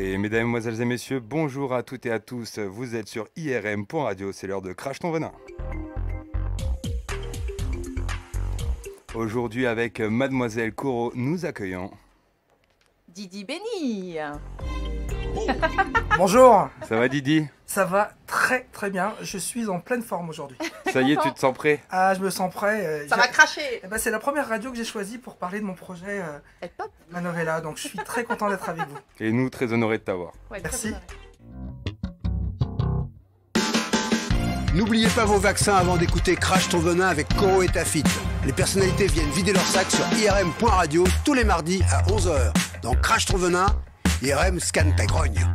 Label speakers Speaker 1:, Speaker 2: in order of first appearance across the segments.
Speaker 1: Et mesdames, mesdemoiselles et messieurs, bonjour à toutes et à tous. Vous êtes sur IRM.radio, c'est l'heure de Crash ton venin. Aujourd'hui, avec Mademoiselle Coro, nous accueillons
Speaker 2: Didi Béni.
Speaker 3: Bonjour.
Speaker 1: Ça va Didi?
Speaker 3: Ça va très très bien, je suis en pleine forme aujourd'hui.
Speaker 1: Ça y est, tu te sens prêt?
Speaker 3: Ah, je me sens prêt.
Speaker 2: Ça va cracher.
Speaker 3: Eh ben, c'est la première radio que j'ai choisie pour parler de mon projet
Speaker 2: Et top.
Speaker 3: Manovella, donc je suis très content d'être avec vous.
Speaker 1: Et nous, très honorés de t'avoir.
Speaker 2: Ouais,
Speaker 3: Merci.
Speaker 4: N'oubliez pas vos vaccins avant d'écouter Crash ton venin avec Coro et Tafit. Les personnalités viennent vider leur sac sur IRM.radio tous les mardis à 11h. Dans Crash ton venin, IRM scanne ta grogne.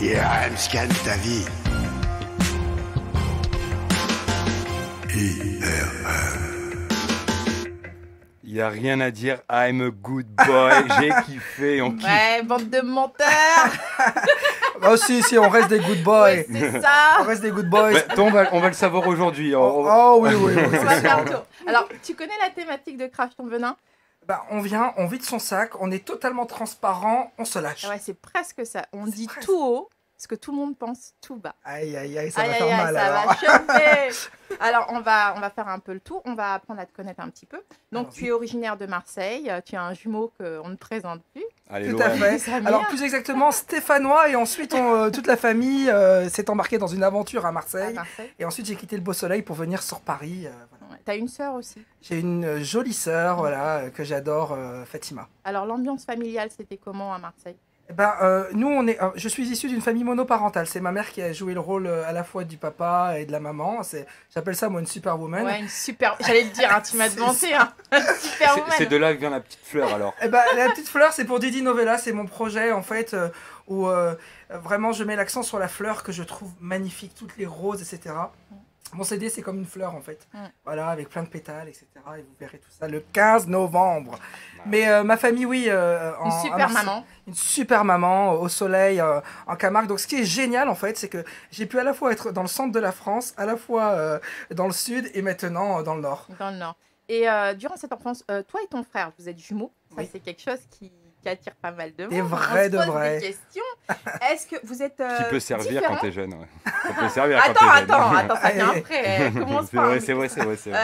Speaker 4: IRM scanne ta vie.
Speaker 1: Il n'y a rien à dire, I'm a good boy, j'ai kiffé, on kiffe.
Speaker 2: Ouais, bande de menteurs.
Speaker 3: Ah si, on reste des good boys.
Speaker 2: Ouais, c'est ça.
Speaker 3: On reste des good boys.
Speaker 1: Bah, toi, on va le savoir aujourd'hui.
Speaker 3: Oh oui,
Speaker 2: On
Speaker 3: c'est
Speaker 2: va faire
Speaker 3: sûr.
Speaker 2: le tour. Alors, tu connais la thématique de Crash ton venin?
Speaker 3: Bah, on vient, on vide son sac, on est totalement transparent, on se lâche.
Speaker 2: Ouais, c'est presque ça. On
Speaker 3: C'est
Speaker 2: dit
Speaker 3: presque.
Speaker 2: tout haut ce que tout le monde pense tout bas.
Speaker 3: Aïe, aïe, aïe, ça
Speaker 2: Aïe,
Speaker 3: va
Speaker 2: aïe,
Speaker 3: faire
Speaker 2: aïe,
Speaker 3: mal
Speaker 2: ça
Speaker 3: alors.
Speaker 2: va chauffer. Alors, on va faire un peu le tour. On va apprendre à te connaître un petit peu. Donc,
Speaker 3: Alors,
Speaker 2: tu es originaire de Marseille. Tu as un jumeau qu'on ne présente plus.
Speaker 1: Allez,
Speaker 3: Tout à
Speaker 1: l'OM.
Speaker 3: fait.
Speaker 2: Samir.
Speaker 3: Alors plus exactement, stéphanois et ensuite toute la famille s'est embarquée dans une aventure à
Speaker 2: À
Speaker 3: Marseille.
Speaker 2: Marseille.
Speaker 3: Et ensuite j'ai quitté le beau soleil pour venir sur Paris. Voilà.
Speaker 2: Ouais. T'as une sœur aussi.
Speaker 3: J'ai une jolie sœur voilà, que j'adore, Fatima.
Speaker 2: Alors, l'ambiance familiale, c'était comment à Marseille?
Speaker 3: Eh ben, nous, je suis issu d'une famille monoparentale. C'est ma mère qui a joué le rôle à la fois du papa et de la maman. J'appelle ça moi une superwoman.
Speaker 2: Ouais, une super. J'allais te dire, hein, tu m'as
Speaker 3: C'est
Speaker 2: demandé. Hein. Super woman.
Speaker 1: C'est de là que vient la petite fleur alors.
Speaker 3: Eh ben, la petite fleur, c'est pour Didi Novella. C'est mon projet en fait où vraiment je mets l'accent sur la fleur que je trouve magnifique, toutes les roses, etc. Mon CD, c'est comme une fleur en fait. Voilà, avec plein de pétales, etc. Et vous verrez tout ça le 15 novembre. Mais ma famille, oui.
Speaker 2: Une
Speaker 3: à
Speaker 2: super
Speaker 3: Marseille,
Speaker 2: maman.
Speaker 3: une super maman au soleil en Camargue. Donc ce qui est génial en fait, c'est que j'ai pu à la fois être dans le centre de la France, à la fois dans le sud et maintenant dans le nord.
Speaker 2: Dans le Nord. Et durant cette enfance, toi et ton frère, vous êtes jumeaux. Ça,
Speaker 3: Oui.
Speaker 2: c'est quelque chose qui attire pas mal de monde.
Speaker 3: Des vrais
Speaker 2: On se
Speaker 3: de
Speaker 2: pose
Speaker 3: vrais.
Speaker 2: des questions. Est-ce que vous êtes
Speaker 1: Qui peut servir
Speaker 2: différents?
Speaker 1: quand t'es jeune. Ouais. Ça peut servir quand
Speaker 2: Attends,
Speaker 1: t'es jeune.
Speaker 2: attends, ça vient
Speaker 3: Aïe, aïe.
Speaker 2: après. Commence
Speaker 1: C'est
Speaker 2: pas.
Speaker 1: vrai,
Speaker 2: hein.
Speaker 1: c'est vrai, c'est vrai.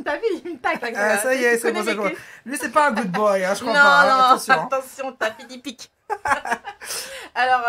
Speaker 2: T'as vu, il me tacle. Avec
Speaker 3: Ah, ça y est,
Speaker 2: Tu
Speaker 3: c'est
Speaker 2: connais
Speaker 3: bon, ça
Speaker 2: les
Speaker 3: joue.
Speaker 2: clés?
Speaker 3: Lui, c'est pas un good boy, hein, je
Speaker 2: Non,
Speaker 3: crois pas. hein,
Speaker 2: non,
Speaker 3: attention. hein.
Speaker 2: attention, t'as fini pique. Alors,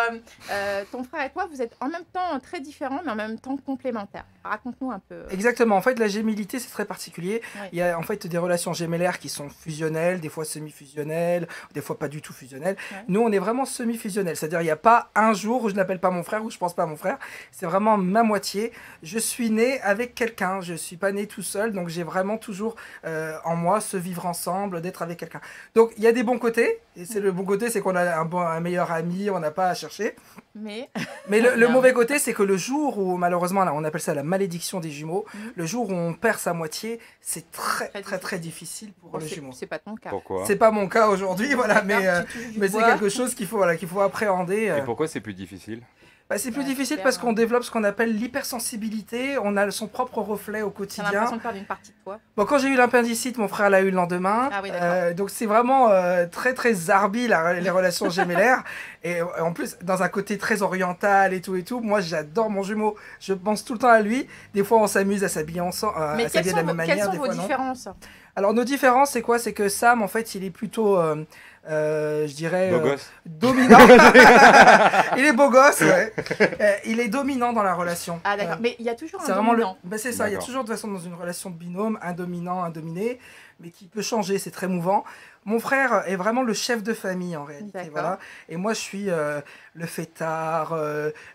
Speaker 2: ton frère et toi, vous êtes en même temps très différents, mais en même temps complémentaires. Raconte-nous un peu.
Speaker 3: Exactement. En fait, la gémellité, c'est très particulier.
Speaker 2: Ouais.
Speaker 3: Il y a en fait des relations gémellaires qui sont fusionnelles, des fois semi-fusionnelles, des fois pas du tout fusionnelles.
Speaker 2: Ouais.
Speaker 3: Nous, on est vraiment semi-fusionnels. C'est-à-dire, il n'y a pas un jour où je n'appelle pas mon frère ou je pense pas à mon frère. C'est vraiment ma moitié. Je suis né avec quelqu'un. Je suis pas né tout seul. Donc, j'ai vraiment toujours en moi ce vivre ensemble, d'être avec quelqu'un. Donc, il y a des bons côtés. Et c'est le bon côté, c'est qu'on a un meilleur ami, on n'a pas à chercher.
Speaker 2: Mais
Speaker 3: Mais le
Speaker 2: Bien.
Speaker 3: mauvais côté, c'est que le jour où, malheureusement, là, on appelle ça la malédiction des jumeaux,
Speaker 2: Mhm.
Speaker 3: le jour où on perd sa moitié, c'est très,
Speaker 2: Très
Speaker 3: très, très difficile pour
Speaker 2: bon,
Speaker 3: les jumeaux.
Speaker 2: c'est pas ton cas.
Speaker 1: Pourquoi?
Speaker 3: C'est pas mon cas aujourd'hui, voilà,
Speaker 2: D'accord, tu touches du
Speaker 3: mais c'est
Speaker 2: bois.
Speaker 3: quelque chose qu'il faut appréhender.
Speaker 1: Et pourquoi c'est plus difficile?
Speaker 3: Bah, c'est plus
Speaker 2: Ouais,
Speaker 3: difficile
Speaker 2: super,
Speaker 3: parce qu'on
Speaker 2: hein.
Speaker 3: développe ce qu'on appelle l'hypersensibilité, on a son propre reflet au
Speaker 2: T'as
Speaker 3: quotidien.
Speaker 2: l'impression de perdre une partie de toi.
Speaker 3: Bon, quand j'ai eu l'appendicite, mon frère l'a eu le lendemain.
Speaker 2: Ah oui, d'accord.
Speaker 3: Donc c'est vraiment très très zarbi les relations gémellaires. Et en plus, dans un côté très oriental et tout, moi j'adore mon jumeau. Je pense tout le temps à lui. Des fois on s'amuse à s'habiller ensemble,
Speaker 2: Mais
Speaker 3: à s'habiller de la même
Speaker 2: quelles
Speaker 3: manière,
Speaker 2: sont
Speaker 3: des
Speaker 2: vos
Speaker 3: fois non.
Speaker 2: différences?
Speaker 3: Alors nos différences, c'est quoi? C'est que Sam, en fait, il est plutôt, je dirais,
Speaker 1: Beau gosse.
Speaker 3: dominant. Il est beau gosse, ouais. Il est dominant dans la relation.
Speaker 2: Ah d'accord, mais il y a toujours
Speaker 3: C'est
Speaker 2: un
Speaker 3: vraiment
Speaker 2: dominant.
Speaker 3: bah, c'est ça, il y a
Speaker 1: D'accord.
Speaker 3: toujours de toute façon dans une relation de binôme, un dominant, un dominé, mais qui peut changer, c'est très mouvant. Mon frère est vraiment le chef de famille en réalité,
Speaker 2: D'accord.
Speaker 3: voilà. Et moi je suis le fêtard,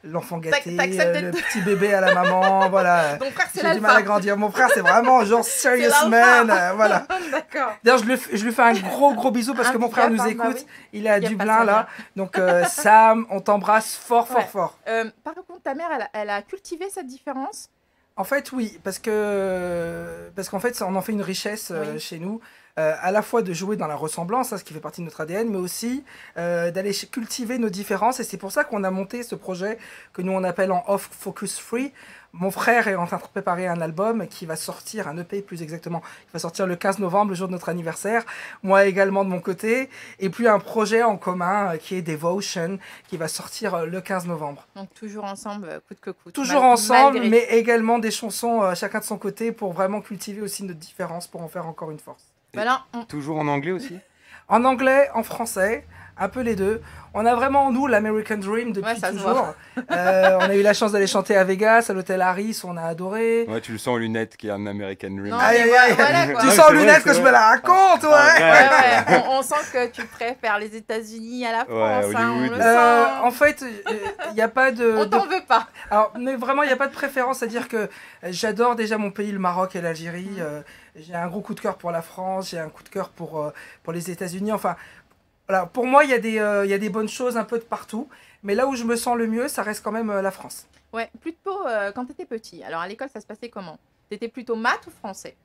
Speaker 3: l'enfant gâté,
Speaker 2: t'acceptes
Speaker 3: le
Speaker 2: d'être-
Speaker 3: petit bébé à la maman, voilà.
Speaker 2: Ton frère, c'est
Speaker 3: J'ai du mal à
Speaker 2: l'alpha.
Speaker 3: grandir. Mon frère c'est vraiment genre serious
Speaker 2: l'alpha.
Speaker 3: man, voilà.
Speaker 2: D'accord.
Speaker 3: D'ailleurs je lui fais un gros bisou parce
Speaker 2: Un
Speaker 3: que mon
Speaker 2: big
Speaker 3: frère
Speaker 2: up,
Speaker 3: nous
Speaker 2: hein, bah
Speaker 3: écoute,
Speaker 2: oui.
Speaker 3: il est à
Speaker 2: Il y a pas
Speaker 3: Dublin
Speaker 2: ça,
Speaker 3: là. Donc Sam, on t'embrasse fort
Speaker 2: Ouais.
Speaker 3: fort.
Speaker 2: Par contre, ta mère, elle a cultivé cette différence.
Speaker 3: En fait, oui, parce qu'en fait, on en fait une richesse
Speaker 2: Oui.
Speaker 3: chez nous. à la fois de jouer dans la ressemblance, hein, ce qui fait partie de notre ADN, mais aussi d'aller cultiver nos différences. Et c'est pour ça qu'on a monté ce projet que nous on appelle en Off Focus Free. Mon frère est en train de préparer un album qui va sortir, un EP plus exactement, qui va sortir le 15 novembre, le jour de notre anniversaire. Moi également de mon côté. Et puis un projet en commun qui est Devotion, qui va sortir le 15 novembre.
Speaker 2: Donc toujours ensemble, coûte que coûte.
Speaker 3: Toujours ensemble, mais également des chansons chacun de son côté pour vraiment cultiver aussi notre différence, pour en faire encore une force.
Speaker 2: Voilà,
Speaker 1: Toujours en anglais aussi?
Speaker 3: En anglais, en français, un peu les deux. On a vraiment, nous, l'American Dream depuis toujours. On a eu la chance d'aller chanter à Vegas, à l'hôtel Harris, on a adoré.
Speaker 1: Ouais, tu le sens aux lunettes qu'il y a un American Dream.
Speaker 2: Non,
Speaker 3: Aïe, aïe, aïe.
Speaker 2: voilà, quoi.
Speaker 3: Tu
Speaker 1: Ouais,
Speaker 3: sens aux
Speaker 1: c'est vrai,
Speaker 3: lunettes
Speaker 1: c'est
Speaker 3: que je
Speaker 1: vrai.
Speaker 3: me la raconte, ouais.
Speaker 2: Ouais, on sent que tu préfères les États-Unis à la France,
Speaker 1: Ouais,
Speaker 2: hein, on
Speaker 1: Hollywood.
Speaker 2: le sent.
Speaker 3: En fait, il n'y a pas de...
Speaker 2: On t'en veut pas.
Speaker 3: Alors, mais vraiment, il n'y a pas de préférence. C'est-à-dire que j'adore déjà mon pays, le Maroc et l'Algérie. J'ai un gros coup de cœur pour la France, j'ai un coup de cœur pour les États-Unis. Enfin, voilà, pour moi, il y a des bonnes choses un peu de partout. Mais là où je me sens le mieux, ça reste quand même la France.
Speaker 2: Ouais, plutôt quand t'étais petit. Alors à l'école, ça se passait comment? T'étais plutôt maths ou français?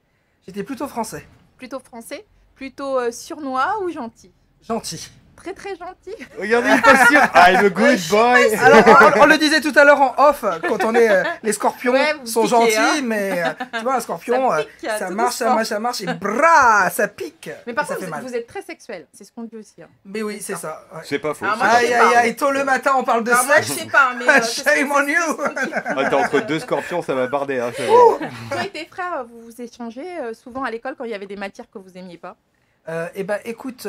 Speaker 3: J'étais plutôt français.
Speaker 2: Plutôt français? Plutôt surnois ou gentil?
Speaker 3: Gentil.
Speaker 2: Très très gentil.
Speaker 1: Regardez, il est pas sûr. I'm a good boy.
Speaker 3: Alors, on le disait tout à l'heure en off, quand on est... les scorpions
Speaker 2: Ouais, vous
Speaker 3: sont
Speaker 2: piquez,
Speaker 3: gentils,
Speaker 2: hein.
Speaker 3: mais tu vois, un scorpion,
Speaker 2: Ça pique,
Speaker 3: ça
Speaker 2: tout
Speaker 3: marche, ça
Speaker 2: doucement.
Speaker 3: marche, ça marche, et bras, ça pique.
Speaker 2: Mais par
Speaker 3: et ça
Speaker 2: contre,
Speaker 3: fait mal.
Speaker 2: vous êtes très sexuel. C'est ce qu'on dit aussi. Hein.
Speaker 3: Mais oui, c'est ça. Ouais.
Speaker 1: C'est pas faux.
Speaker 2: Ah, moi,
Speaker 1: c'est
Speaker 3: Aïe,
Speaker 2: je sais
Speaker 3: aïe,
Speaker 2: pas.
Speaker 3: aïe, tôt le matin, on parle de
Speaker 2: Alors moi, je
Speaker 3: sexe.
Speaker 2: sais pas, mais...
Speaker 3: Shame on you.
Speaker 1: Ah, t'es entre deux scorpions, ça va barder. Hein, c'est vrai.
Speaker 2: Toi et tes frères, vous vous échangez souvent à l'école quand il y avait des matières que vous aimiez pas?
Speaker 3: Eh ben, écoute,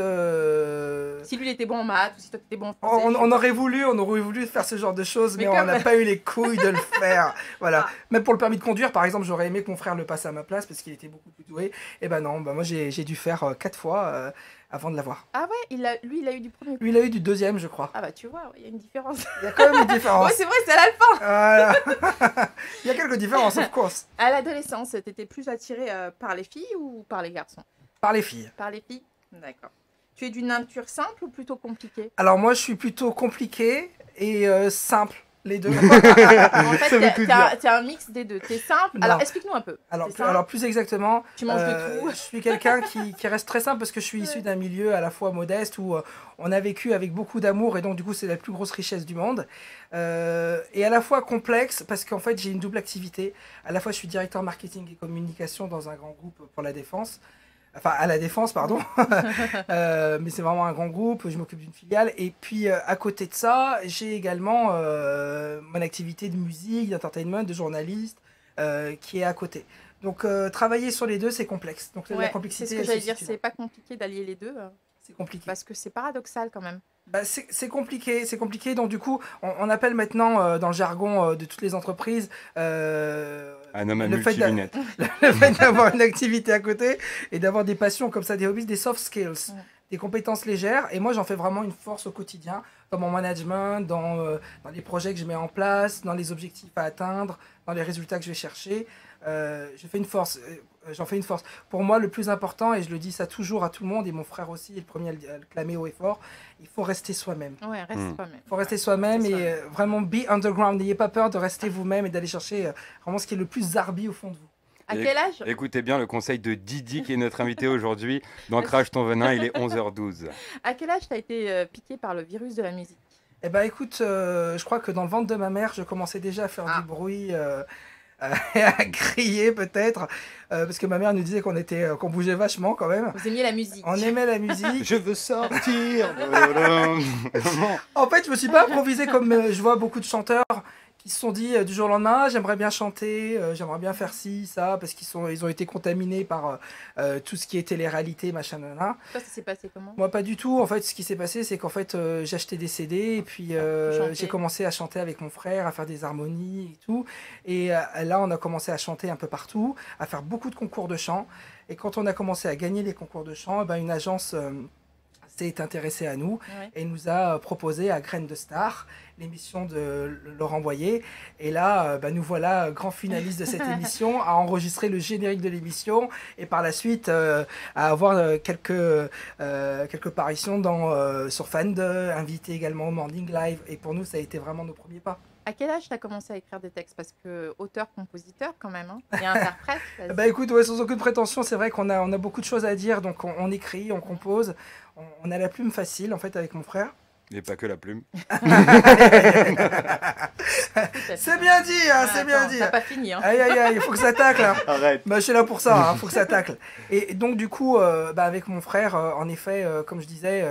Speaker 2: Si lui il était bon en maths ou si toi t'étais bon en français.
Speaker 3: on aurait voulu faire ce genre de choses, mais,
Speaker 2: Mais
Speaker 3: on
Speaker 2: comme-
Speaker 3: n'a pas eu les couilles de le faire. Voilà.
Speaker 2: Ah.
Speaker 3: Même pour le permis de conduire, par exemple, j'aurais aimé que mon frère le passe à ma place parce qu'il était beaucoup plus doué. Et ben non, moi j'ai dû faire 4 fois avant de l'avoir.
Speaker 2: Ah ouais, lui il a eu du premier coup.
Speaker 3: Lui, il a eu du deuxième, je crois.
Speaker 2: Ah bah tu vois, il y a une différence.
Speaker 3: Il y a quand même une différence.
Speaker 2: Ouais, c'est vrai, c'est à l'alpha.
Speaker 3: Voilà. Il y a quelques différences, of course.
Speaker 2: À l'adolescence, t'étais plus attiré par les filles ou par les garçons?
Speaker 3: Par les filles.
Speaker 2: Par les filles? D'accord. Tu es d'une nature simple ou plutôt compliquée?
Speaker 3: Alors moi, je suis plutôt compliqué et simple, les deux.
Speaker 2: En fait,
Speaker 1: Ça veut tout dire.
Speaker 2: t'es un mix des deux. T'es simple.
Speaker 3: Non.
Speaker 2: Alors explique-nous un peu.
Speaker 3: Alors,
Speaker 2: T'es
Speaker 3: plus,
Speaker 2: simple,
Speaker 3: alors plus exactement,
Speaker 2: tu manges de tout.
Speaker 3: je suis quelqu'un qui reste très simple parce que je suis issu d'un milieu à la fois modeste où on a vécu avec beaucoup d'amour et donc du coup c'est la plus grosse richesse du monde. Et à la fois complexe parce qu'en fait j'ai une double activité. À la fois je suis directeur marketing et communication dans un grand groupe pour la défense. Enfin, à la Défense, pardon. Mais c'est vraiment un grand groupe, je m'occupe d'une filiale. Et puis, à côté de ça, j'ai également mon activité de musique, d'entertainment, de journaliste, qui est à côté. Donc, travailler sur les deux, c'est complexe. Donc, la
Speaker 2: Ouais,
Speaker 3: complexité,
Speaker 2: c'est ce que
Speaker 3: elle
Speaker 2: j'allais
Speaker 3: se
Speaker 2: dire.
Speaker 3: situe
Speaker 2: C'est
Speaker 3: là.
Speaker 2: pas compliqué d'allier les deux
Speaker 3: C'est compliqué.
Speaker 2: parce que c'est paradoxal quand même.
Speaker 3: Bah, c'est compliqué, c'est compliqué. Donc, du coup, on appelle maintenant, dans le jargon de toutes les entreprises,
Speaker 1: Un homme à
Speaker 3: le fait
Speaker 1: multilunettes.
Speaker 3: le fait d'avoir une activité à côté et d'avoir des passions comme ça, des hobbies, des soft skills, des compétences légères. Et moi, j'en fais vraiment une force au quotidien, dans mon management, dans les projets que je mets en place, dans les objectifs à atteindre, dans les résultats que je vais chercher. J'en fais une force. Pour moi, le plus important, et je le dis ça toujours à tout le monde, et mon frère aussi est le premier à le clamer haut et fort, il faut rester soi-même.
Speaker 2: Ouais, reste toi-même.
Speaker 3: Il faut rester soi-même
Speaker 2: C'est
Speaker 3: et vraiment be underground. N'ayez pas peur de rester vous-même et d'aller chercher vraiment ce qui est le plus zarbi au fond de vous.
Speaker 2: À
Speaker 1: Et-
Speaker 2: quel âge?
Speaker 1: Écoutez bien le conseil de Didi qui est notre invité aujourd'hui. Dans Crash ton venin, il est 11h12.
Speaker 2: À quel âge t'as été piqué par le virus de la musique?
Speaker 3: Eh ben écoute, je crois que dans le ventre de ma mère, je commençais déjà à faire
Speaker 2: Ah.
Speaker 3: du bruit, et à crier peut-être, parce que ma mère nous disait qu'on bougeait vachement quand même.
Speaker 2: Vous aimiez la musique?
Speaker 3: On aimait la musique.
Speaker 1: Je veux sortir.
Speaker 3: En fait, je me suis pas improvisé comme je vois beaucoup de chanteurs qui se sont dit du jour au lendemain, ah, j'aimerais bien chanter, j'aimerais bien faire ci, ça, parce ils ont été contaminés par tout ce qui était les réalités, machin, nanana.
Speaker 2: Toi, ça s'est passé comment?
Speaker 3: Moi, pas du tout. En fait, ce qui s'est passé, c'est qu'en fait, j'ai acheté des CD et puis
Speaker 2: Chanter.
Speaker 3: j'ai commencé à chanter avec mon frère, à faire des harmonies et tout. Et là, on a commencé à chanter un peu partout, à faire beaucoup de concours de chant. Et quand on a commencé à gagner les concours de chant, eh ben, une agence s'est intéressée à nous
Speaker 2: Ouais.
Speaker 3: et nous a proposé à Graines de Star, l'émission de Laurent Boyer. Et là, nous voilà grand finaliste de cette émission, à enregistrer le générique de l'émission et par la suite à avoir quelques apparitions sur Fand, invité également au Morning Live. Et pour nous, ça a été vraiment nos premiers pas.
Speaker 2: À quel âge tu as commencé à écrire des textes? Parce que auteur-compositeur quand même, hein, et interprète.
Speaker 3: Bah écoute, ouais, sans aucune prétention, c'est vrai on a beaucoup de choses à dire, donc on écrit, on compose, on a la plume facile en fait avec mon frère.
Speaker 1: Et pas que la plume.
Speaker 3: C'est bien dit, hein, c'est bien dit.
Speaker 2: T'as pas fini. Hein.
Speaker 3: Aïe aïe aïe, il faut que ça tacle. Hein.
Speaker 1: Arrête.
Speaker 3: Bah, je suis là pour ça, il faut que ça tacle. Et donc du coup, avec mon frère, en effet, comme je disais,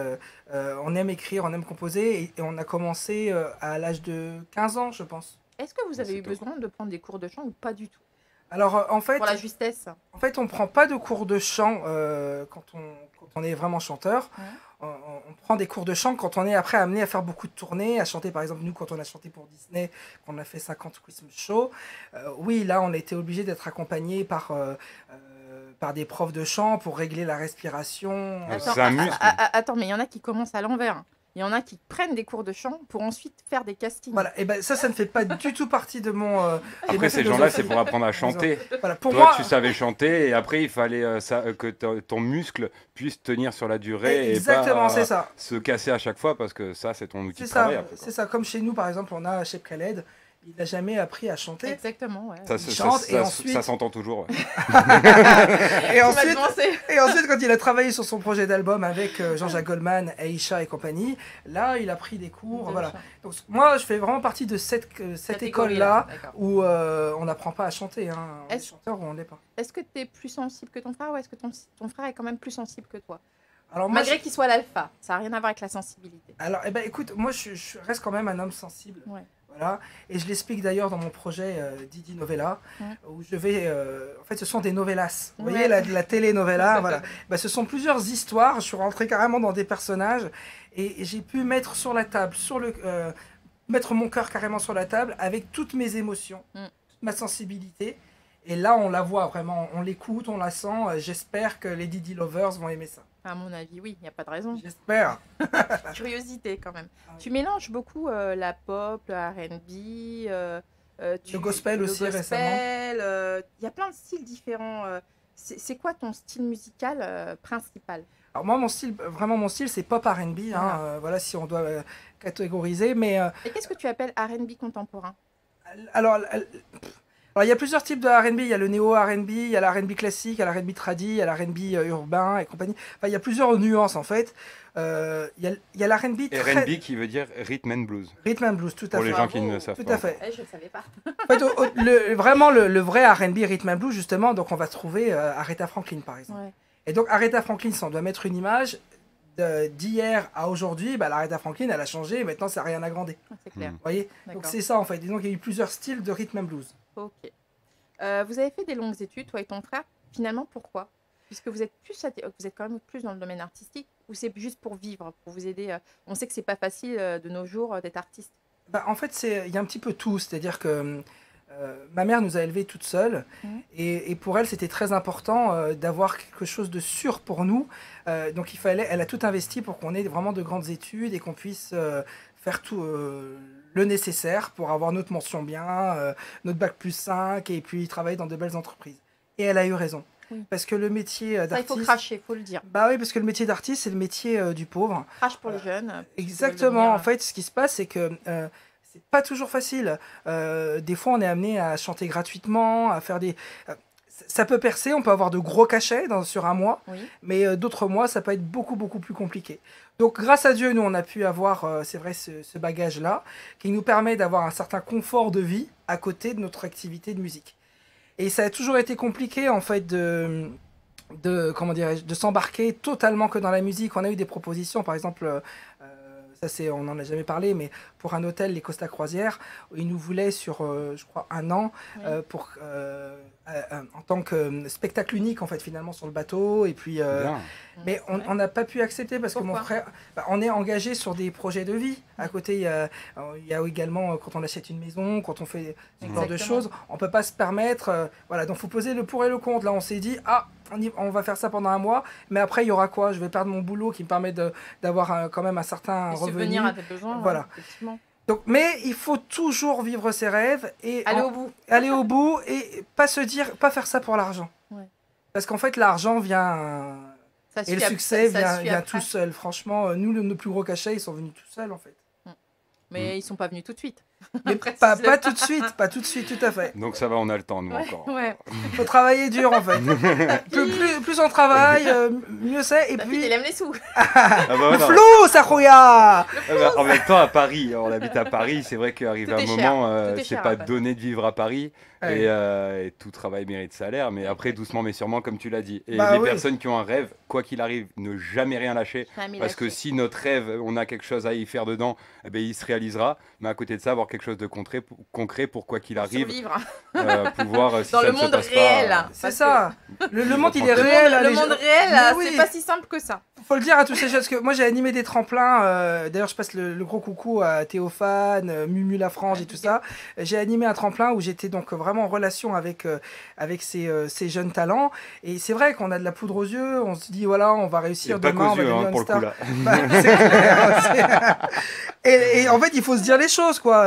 Speaker 3: on aime écrire, on aime composer, et on a commencé à l'âge de 15 ans, je pense.
Speaker 2: Est-ce que vous avez
Speaker 1: C'est
Speaker 2: eu
Speaker 1: tôt.
Speaker 2: besoin de prendre des cours de chant ou pas du tout?
Speaker 3: Alors en fait,
Speaker 2: Pour la justesse.
Speaker 3: En fait, on prend pas de cours de chant quand on est vraiment chanteur.
Speaker 2: Ouais.
Speaker 3: On prend des cours de chant quand on est après amené à faire beaucoup de tournées, à chanter par exemple nous quand on a chanté pour Disney, quand on a fait 50 Christmas shows. Oui, là on a été obligé d'être accompagné par des profs de chant pour régler la respiration.
Speaker 1: C'est un muscle.
Speaker 2: Attends, mais il y en a qui commencent à l'envers. Il y en a qui prennent des cours de chant pour ensuite faire des castings.
Speaker 3: Voilà, et ben ça ne fait pas du tout partie de mon.
Speaker 1: Après, ces gens-là, c'est pour apprendre à chanter.
Speaker 3: Voilà, pour
Speaker 1: Toi,
Speaker 3: moi,
Speaker 1: tu savais chanter et après, il fallait que ton muscle puisse tenir sur la durée
Speaker 3: exactement,
Speaker 1: et
Speaker 3: c'est
Speaker 1: pas
Speaker 3: ça.
Speaker 1: se casser à chaque fois parce que ça, c'est ton outil
Speaker 3: C'est
Speaker 1: de
Speaker 3: ça,
Speaker 1: travail. après, quoi.
Speaker 3: c'est ça. Comme chez nous, par exemple, on a Cheb Khaled, il n'a jamais appris à chanter.
Speaker 2: Exactement, ouais.
Speaker 1: Ça,
Speaker 3: Il chante et ensuite-
Speaker 1: ça s'entend toujours. Ouais.
Speaker 3: Et
Speaker 2: Tu m'as
Speaker 3: ensuite,
Speaker 2: devancé.
Speaker 3: Et ensuite, quand il a travaillé sur son projet d'album avec Jean-Jacques Goldman, Aïcha et compagnie, là, il a pris des cours.
Speaker 2: De
Speaker 3: Voilà.
Speaker 2: chant.
Speaker 3: Donc, moi, je fais vraiment partie de cette école-là
Speaker 2: D'accord.
Speaker 3: où on n'apprend pas à chanter. Hein. On est
Speaker 2: Est-ce-
Speaker 3: chanteur ou on l'est pas.
Speaker 2: Est-ce que tu es plus sensible que ton frère ou est-ce que ton frère est quand même plus sensible que toi?
Speaker 3: Alors, moi,
Speaker 2: Malgré qu'il soit l'alpha, ça n'a rien à voir avec la sensibilité.
Speaker 3: Alors, eh ben, écoute, moi, je reste quand même un homme sensible.
Speaker 2: Ouais.
Speaker 3: Voilà. Et je l'explique d'ailleurs dans mon projet Didi Novella,
Speaker 2: Ouais.
Speaker 3: où je vais. En fait, ce sont des novellas. Vous
Speaker 2: Ouais.
Speaker 3: voyez, la telenovela, voilà. Ben, ce sont plusieurs histoires. Je suis rentré carrément dans des personnages et j'ai pu mettre sur la table, mettre mon cœur carrément sur la table avec toutes mes émotions, toute ma sensibilité. Et là, on la voit vraiment, on l'écoute, on la sent. J'espère que les Didi Lovers vont aimer ça.
Speaker 2: À mon avis, oui, il n'y a pas de raison.
Speaker 3: J'espère.
Speaker 2: Curiosité quand même.
Speaker 3: Ah oui.
Speaker 2: Tu mélanges beaucoup la pop, le R&B,
Speaker 3: Le gospel aussi, récemment.
Speaker 2: Il y a plein de styles différents. C'est quoi ton style musical principal?
Speaker 3: Alors moi, vraiment mon style, c'est pop R&B. Hein, voilà, si on doit catégoriser. Mais
Speaker 2: Et qu'est-ce que tu appelles R&B contemporain?
Speaker 3: alors, il y a plusieurs types de R&B. Il y a le néo R&B, il y a l'R&B classique, il y a l'R&B tradi, il y a l'R&B urbain et compagnie. Enfin, il y a plusieurs nuances en fait. Il y a l'R&B très
Speaker 1: R&B qui veut dire rhythm and blues.
Speaker 3: rhythm and blues, tout à
Speaker 1: Pour
Speaker 3: fait.
Speaker 1: les gens qui ne le savent
Speaker 3: Tout
Speaker 1: pas.
Speaker 3: à fait.
Speaker 2: Je ne savais pas.
Speaker 3: En fait, vraiment le vrai R&B rhythm and blues justement. Donc on va trouver Aretha Franklin par exemple.
Speaker 2: Ouais.
Speaker 3: Et donc Aretha Franklin, si on doit mettre une image d'hier à aujourd'hui, bah, l'Aretha Franklin, elle a changé. Et maintenant, c'est rien agrandé.
Speaker 2: C'est clair.
Speaker 3: Vous voyez. Donc
Speaker 2: D'accord.
Speaker 3: c'est ça en fait. Et donc il y a eu plusieurs styles de rhythm and blues.
Speaker 2: Ok. Vous avez fait des longues études, toi et ton frère. Finalement, pourquoi? Puisque vous êtes quand même plus dans le domaine artistique, ou c'est juste pour vivre, pour vous aider? On sait que c'est pas facile de nos jours d'être artiste.
Speaker 3: Bah, en fait, il y a un petit peu tout. C'est-à-dire que ma mère nous a élevés toute seule.
Speaker 2: Mhm.
Speaker 3: Et pour elle, c'était très important d'avoir quelque chose de sûr pour nous. Donc elle a tout investi pour qu'on ait vraiment de grandes études et qu'on puisse faire tout le nécessaire pour avoir notre mention bien, notre bac +5 et puis travailler dans de belles entreprises. Et elle a eu raison.
Speaker 2: Oui.
Speaker 3: Parce que le métier
Speaker 2: Ça, il
Speaker 3: d'artiste...
Speaker 2: faut cracher, il faut le dire.
Speaker 3: Bah oui, parce que le métier d'artiste, c'est le métier du pauvre.
Speaker 2: Crache pour les jeunes.
Speaker 3: Exactement. En fait, ce qui se passe, c'est que c'est pas toujours facile. Des fois, on est amené à chanter gratuitement, à faire des... ça peut percer, on peut avoir de gros cachets sur un mois,
Speaker 2: Oui.
Speaker 3: mais d'autres mois, ça peut être beaucoup, beaucoup plus compliqué. Donc, grâce à Dieu, nous, on a pu avoir, c'est vrai, ce bagage-là, qui nous permet d'avoir un certain confort de vie à côté de notre activité de musique. Et ça a toujours été compliqué, en fait, comment dirais-je, de s'embarquer totalement que dans la musique. On a eu des propositions, par exemple, on n'en a jamais parlé, mais pour un hôtel, les Costa Croisière, ils nous voulaient sur, je crois, 1 an,
Speaker 2: Oui.
Speaker 3: en tant que spectacle unique, en fait, finalement, sur le bateau. Et puis,
Speaker 1: Bien.
Speaker 3: mais on n'a pas pu accepter parce que mon
Speaker 2: Pourquoi
Speaker 3: frère, on est engagé sur des projets de vie. À côté, il y a également quand on achète une maison, quand on fait ce genre de
Speaker 2: Exactement.
Speaker 3: choses, on peut pas se permettre. Voilà, donc faut poser le pour et le contre. Là, on s'est dit, on va faire ça pendant 1 mois, mais après, il y aura quoi? Je vais perdre mon boulot qui me permet d'avoir quand même un certain
Speaker 2: Et
Speaker 3: revenu.
Speaker 2: subvenir à tes besoins.
Speaker 3: Voilà.
Speaker 2: Ouais, effectivement.
Speaker 3: Donc, mais il faut toujours vivre ses rêves et
Speaker 2: Allez au bout.
Speaker 3: aller au bout et pas faire ça pour l'argent.
Speaker 2: Ouais.
Speaker 3: Parce qu'en fait, l'argent vient.
Speaker 2: Ça
Speaker 3: Et le
Speaker 2: suit
Speaker 3: succès
Speaker 2: ça suit
Speaker 3: vient
Speaker 2: après.
Speaker 3: tout seul. Franchement, nous, nos plus gros cachets, ils sont venus tout seuls, en fait.
Speaker 2: Mais ils sont pas venus tout de suite.
Speaker 3: Mais
Speaker 2: Précise-le
Speaker 3: pas tout de suite, pas tout de suite, tout à fait.
Speaker 1: Donc ça va, on a le temps, nous,
Speaker 2: Ouais,
Speaker 1: encore.
Speaker 2: ouais.
Speaker 3: Faut travailler dur en fait. Plus on travaille, mieux c'est. Et
Speaker 2: Ta fille,
Speaker 3: puis,
Speaker 2: elle aime les sous.
Speaker 1: Ah bah,
Speaker 3: le
Speaker 1: voilà.
Speaker 3: flou, ça rouilla.
Speaker 1: Ah bah, en même temps, à Paris, on habite à Paris, c'est vrai qu'arrivé
Speaker 2: Tout
Speaker 1: un
Speaker 2: est cher,
Speaker 1: moment,
Speaker 2: tout est
Speaker 1: c'est
Speaker 2: cher
Speaker 1: pas
Speaker 2: à Paris.
Speaker 1: donné de vivre à Paris.
Speaker 3: Ouais.
Speaker 1: Et tout travail mérite salaire, mais après, doucement mais sûrement, comme tu l'as dit. Et
Speaker 3: Bah
Speaker 1: les
Speaker 3: oui.
Speaker 1: personnes qui ont un rêve, quoi qu'il arrive, ne jamais rien lâcher.
Speaker 2: Jamais
Speaker 1: Parce que
Speaker 2: lâcher.
Speaker 1: si notre rêve, on a quelque chose à y faire dedans, eh ben, il se réalisera. Mais à côté de ça, avoir quelque chose de concret pour quoi qu'il
Speaker 2: Pour
Speaker 1: arrive,
Speaker 2: survivre.
Speaker 1: pouvoir, si
Speaker 2: Dans
Speaker 1: ça
Speaker 2: le
Speaker 1: ne se
Speaker 2: monde
Speaker 1: passe
Speaker 2: réel.
Speaker 1: pas,
Speaker 3: C'est
Speaker 2: Parce
Speaker 3: ça. Le monde, il est
Speaker 1: Le
Speaker 3: réel.
Speaker 2: Le
Speaker 3: les
Speaker 2: monde
Speaker 3: gens-
Speaker 2: réel,
Speaker 3: Mais
Speaker 2: c'est
Speaker 3: oui.
Speaker 2: pas si simple que ça.
Speaker 3: Faut le dire à tous ces jeunes, parce que moi j'ai animé des tremplins. D'ailleurs, je passe le gros coucou à Théophane, Mumu Lafrange et tout ça. J'ai animé un tremplin où j'étais donc vraiment en relation avec ces jeunes talents. Et c'est vrai qu'on a de la poudre aux yeux. On se dit voilà, on va
Speaker 1: il n'y
Speaker 3: réussir
Speaker 1: a pas
Speaker 3: demain, on
Speaker 1: qu'aux
Speaker 3: va
Speaker 1: yeux,
Speaker 3: devenir
Speaker 1: hein,
Speaker 3: une
Speaker 1: pour le
Speaker 3: star.
Speaker 1: coup là.
Speaker 3: Bah, c'est clair. Et en fait, il faut se dire les choses, quoi.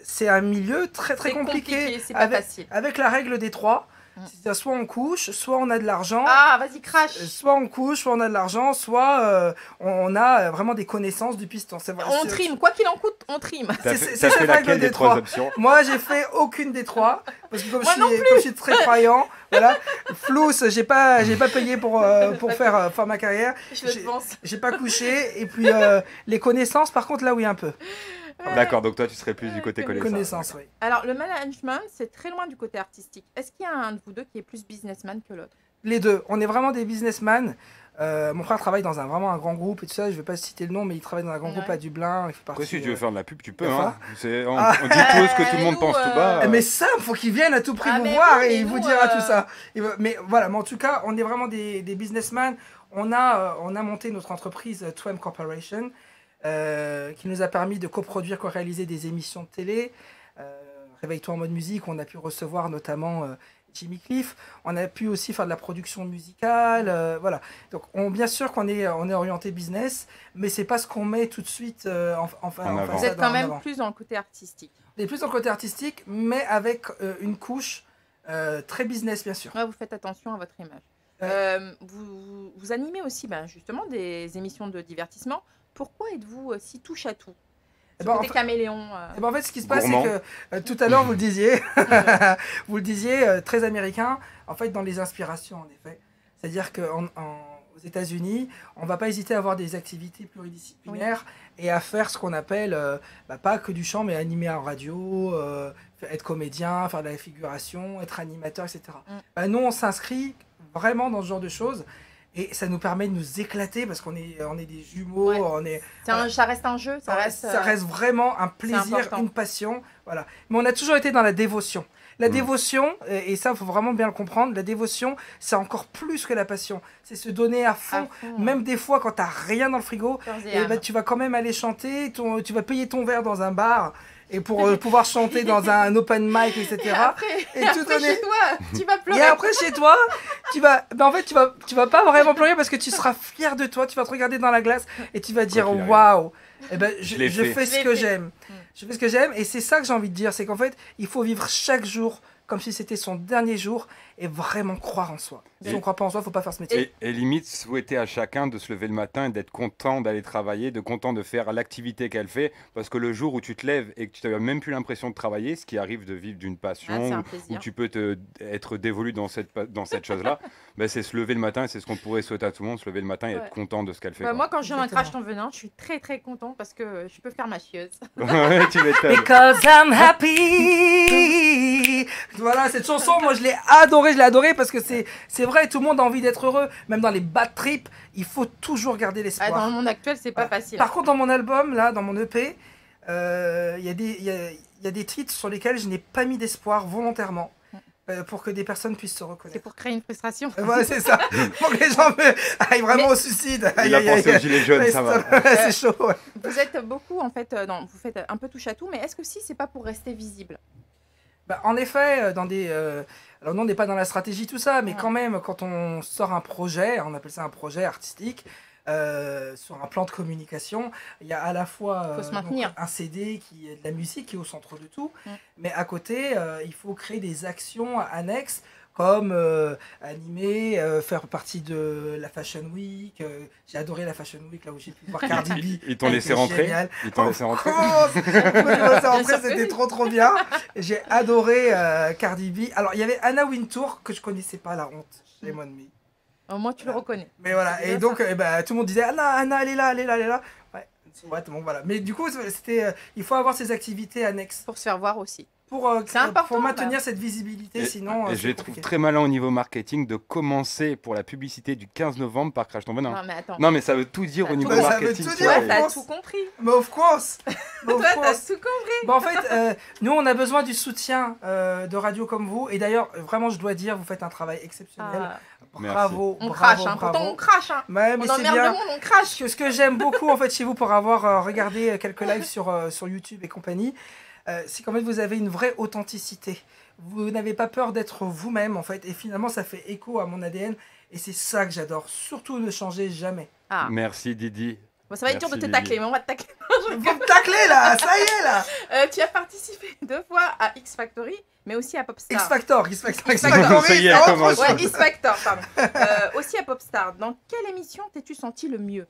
Speaker 3: C'est un milieu très
Speaker 2: C'est
Speaker 3: compliqué.
Speaker 2: c'est pas
Speaker 3: avec,
Speaker 2: facile.
Speaker 3: avec la règle des 3.
Speaker 2: Mm.
Speaker 3: C'est-à-dire soit on couche, soit on a de l'argent.
Speaker 2: Ah, vas-y, crache.
Speaker 3: Soit on couche, soit on a de l'argent, soit on a vraiment des connaissances du piston. C'est vrai,
Speaker 2: On trime. Quoi qu'il en coûte, on trime.
Speaker 1: T'as
Speaker 3: c'est
Speaker 1: fait,
Speaker 3: cette
Speaker 1: t'as fait
Speaker 3: règle
Speaker 1: laquelle
Speaker 3: des
Speaker 1: des trois
Speaker 3: trois.
Speaker 1: options?
Speaker 3: Moi, j'ai fait aucune des 3 parce que comme,
Speaker 2: Moi non
Speaker 3: comme je suis très croyant, voilà. Flous, j'ai pas payé pour faire ma carrière.
Speaker 2: Je le pense.
Speaker 3: J'ai pas couché et puis les connaissances, par contre, là oui un peu.
Speaker 1: D'accord, donc toi tu serais plus du côté connaissance.
Speaker 3: Connaissances, oui.
Speaker 2: Alors, le management, c'est très loin du côté artistique. Est-ce qu'il y a un de vous deux qui est plus businessman que l'autre?
Speaker 3: Les deux, on est vraiment des businessmen. Mon frère travaille dans vraiment un grand groupe et tout ça. Je vais pas citer le nom, mais il travaille dans un grand
Speaker 2: Ouais.
Speaker 3: groupe à Dublin. Il fait partie.
Speaker 1: Après, si tu veux faire de la pub, tu peux.
Speaker 3: Enfin.
Speaker 1: Hein. On
Speaker 3: Ah.
Speaker 1: dit tout ce que tout le monde
Speaker 2: nous,
Speaker 1: pense tout bas.
Speaker 3: Mais ça, faut qu'il vienne à tout prix
Speaker 2: Ah,
Speaker 3: vous
Speaker 2: mais
Speaker 3: voir
Speaker 2: oui,
Speaker 3: et
Speaker 2: mais
Speaker 3: il vous
Speaker 2: nous,
Speaker 3: dira tout ça. Mais voilà, mais en tout cas, on est vraiment des businessmen. On a monté notre entreprise 2M Corporation qui nous a permis de coproduire, co-réaliser des émissions de télé. Réveille-toi en mode musique, on a pu recevoir notamment Jimmy Cliff. On a pu aussi faire de la production musicale. Voilà. Donc, bien sûr qu'on est orienté business, mais c'est pas ce qu'on met tout de suite
Speaker 1: En avant.
Speaker 2: Vous êtes quand même plus dans le côté artistique.
Speaker 3: On est plus dans le côté artistique, mais avec une couche très business, bien sûr.
Speaker 2: Ouais, vous faites attention à votre image. Vous animez aussi justement des émissions de divertissement. Pourquoi êtes-vous si touche à tout?
Speaker 3: Eh
Speaker 2: Ce
Speaker 3: ben,
Speaker 2: côté caméléon.
Speaker 3: Eh ben, en fait, ce qui se passe, c'est
Speaker 1: Gourmand.
Speaker 3: que tout à l'heure, vous le disiez, très américain, en fait, dans les inspirations, en effet. C'est-à-dire qu'aux États-Unis, on ne va pas hésiter à avoir des activités pluridisciplinaires et à faire ce qu'on appelle, pas que du chant, mais animer en radio, être comédien, faire de la figuration, être animateur, etc. Nous, on s'inscrit vraiment dans ce genre de choses. Et ça nous permet de nous éclater parce qu'on est des jumeaux,
Speaker 2: Ouais. Ça reste un jeu, ça reste
Speaker 3: vraiment un plaisir,
Speaker 2: important.
Speaker 3: une passion. Voilà. Mais on a toujours été dans la dévotion. La dévotion, et ça, il faut vraiment bien le comprendre, la dévotion, c'est encore plus que la passion. C'est se donner à fond. Même des fois, quand tu n'as rien dans le frigo, tu vas quand même aller chanter, tu vas payer ton verre dans un bar. Et pour pouvoir chanter dans un open mic, etc.
Speaker 2: Et tout donner. Chez toi, tu vas pleurer.
Speaker 3: Et après, chez toi, tu vas pas vraiment pleurer parce que tu seras fier de toi. Tu vas te regarder dans la glace et tu vas dire waouh, je fais ce que j'aime. Je fais ce que j'aime et c'est ça que j'ai envie de dire. C'est qu'en fait, il faut vivre chaque jour comme si c'était son dernier jour et vraiment croire en soi. Si on ne croit pas en soi, il ne faut pas faire ce métier.
Speaker 1: Et limite, souhaiter à chacun de se lever le matin et d'être content d'aller travailler, content de faire l'activité qu'elle fait. Parce que le jour où tu te lèves et que tu n'as même plus l'impression de travailler, ce qui arrive de vivre d'une passion, où tu peux être dévolu dans cette chose-là, c'est se lever le matin et c'est ce qu'on pourrait souhaiter à tout le monde, se lever le matin et être content de ce qu'elle fait.
Speaker 2: Moi, quand je viens d'un crash ton venin, je suis très très content parce que je peux faire ma chieuse.
Speaker 1: Tu m'étonnes.
Speaker 3: Because I'm happy. Voilà, cette chanson, moi je l'ai adorée parce que c'est vrai, tout le monde a envie d'être heureux. Même dans les bad trips, il faut toujours garder l'espoir.
Speaker 2: Dans le monde actuel, c'est pas facile.
Speaker 3: Par contre, dans mon album, là, dans mon EP, il y a des titres sur lesquels je n'ai pas mis d'espoir volontairement. Pour que des personnes puissent se reconnaître.
Speaker 2: C'est pour créer une frustration.
Speaker 3: Voilà, c'est ça. Pour que les gens aillent vraiment au suicide.
Speaker 1: Il a pensé aux gilets jaunes, ça va.
Speaker 3: C'est chaud. Ouais.
Speaker 2: Vous êtes beaucoup, en fait, vous faites un peu touche à tout, mais est-ce que si c'est pas pour rester visible?
Speaker 3: En effet, alors nous, on n'est pas dans la stratégie, tout ça, mais quand même, quand on sort un projet, on appelle ça un projet artistique, sur un plan de communication, il y a à la fois un CD qui est de la musique qui est au centre de tout, mais à côté, il faut créer des actions annexes comme animer, faire partie de la Fashion Week. J'ai adoré la Fashion Week, là où j'ai pu voir Cardi B.
Speaker 1: Ils t'ont laissé rentrer.
Speaker 3: Ils t'ont laissé rentrer. C'était trop bien. J'ai adoré Cardi B. Alors, il y avait Anna Wintour, que je connaissais pas, la honte. Shame on me.
Speaker 2: Au moins, tu le reconnais.
Speaker 3: Mais voilà, et donc, tout le monde disait Anna, elle est là. Ouais, bon, voilà. Mais du coup, c'était, il faut avoir ces activités annexes.
Speaker 2: Pour se faire voir aussi.
Speaker 3: Pour maintenir cette visibilité, sinon.
Speaker 1: Et je les trouve très malin au niveau marketing de commencer pour la publicité du 15 novembre par Crash ton Venin.
Speaker 2: Non, mais attends.
Speaker 1: Non, mais ça veut tout dire au niveau marketing.
Speaker 3: Ça veut tout dire,
Speaker 2: t'as tout compris.
Speaker 3: Mais of course.
Speaker 2: Toi, t'as tout compris.
Speaker 3: Bon, en fait, nous, on a besoin du soutien de radio comme vous. Et d'ailleurs, vraiment, je dois dire, vous faites un travail exceptionnel. Bravo.
Speaker 2: On crache, hein. Pourtant, on crache. Hein.
Speaker 3: Mais
Speaker 2: on
Speaker 3: emmerde le
Speaker 2: monde, on crache.
Speaker 3: Ce que j'aime beaucoup, en fait, chez vous, pour avoir regardé quelques lives sur YouTube et compagnie, c'est qu'en fait vous avez une vraie authenticité. Vous n'avez pas peur d'être vous-même en fait, et finalement ça fait écho à mon ADN, et c'est ça que j'adore. Surtout ne changez jamais.
Speaker 1: Merci Didi.
Speaker 2: Bon, ça va être dur de te tacler, mais on va te tacler.
Speaker 3: Vous me taclez là, ça y est là.
Speaker 2: Tu as participé 2 fois à X Factory, mais aussi à Popstar.
Speaker 3: X Factor.
Speaker 2: X Factor, pardon. Aussi à Popstar. Dans quelle émission t'es-tu senti le mieux?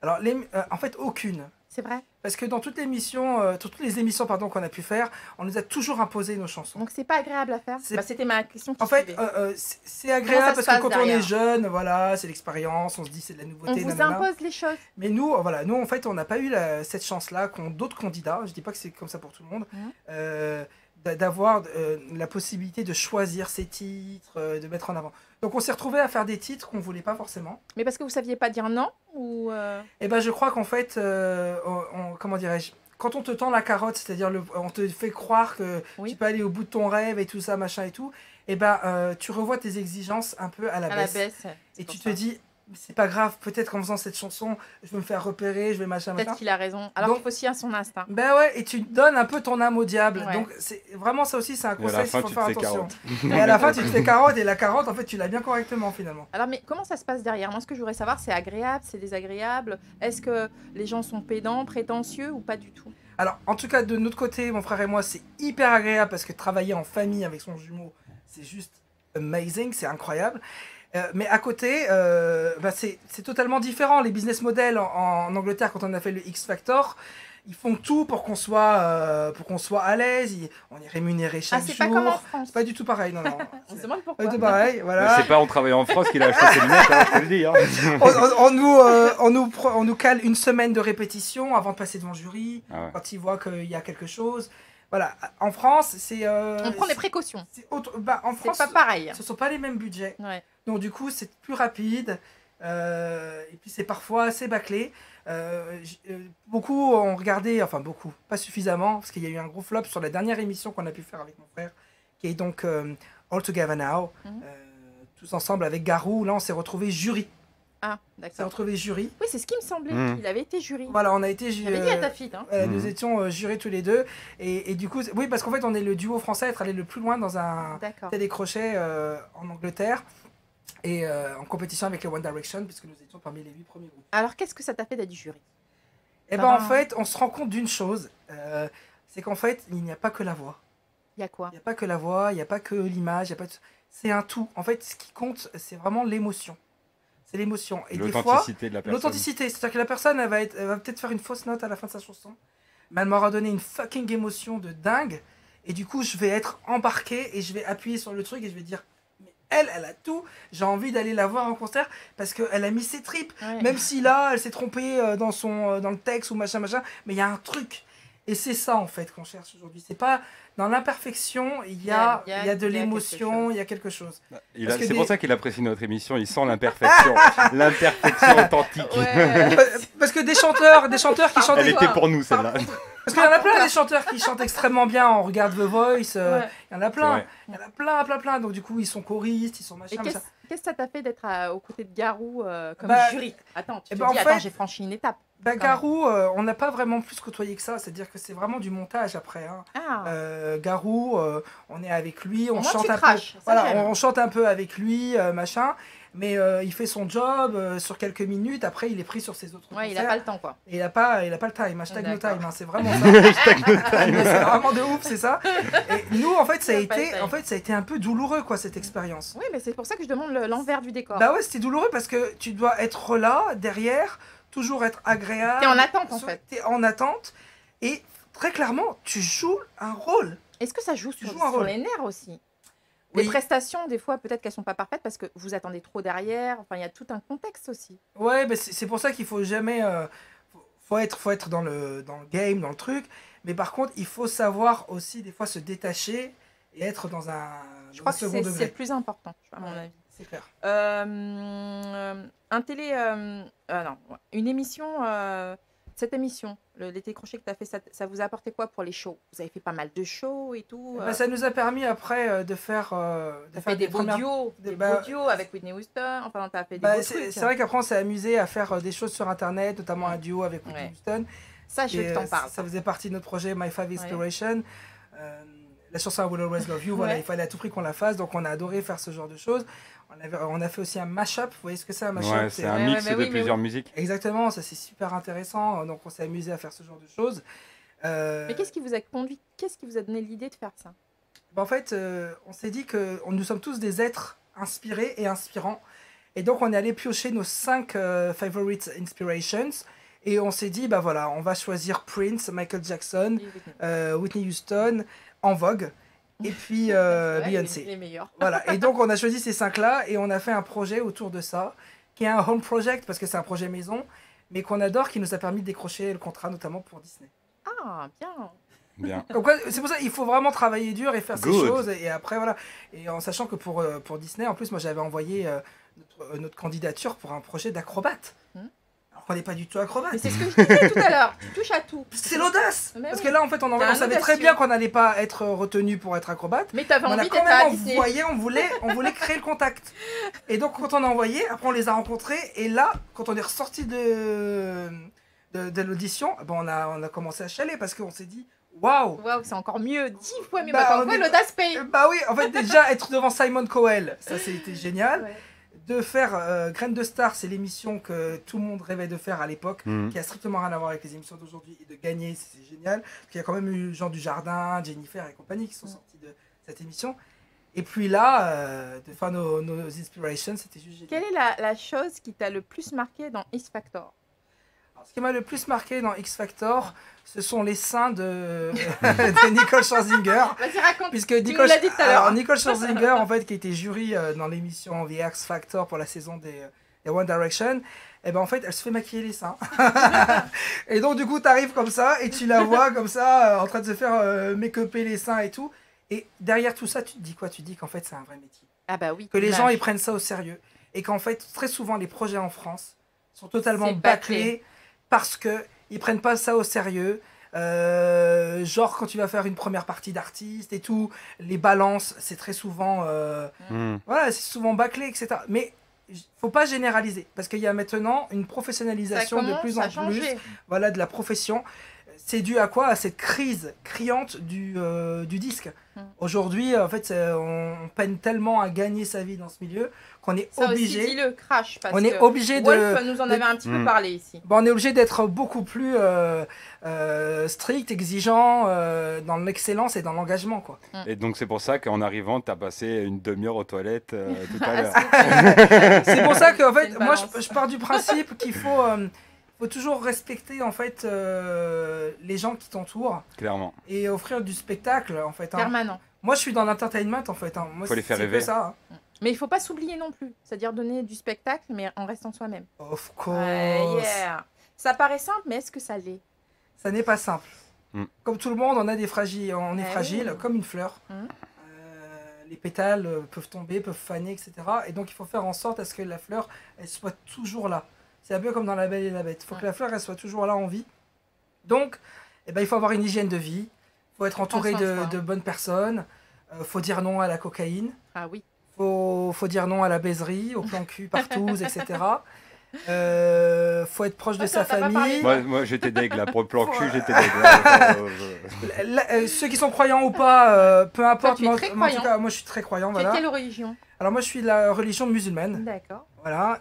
Speaker 3: Alors, en fait, aucune.
Speaker 2: C'est vrai.
Speaker 3: Parce que dans toutes les émissions, qu'on a pu faire, on nous a toujours imposé nos chansons.
Speaker 2: Donc c'est pas agréable à faire. C'était ma question.
Speaker 3: En fait, c'est agréable parce que quand on est jeune, voilà, c'est l'expérience, on se dit c'est de la nouveauté.
Speaker 2: On vous impose les choses.
Speaker 3: Mais nous, en fait, on n'a pas eu cette chance-là qu'ont d'autres candidats. Je dis pas que c'est comme ça pour tout le monde. D'avoir la possibilité de choisir ses titres, de mettre en avant. Donc on s'est retrouvé à faire des titres qu'on voulait pas forcément.
Speaker 2: Mais parce que vous saviez pas dire non ou
Speaker 3: Eh ben je crois qu'en fait, comment dirais-je, quand on te tend la carotte, c'est-à-dire on te fait croire que tu peux aller au bout de ton rêve et tout ça, machin et tout, eh ben tu revois tes exigences un peu à la baisse. Et tu te dis, c'est pas grave, peut-être qu'en faisant cette chanson, je vais me faire repérer, je vais machin.
Speaker 2: Peut-être qu'il a raison. Alors qu'il faut aussi à son instinct.
Speaker 3: Ben ouais, et tu donnes un peu ton âme au diable. Ouais. Donc c'est vraiment ça aussi, c'est un conseil, il faut faire attention. Et à la fin, tu te fais carotte, et la carotte, en fait, tu l'as bien correctement finalement.
Speaker 2: Alors, mais comment ça se passe derrière? Moi, ce que je voudrais savoir, c'est agréable, c'est désagréable? Est-ce que les gens sont pédants, prétentieux ou pas du tout?
Speaker 3: Alors, en tout cas, de notre côté, mon frère et moi, c'est hyper agréable parce que travailler en famille avec son jumeau, c'est juste amazing, c'est incroyable. Mais à côté, c'est totalement différent. Les business models en Angleterre, quand on a fait le X Factor, ils font tout pour qu'on soit à l'aise. On est rémunéré chaque jour.
Speaker 2: C'est pas comme en France.
Speaker 3: C'est pas du tout pareil, non.
Speaker 2: On se demande pourquoi.
Speaker 3: Pas du tout pareil, voilà.
Speaker 1: C'est pas en travaillant en France qu'il a acheté ses lunettes, je te le dis.
Speaker 3: On nous cale une semaine de répétition avant de passer devant le jury, quand ils voient qu'il y a quelque chose. Voilà, en France, c'est...
Speaker 2: on prend des précautions.
Speaker 3: En France,
Speaker 2: c'est pas pareil.
Speaker 3: Ce ne sont pas les mêmes budgets.
Speaker 2: Ouais.
Speaker 3: Donc du coup, c'est plus rapide. Et puis c'est parfois assez bâclé. Beaucoup ont regardé, enfin beaucoup, pas suffisamment, parce qu'il y a eu un gros flop sur la dernière émission qu'on a pu faire avec mon frère, qui est donc All Together Now, tous ensemble avec Garou. Là, on s'est retrouvés jury.
Speaker 2: Ah, d'accord.
Speaker 3: On s'est retrouvés jury.
Speaker 2: Oui, c'est ce qui me semblait. Il avait été jury.
Speaker 3: Voilà, on a été jury.
Speaker 2: J'avais dit à ta fille.
Speaker 3: Nous étions jurés tous les deux. Et du coup, oui, parce qu'en fait, on est le duo français à être allé le plus loin dans un télécrochet en Angleterre. Et en compétition avec les One Direction, puisque nous étions parmi les 8 premiers groupes.
Speaker 2: Alors, qu'est-ce que ça t'a fait d'être jury?
Speaker 3: Eh ben, en fait, on se rend compte d'une chose. C'est qu'en fait, il n'y a pas que la voix.
Speaker 2: Il y a quoi?
Speaker 3: Il n'y a pas que la voix, il n'y a pas que l'image. C'est un tout. En fait, ce qui compte, c'est vraiment l'émotion. C'est l'émotion. Et des fois,
Speaker 1: de la personne.
Speaker 3: L'authenticité. C'est-à-dire que la personne, elle va peut-être faire une fausse note à la fin de sa chanson, mais elle m'aura donné une fucking émotion de dingue. Et du coup, je vais être embarqué et je vais appuyer sur le truc et je vais dire, mais elle a tout. J'ai envie d'aller la voir en concert parce qu'elle a mis ses tripes. Ouais. Même si là, elle s'est trompée dans le texte ou machin, mais il y a un truc. Et c'est ça, en fait, qu'on cherche aujourd'hui. C'est pas... Dans l'imperfection, il y a de l'émotion, il y a quelque chose.
Speaker 1: C'est pour ça qu'il apprécie notre émission, il sent l'imperfection. L'imperfection authentique.
Speaker 3: Ouais. Parce que des chanteurs qui chantent...
Speaker 1: Elle était pour nous, celle-là.
Speaker 3: Parce qu'il y en a plein, des chanteurs qui chantent extrêmement bien. On regarde The Voice, il y en a plein. Il y en a plein. Donc du coup, ils sont choristes, ils sont machin.
Speaker 2: Qu'est-ce que ça t'a fait d'être aux côtés de Garou comme jury? Attends, tu te dis, attends, j'ai franchi une étape.
Speaker 3: Garou, on n'a pas vraiment plus côtoyé que ça, c'est-à-dire que c'est vraiment du montage après. Garou, on est avec lui, on chante un peu. Voilà, on chante un peu avec lui, machin. mais il fait son job sur quelques minutes. Après, il est pris sur ses autres concerts.
Speaker 2: Il n'a pas le temps, quoi.
Speaker 3: Et il n'a pas le time. Hashtag no time, hein, c'est vraiment ça. Hashtag no time. C'est vraiment de ouf, c'est ça. Et nous, en fait, ça a été un peu douloureux, quoi, cette expérience.
Speaker 2: Oui, mais c'est pour ça que je demande l'envers du décor.
Speaker 3: Bah ouais, c'était douloureux parce que tu dois être là, derrière, toujours être agréable.
Speaker 2: T'es en attente, en fait.
Speaker 3: T'es en attente. Et très clairement, tu joues un rôle.
Speaker 2: Est-ce que ça joue sur les nerfs aussi? Les prestations, des fois, peut-être qu'elles sont pas parfaites parce que vous attendez trop derrière. Enfin, il y a tout un contexte aussi.
Speaker 3: Ouais, mais c'est pour ça qu'il faut jamais... faut être dans le game, dans le truc. Mais par contre, il faut savoir aussi, des fois, se détacher et être dans un second degré.
Speaker 2: C'est le plus important, à mon avis.
Speaker 3: C'est clair.
Speaker 2: Une émission... Cette émission, l'été crochet que tu as fait, ça vous a apporté quoi pour les shows? Vous avez fait pas mal de shows et tout.
Speaker 3: Ça nous a permis après de faire,
Speaker 2: des beaux duos avec Whitney Houston. Enfin, tu as fait des beaux trucs.
Speaker 3: C'est vrai qu'après, on s'est amusé à faire des choses sur Internet, notamment un duo avec Whitney Houston.
Speaker 2: Ça, je t'en parle.
Speaker 3: Ça faisait partie de notre projet My Five Inspiration. La chanson I Will Always Love You, voilà, il fallait à tout prix qu'on la fasse. Donc, on a adoré faire ce genre de choses. On a fait aussi un mashup. Vous voyez ce que c'est un mashup?
Speaker 1: Ouais, c'est un mix de plusieurs musiques.
Speaker 3: Exactement, ça c'est super intéressant. Donc on s'est amusé à faire ce genre de choses.
Speaker 2: Mais qu'est-ce qui vous a conduit? Qu'est-ce qui vous a donné l'idée de faire ça?
Speaker 3: En fait, on s'est dit que nous sommes tous des êtres inspirés et inspirants. Et donc on est allé piocher nos 5 favorite inspirations. Et on s'est dit, bah voilà, on va choisir Prince, Michael Jackson, Whitney Houston, En Vogue. Et puis Beyoncé.
Speaker 2: Les meilleurs.
Speaker 3: Voilà. Et donc on a choisi ces 5-là et on a fait un projet autour de ça, qui est un home project parce que c'est un projet maison, mais qu'on adore, qui nous a permis de décrocher le contrat notamment pour Disney.
Speaker 2: Ah, bien.
Speaker 3: Donc c'est pour ça qu'il faut vraiment travailler dur et faire ces choses. Et après voilà. Et en sachant que pour Disney, en plus moi j'avais envoyé notre candidature pour un projet d'acrobate. On n'est pas du tout acrobate.
Speaker 2: Mais c'est ce que je disais tout à l'heure. Tu touches à tout.
Speaker 3: C'est l'audace. Parce que là, en fait, on savait très bien qu'on n'allait pas être retenu pour être acrobate.
Speaker 2: Mais t'avais envie d'être
Speaker 3: à Disney. On voulait créer le contact. Et donc, quand on a envoyé, après, on les a rencontrés. Et là, quand on est ressorti de l'audition, on a commencé à chialer parce qu'on s'est dit, waouh,
Speaker 2: c'est encore mieux. 10 fois mieux. L'audace paye.
Speaker 3: Bah oui, en fait, déjà, être devant Simon Cowell, ça, c'était génial. Ouais. De faire Graines de Star, c'est l'émission que tout le monde rêvait de faire à l'époque, qui a strictement rien à voir avec les émissions d'aujourd'hui, et de gagner, c'est génial. Parce qu'il y a quand même eu Jean Dujardin, Jennifer et compagnie qui sont sortis de cette émission. Et puis là, de faire nos inspirations, c'était juste génial.
Speaker 2: Quelle est la chose qui t'a le plus marqué dans X Factor?
Speaker 3: Alors, ce qui m'a le plus marqué dans X Factor, ce sont les seins de Nicole Scherzinger.
Speaker 2: Vas-y, raconte.
Speaker 3: Puisque
Speaker 2: tu nous l'as dit tout à l'heure.
Speaker 3: Nicole Scherzinger, en fait, qui était jury dans l'émission The X Factor pour la saison des One Direction, en fait, elle se fait maquiller les seins. Et donc, du coup, tu arrives comme ça et tu la vois comme ça, en train de se faire make-upper les seins et tout. Et derrière tout ça, tu te dis quoi? Tu te dis qu'en fait, c'est un vrai métier.
Speaker 2: Ah bah oui.
Speaker 3: Que les gens, ils prennent ça au sérieux. Et qu'en fait, très souvent, les projets en France sont totalement bâclés parce que ils prennent pas ça au sérieux. Genre quand tu vas faire une première partie d'artiste et tout, les balances, c'est très souvent voilà, c'est souvent bâclé, etc. Mais faut pas généraliser parce qu'il y a maintenant une professionnalisation de plus en plus, voilà, de la profession. C'est dû à quoi? À cette crise criante du disque. Aujourd'hui, en fait, on peine tellement à gagner sa vie dans ce milieu qu'on est obligé.
Speaker 2: Aussi, dis-le, Crash, parce
Speaker 3: on est obligé
Speaker 2: Wolf nous en avait un petit peu parlé ici.
Speaker 3: On est obligé d'être beaucoup plus strict, exigeant dans l'excellence et dans l'engagement, quoi.
Speaker 1: Et donc c'est pour ça qu'en arrivant, tu as passé une demi-heure aux toilettes tout à l'heure.
Speaker 3: C'est pour ça qu'en fait, moi, je pars du principe qu'il faut toujours respecter en fait les gens qui t'entourent.
Speaker 1: Clairement.
Speaker 3: Et offrir du spectacle en fait.
Speaker 2: Permanent.
Speaker 3: Moi je suis dans l'entertainment en fait. Moi,
Speaker 1: faut les faire rêver.
Speaker 3: Ça,
Speaker 2: Mais il faut pas s'oublier non plus. C'est-à-dire donner du spectacle mais en restant soi-même.
Speaker 3: Of course.
Speaker 2: Ça paraît simple mais est-ce que ça l'est?
Speaker 3: Ça n'est pas simple. Comme tout le monde, on a des fragiles. On est fragile
Speaker 2: oui.
Speaker 3: comme une fleur. Les pétales peuvent tomber, peuvent faner, etc. Et donc il faut faire en sorte à ce que la fleur elle soit toujours là. C'est un peu comme dans La Belle et la Bête. Il faut que la fleur elle soit toujours là en vie. Donc, il faut avoir une hygiène de vie. Il faut être entouré de bonnes personnes. Il faut dire non à la cocaïne.
Speaker 2: Ah oui.
Speaker 3: Faut dire non à la baiserie, au plan cul, partouze, etc. Faut être proche de sa famille.
Speaker 1: Moi j'étais deg là. Pour le plan cul, j'étais deg.
Speaker 3: Ceux qui sont croyants ou pas, peu importe.
Speaker 2: Toi, tu es très croyant.
Speaker 3: En tout cas, moi je suis très croyant.
Speaker 2: Tu es quelle religion?
Speaker 3: Alors moi je suis de la religion musulmane.
Speaker 2: D'accord.
Speaker 3: Voilà,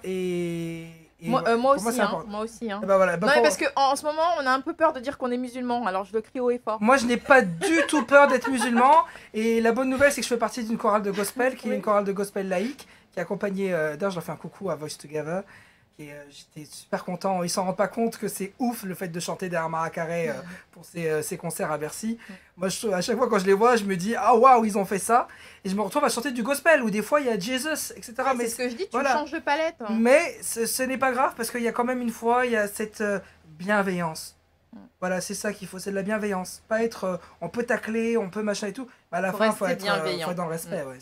Speaker 2: moi aussi, moi aussi. Hein.
Speaker 3: Ben voilà,
Speaker 2: non, mais parce qu'en ce moment, on a un peu peur de dire qu'on est musulman, alors je le crie haut et fort.
Speaker 3: Moi, je n'ai pas du tout peur d'être musulman. Et la bonne nouvelle, c'est que je fais partie d'une chorale de gospel, qui est une chorale de gospel laïque, qui est accompagnée, d'ailleurs, je leur fais un coucou à Voice Together. J'étais super content. Ils s'en rendent pas compte que c'est ouf le fait de chanter derrière Mariah Carey pour ses concerts à Bercy. Moi, à chaque fois quand je les vois, je me dis ah waouh, ils ont fait ça. Et je me retrouve à chanter du gospel où des fois il y a Jesus, etc.
Speaker 2: Ouais, mais c'est ce que je dis, tu changes de palette. Hein.
Speaker 3: Mais ce n'est pas grave parce qu'il y a quand même une fois, il y a cette bienveillance. Voilà, c'est ça qu'il faut, c'est de la bienveillance. Pas être, on peut tacler, on peut machin et tout. Mais à la fin, il faut être dans le respect. Ouais,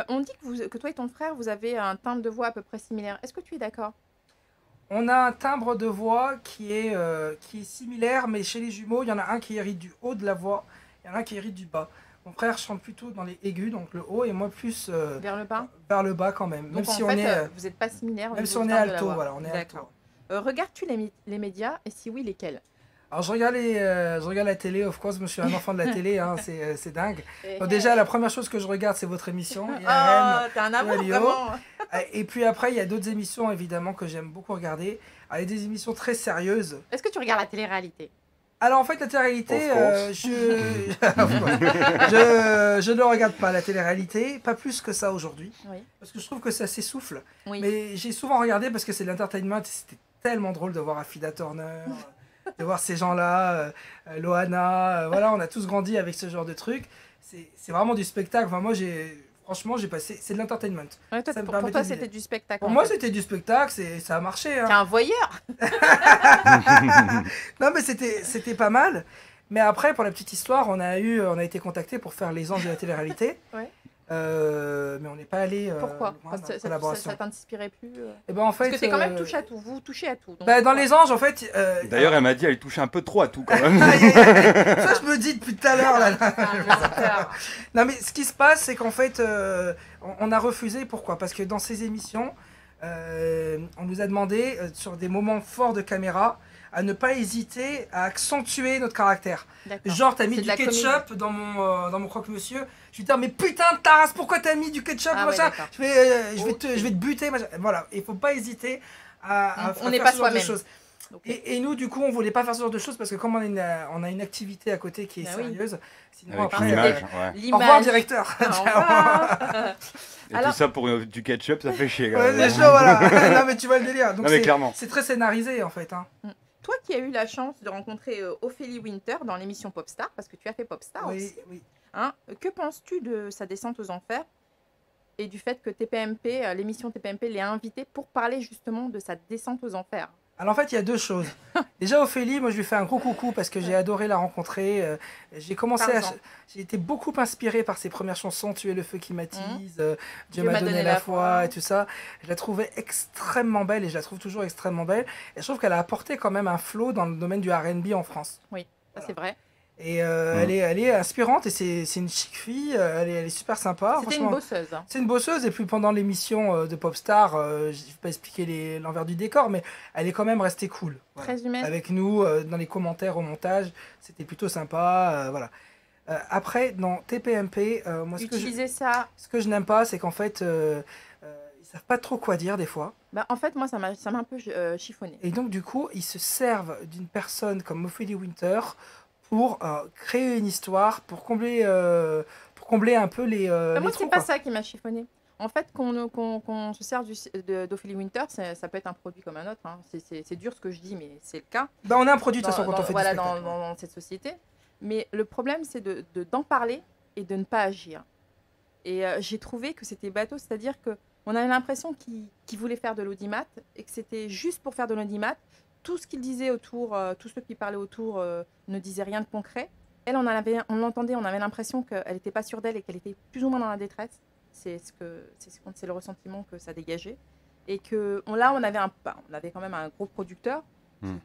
Speaker 2: on dit que toi et ton frère, vous avez un timbre de voix à peu près similaire. Est-ce que tu es d'accord?
Speaker 3: On a un timbre de voix qui est similaire, mais chez les jumeaux, il y en a un qui hérite du haut de la voix, il y en a un qui hérite du bas. Mon frère chante plutôt dans les aigus, donc le haut, et moi plus vers le bas. Vers le bas quand même.
Speaker 2: Donc
Speaker 3: même si
Speaker 2: en fait, vous n'êtes pas similaires.
Speaker 3: Même si on est alto, voilà, on est alto.
Speaker 2: Regardes-tu les médias, et si oui, lesquels?
Speaker 3: Alors je regarde la télé, of course, moi je suis un enfant de la télé, hein, c'est dingue. Donc déjà la première chose que je regarde c'est votre émission.
Speaker 2: Oh, t'as un amour vraiment.
Speaker 3: Et puis après il y a d'autres émissions évidemment que j'aime beaucoup regarder. Il y a des émissions très sérieuses.
Speaker 2: Est-ce que tu regardes la télé-réalité?
Speaker 3: Alors en fait la télé-réalité, je ne regarde pas la télé-réalité, pas plus que ça aujourd'hui, parce que je trouve que ça s'essouffle. Oui. Mais j'ai souvent regardé parce que c'est de l'entertainment, c'était tellement drôle de voir Affida Turner. De voir ces gens-là, Loana, voilà, on a tous grandi avec ce genre de trucs. C'est vraiment du spectacle. Enfin, moi, franchement, j'ai passé. C'est de l'entertainment.
Speaker 2: Ouais, pour toi, c'était du spectacle.
Speaker 3: Pour moi, c'était du spectacle. Ça a marché. Hein.
Speaker 2: T'es un voyeur.
Speaker 3: Non, mais c'était pas mal. Mais après, pour la petite histoire, on a été contacté pour faire Les Anges de la télé-réalité. Ouais. Mais on n'est pas allé.
Speaker 2: Pourquoi? Ça t'inspirait plus
Speaker 3: Et ben en fait,
Speaker 2: parce que t'es quand même touche à tout. Vous touchez à tout. Donc
Speaker 3: dans Les Anges, en fait.
Speaker 1: D'ailleurs, elle m'a dit, elle touche un peu trop à tout quand même.
Speaker 3: Ça, je me dis depuis tout à l'heure là. Non, mais ce qui se passe, c'est qu'en fait, on a refusé. Pourquoi? Parce que dans ces émissions, on nous a demandé sur des moments forts de caméra à ne pas hésiter à accentuer notre caractère. Genre, t'as mis du ketchup dans mon croque-monsieur. Je lui dis, mais putain de ta race, pourquoi t'as mis du ketchup, machin, je vais te buter, machin. Voilà, il faut pas hésiter à faire ce genre de choses. Okay. Et nous, du coup, on voulait pas faire ce genre de choses parce que comme on a une activité à côté qui est sérieuse, sinon
Speaker 1: après, l'image.
Speaker 3: Au revoir, directeur.
Speaker 1: Et alors... tout ça pour du ketchup, ça fait chier.
Speaker 3: Ouais, c'est chaud, voilà. Non, mais tu vois le délire. Donc,
Speaker 1: clairement.
Speaker 3: C'est très scénarisé, en fait. Hein.
Speaker 2: Toi qui as eu la chance de rencontrer Ophélie Winter dans l'émission Popstar, parce que tu as fait Popstar aussi. Oui. Hein, que penses-tu de sa descente aux enfers et du fait que TPMP, l'émission TPMP l'ait invitée pour parler justement de sa descente aux enfers?
Speaker 3: Alors en fait, il y a deux choses. Déjà, Ophélie, moi je lui fais un gros coucou parce que j'ai adoré la rencontrer. J'ai été beaucoup inspiré par ses premières chansons, Tu es le feu qui m'attise, Dieu m'a donné la foi et tout ça. Je la trouvais extrêmement belle et je la trouve toujours extrêmement belle. Et je trouve qu'elle a apporté quand même un flow dans le domaine du R&B en France.
Speaker 2: Oui, ça c'est vrai.
Speaker 3: Et elle est inspirante et c'est une chic fille, elle est super sympa.
Speaker 2: C'était une bosseuse. Hein.
Speaker 3: C'est une bosseuse et puis pendant l'émission de Popstar, je ne vais pas expliquer l'envers du décor, mais elle est quand même restée cool.
Speaker 2: Très humaine.
Speaker 3: Avec nous, dans les commentaires au montage, c'était plutôt sympa. Voilà. Après, dans TPMP, moi ce que je n'aime pas, c'est qu'en fait, ils savent pas trop quoi dire des fois.
Speaker 2: Bah, en fait, moi, ça m'a un peu chiffonné.
Speaker 3: Et donc, du coup, ils se servent d'une personne comme Ophélie Winter pour créer une histoire, pour combler un peu les
Speaker 2: moi,
Speaker 3: trous,
Speaker 2: c'est pas ça qui m'a chiffonné. En fait, qu'on se serve d'Ophélie Winter, ça peut être un produit comme un autre. Hein. C'est dur ce que je dis, mais c'est le cas.
Speaker 3: Bah, on est un produit de toute façon quand on fait des spectacles.
Speaker 2: Dans cette société. Mais le problème, c'est d'en parler et de ne pas agir. Et j'ai trouvé que c'était bateau, c'est-à-dire qu'on avait l'impression qu'il voulait faire de l'audimat et que c'était juste pour faire de l'audimat. Tout ce qu'il disait autour, tous ceux qui parlaient autour ne disaient rien de concret. Elle, on l'entendait, on avait l'impression qu'elle n'était pas sûre d'elle et qu'elle était plus ou moins dans la détresse. C'est le ressentiment que ça dégageait. Et que là, on avait quand même un gros producteur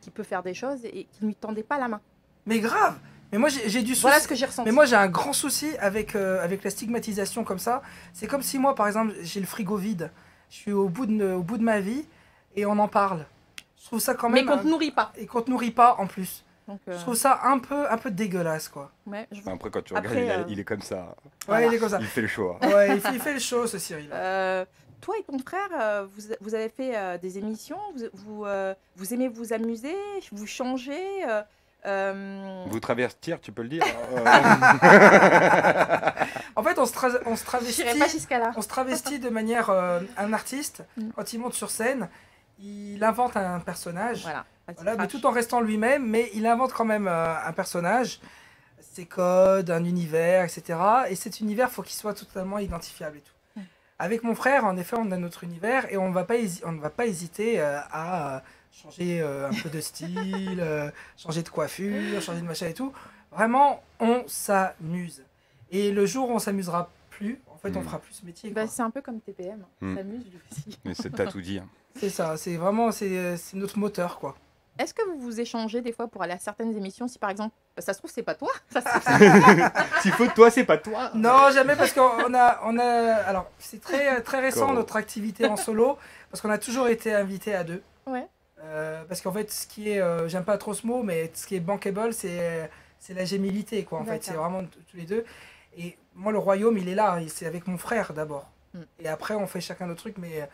Speaker 2: qui peut faire des choses et qui ne lui tendait pas la main.
Speaker 3: Mais grave. Mais moi, j'ai du souci.
Speaker 2: Voilà ce que j'ai ressenti.
Speaker 3: Mais moi, j'ai un grand souci avec la stigmatisation comme ça. C'est comme si moi, par exemple, j'ai le frigo vide. Je suis au bout de ma vie et on en parle. Je trouve ça quand même.
Speaker 2: Mais qu'on te nourrit pas.
Speaker 3: Et qu'on te nourrit pas en plus.
Speaker 2: Donc,
Speaker 3: Je trouve ça un peu dégueulasse, quoi.
Speaker 2: Ouais,
Speaker 1: Après, quand tu regardes, il est comme ça.
Speaker 3: Ouais, il est comme ça.
Speaker 1: Il fait le show. Hein.
Speaker 3: Ouais, il fait le show, ce Cyril.
Speaker 2: Toi et ton frère, vous avez fait des émissions, vous aimez vous amuser, vous changez
Speaker 1: Vous travestir, tu peux le dire.
Speaker 3: En fait, on se travestit.
Speaker 2: J'irai pas jusqu'à là.
Speaker 3: On se travestit de manière. Un artiste, quand il monte sur scène, il invente un personnage. Voilà, mais tout en restant lui-même, mais il invente quand même un personnage, ses codes, un univers, etc. Et cet univers, il faut qu'il soit totalement identifiable et tout. Avec mon frère, en effet, on a notre univers et on ne va pas hésiter à changer un peu de style, changer de coiffure, changer de machin et tout. Vraiment, on s'amuse. Et le jour où on s'amusera plus, en fait, on fera plus ce métier.
Speaker 2: C'est un peu comme TPM, on s'amuse lui aussi.
Speaker 1: Mais t'as tout dit. Hein.
Speaker 3: C'est ça, c'est vraiment notre moteur, quoi.
Speaker 2: Est-ce que vous vous échangez des fois pour aller à certaines émissions, si par exemple, ça se trouve c'est pas toi,
Speaker 1: S'il faut de toi, c'est pas toi.
Speaker 3: Non, jamais, parce qu'on a alors c'est très récent notre activité en solo, parce qu'on a toujours été invité à deux.
Speaker 2: Ouais.
Speaker 3: Parce qu'en fait, ce qui est, j'aime pas trop ce mot, mais ce qui est bankable, c'est la gémilité, quoi. En fait, c'est vraiment tous les deux. Et moi, le royaume, il est là, c'est avec mon frère d'abord. Et après, on fait chacun notre truc, mais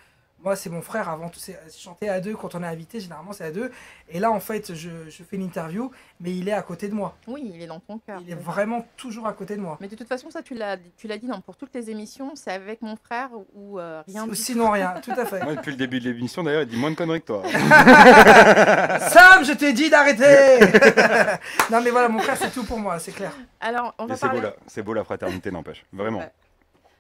Speaker 3: moi, c'est mon frère avant tout. Chanter à deux, quand on est invité, généralement, c'est à deux. Et là, en fait, je fais l'interview, mais il est à côté de moi.
Speaker 2: Oui, il est dans ton cœur.
Speaker 3: Il est vraiment toujours à côté de moi.
Speaker 2: Mais de toute façon, ça, tu l'as dit pour toutes les émissions, c'est avec mon frère ou rien du tout.
Speaker 3: Sinon, rien, tout à fait.
Speaker 1: Moi, depuis le début de l'émission, d'ailleurs, il dit moins de conneries que toi.
Speaker 3: Sam, je t'ai dit d'arrêter. Non, mais voilà, mon frère, c'est tout pour moi, c'est clair.
Speaker 2: Alors, on va parler...
Speaker 1: C'est beau la fraternité, n'empêche. Vraiment.
Speaker 2: Ouais.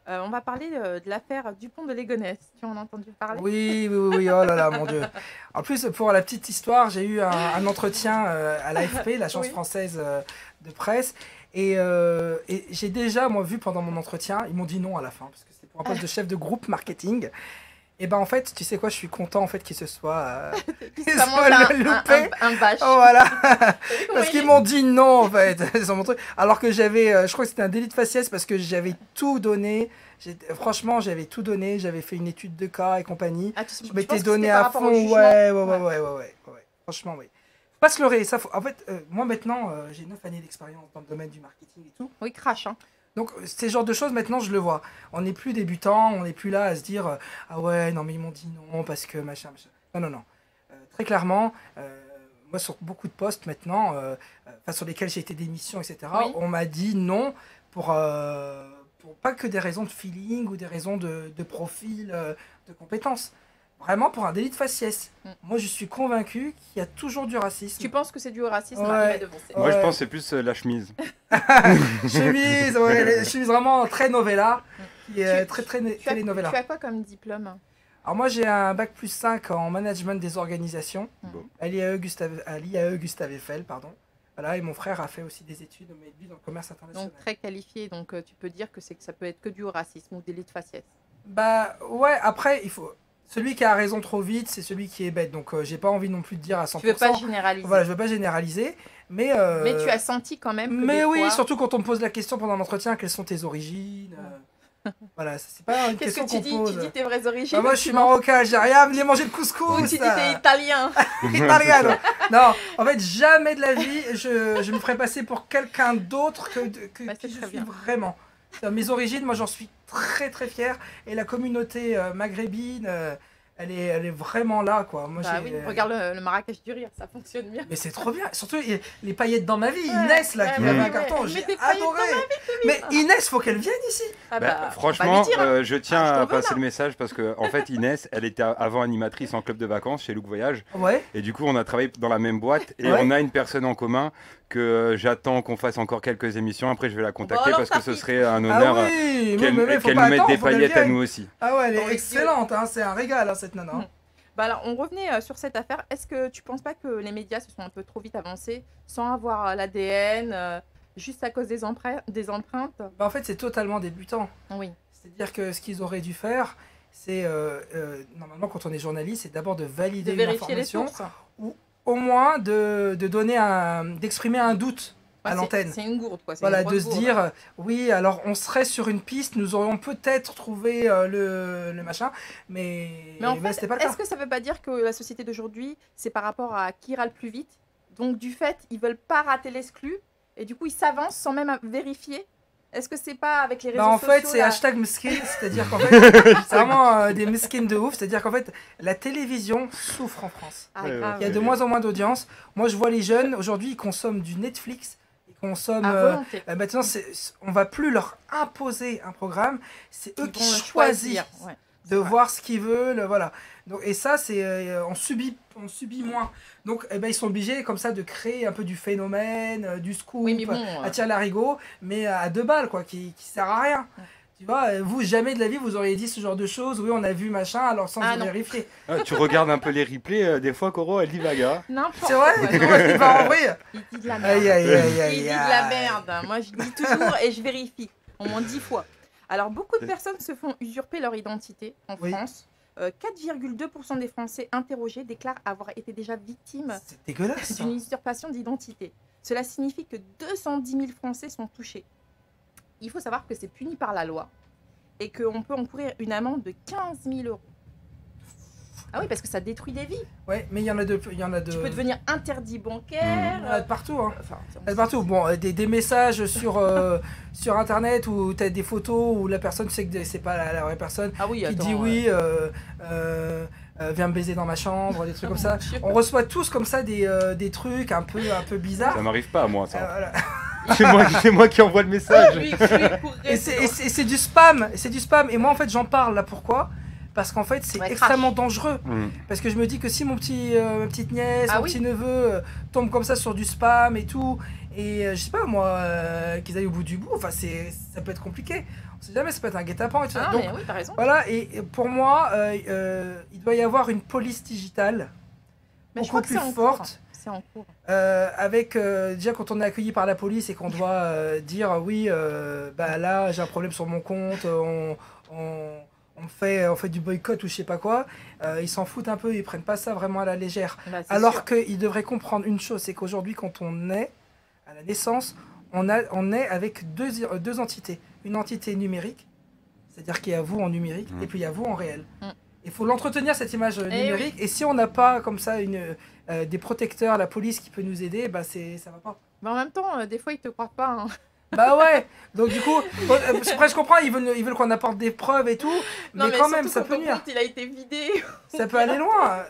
Speaker 2: On va parler de l'affaire Dupont de Ligonnès. Tu en as entendu parler?
Speaker 3: Oui, oh là là, mon Dieu. En plus, pour la petite histoire, j'ai eu un entretien à l'AFP, l'agence française de presse. Et j'ai déjà, moi, vu pendant mon entretien, ils m'ont dit non à la fin, parce que c'était pour un poste de chef de groupe marketing. Et ben en fait, tu sais quoi, je suis content en fait qu'il se soit
Speaker 2: loupé. Un bâche.
Speaker 3: Oh, voilà. Parce qu'ils m'ont dit non en fait. Alors que j'avais, je crois que c'était un délit de faciès parce que j'avais tout donné. Franchement, j'avais tout donné. J'avais fait une étude de cas et compagnie. Je m'étais donné à fond. Ouais. Franchement, oui. Faut pas se leurrer. Ça, en fait, moi maintenant, j'ai 9 années d'expérience dans le domaine du marketing et tout.
Speaker 2: Oui, crash. Hein.
Speaker 3: Donc, ces genres de choses, maintenant, je le vois. On n'est plus débutant, on n'est plus là à se dire « Ah ouais, non, mais ils m'ont dit non, parce que machin. » Non. Très clairement, moi, sur beaucoup de postes maintenant, sur lesquels j'ai été d'émission, etc., on m'a dit non pour pas que des raisons de feeling ou des raisons de profil, de compétences. Vraiment pour un délit de faciès. Moi, je suis convaincu qu'il y a toujours du racisme.
Speaker 2: Tu penses que c'est du racisme?
Speaker 3: Moi,
Speaker 1: je pense que c'est plus la chemise.
Speaker 3: chemise vraiment très novella. Qui est très telenovela.
Speaker 2: Tu as quoi comme diplôme?
Speaker 3: Alors moi, j'ai un bac plus 5 en management des organisations à l'IAE Gustave Eiffel, pardon. Voilà, et mon frère a fait aussi des études, mais lui dans le commerce international.
Speaker 2: Donc très qualifié, donc tu peux dire que ça peut être que du racisme ou délit de faciès.
Speaker 3: Bah ouais, après, il faut... Celui qui a raison trop vite, c'est celui qui est bête. Donc, j'ai pas envie non plus de dire à 100%.
Speaker 2: Tu veux pas généraliser.
Speaker 3: Voilà, je veux pas généraliser. Mais
Speaker 2: tu as senti quand même que
Speaker 3: mais oui, fois... surtout quand on me pose la question pendant l'entretien, quelles sont tes origines Voilà, c'est pas une question qu'on pose.
Speaker 2: Tu dis tes vraies origines?
Speaker 3: Moi, je suis marocain, algérien, venez manger le couscous.
Speaker 2: Ou tu dis t'es italien.
Speaker 3: Italien. Non, en fait, jamais de la vie, je me ferais passer pour quelqu'un d'autre que qui je suis vraiment. Mes origines, moi, j'en suis très très fier, et la communauté maghrébine, elle est vraiment là, quoi. Moi,
Speaker 2: regarde le Marrakech du rire, ça fonctionne bien.
Speaker 3: Mais c'est trop bien, surtout les paillettes dans ma vie. Inès là qui avait un carton, j'ai adoré. Mais Inès, faut qu'elle vienne ici.
Speaker 1: Franchement, je tiens à passer le message parce que en fait Inès, elle était avant animatrice en club de vacances chez Look Voyage. Et du coup, on a travaillé dans la même boîte et on a une personne en commun que j'attends qu'on fasse encore quelques émissions. Après, je vais la contacter parce que ce serait un honneur qu'elle nous mette des paillettes à nous aussi.
Speaker 3: Ah ouais, elle est excellente, hein, c'est un régal, cette nana.
Speaker 2: Alors, on revenait sur cette affaire. Est-ce que tu penses pas que les médias se sont un peu trop vite avancés sans avoir l'ADN, juste à cause des empreintes?
Speaker 3: En fait, c'est totalement débutant.
Speaker 2: Oui.
Speaker 3: C'est-à-dire que ce qu'ils auraient dû faire, c'est normalement quand on est journaliste, c'est d'abord de valider une information ou au moins d'exprimer un doute à l'antenne.
Speaker 2: C'est une gourde, quoi.
Speaker 3: Voilà, de se dire, oui, alors on serait sur une piste, nous aurions peut-être trouvé le machin, mais
Speaker 2: en fait,
Speaker 3: c'était pas le cas.
Speaker 2: Est-ce que ça veut pas dire que la société d'aujourd'hui, c'est par rapport à qui ira le plus vite? Donc, du fait, ils veulent pas rater l'exclu. Et du coup, ils s'avancent sans même vérifier. Est-ce que c'est pas avec les réseaux sociaux?
Speaker 3: En fait, c'est hashtag mesquin, c'est-à-dire qu'en fait, c'est vraiment des mesquines de ouf. C'est-à-dire qu'en fait, la télévision souffre en France.
Speaker 2: Ah,
Speaker 3: Il y a de moins en moins d'audience. Moi, je vois les jeunes, aujourd'hui, ils consomment du Netflix. Ils consomment. Maintenant, on va plus leur imposer un programme. C'est eux qui choisissent de voir ce qu'ils veulent. Voilà. Donc, et ça, on subit moins. Donc, ils sont obligés comme ça de créer un peu du phénomène, du scoop, à tire-larigot, mais à 2 balles, quoi, qui sert à rien. Tu vois, vous, jamais de la vie, vous auriez dit ce genre de choses. Oui, on a vu machin, alors sans vérifier.
Speaker 1: Tu regardes un peu les replays, des fois, Coro, elle divague.
Speaker 3: C'est vrai. Il va en vrille.
Speaker 2: Il dit de la merde. Il dit de la merde. Moi, je dis toujours et je vérifie. Au moins 10 fois. Alors, beaucoup de personnes se font usurper leur identité en France. 4,2% des Français interrogés déclarent avoir été déjà victimes d'une usurpation d'identité. Cela signifie que 210 000 Français sont touchés. Il faut savoir que c'est puni par la loi et qu'on peut encourir une amende de 15 000 €. Ah oui, parce que ça détruit des vies.
Speaker 3: Oui, mais il y en a deux.
Speaker 2: Tu peux devenir interdit bancaire.
Speaker 3: Il y en a de partout. Partout. Bon, des messages sur Internet où tu as des photos où la personne, tu sais que c'est pas la vraie personne qui dit oui, viens me baiser dans ma chambre, des trucs comme ça. On reçoit tous comme ça des trucs un peu bizarres.
Speaker 1: Ça m'arrive pas à moi, ça. C'est moi qui envoie le message.
Speaker 3: Et c'est du spam. Et moi, en fait, j'en parle là. Pourquoi ? Parce qu'en fait, c'est extrêmement dangereux. Parce que je me dis que si ma petite nièce, mon petit neveu tombe comme ça sur du spam et tout, et je sais pas moi, qu'ils aillent au bout du bout, enfin, ça peut être compliqué. On sait jamais, ça peut être un guet-apens et tout ça.
Speaker 2: Donc, mais oui, t'as raison.
Speaker 3: Voilà, et pour moi, il doit y avoir une police digitale beaucoup plus forte.
Speaker 2: C'est en cours.
Speaker 3: Avec déjà quand on est accueilli par la police et qu'on doit dire oui, là j'ai un problème sur mon compte, on fait du boycott ou je sais pas quoi, ils s'en foutent un peu, ils prennent pas ça vraiment à la légère. Alors qu'ils devraient comprendre une chose, c'est qu'aujourd'hui quand on est à la naissance, on est avec deux entités. Une entité numérique, c'est-à-dire qu'il y a vous en numérique, et puis il y a vous en réel. Il faut l'entretenir cette image numérique, et si on n'a pas comme ça des protecteurs, la police qui peut nous aider, ça va pas.
Speaker 2: Mais en même temps, des fois ils te croient pas. Hein.
Speaker 3: Bah ouais, donc du coup, je comprends, ils veulent qu'on apporte des preuves et tout, mais quand même, ça peut nuire.
Speaker 2: Il a été vidé.
Speaker 3: Ça peut aller loin.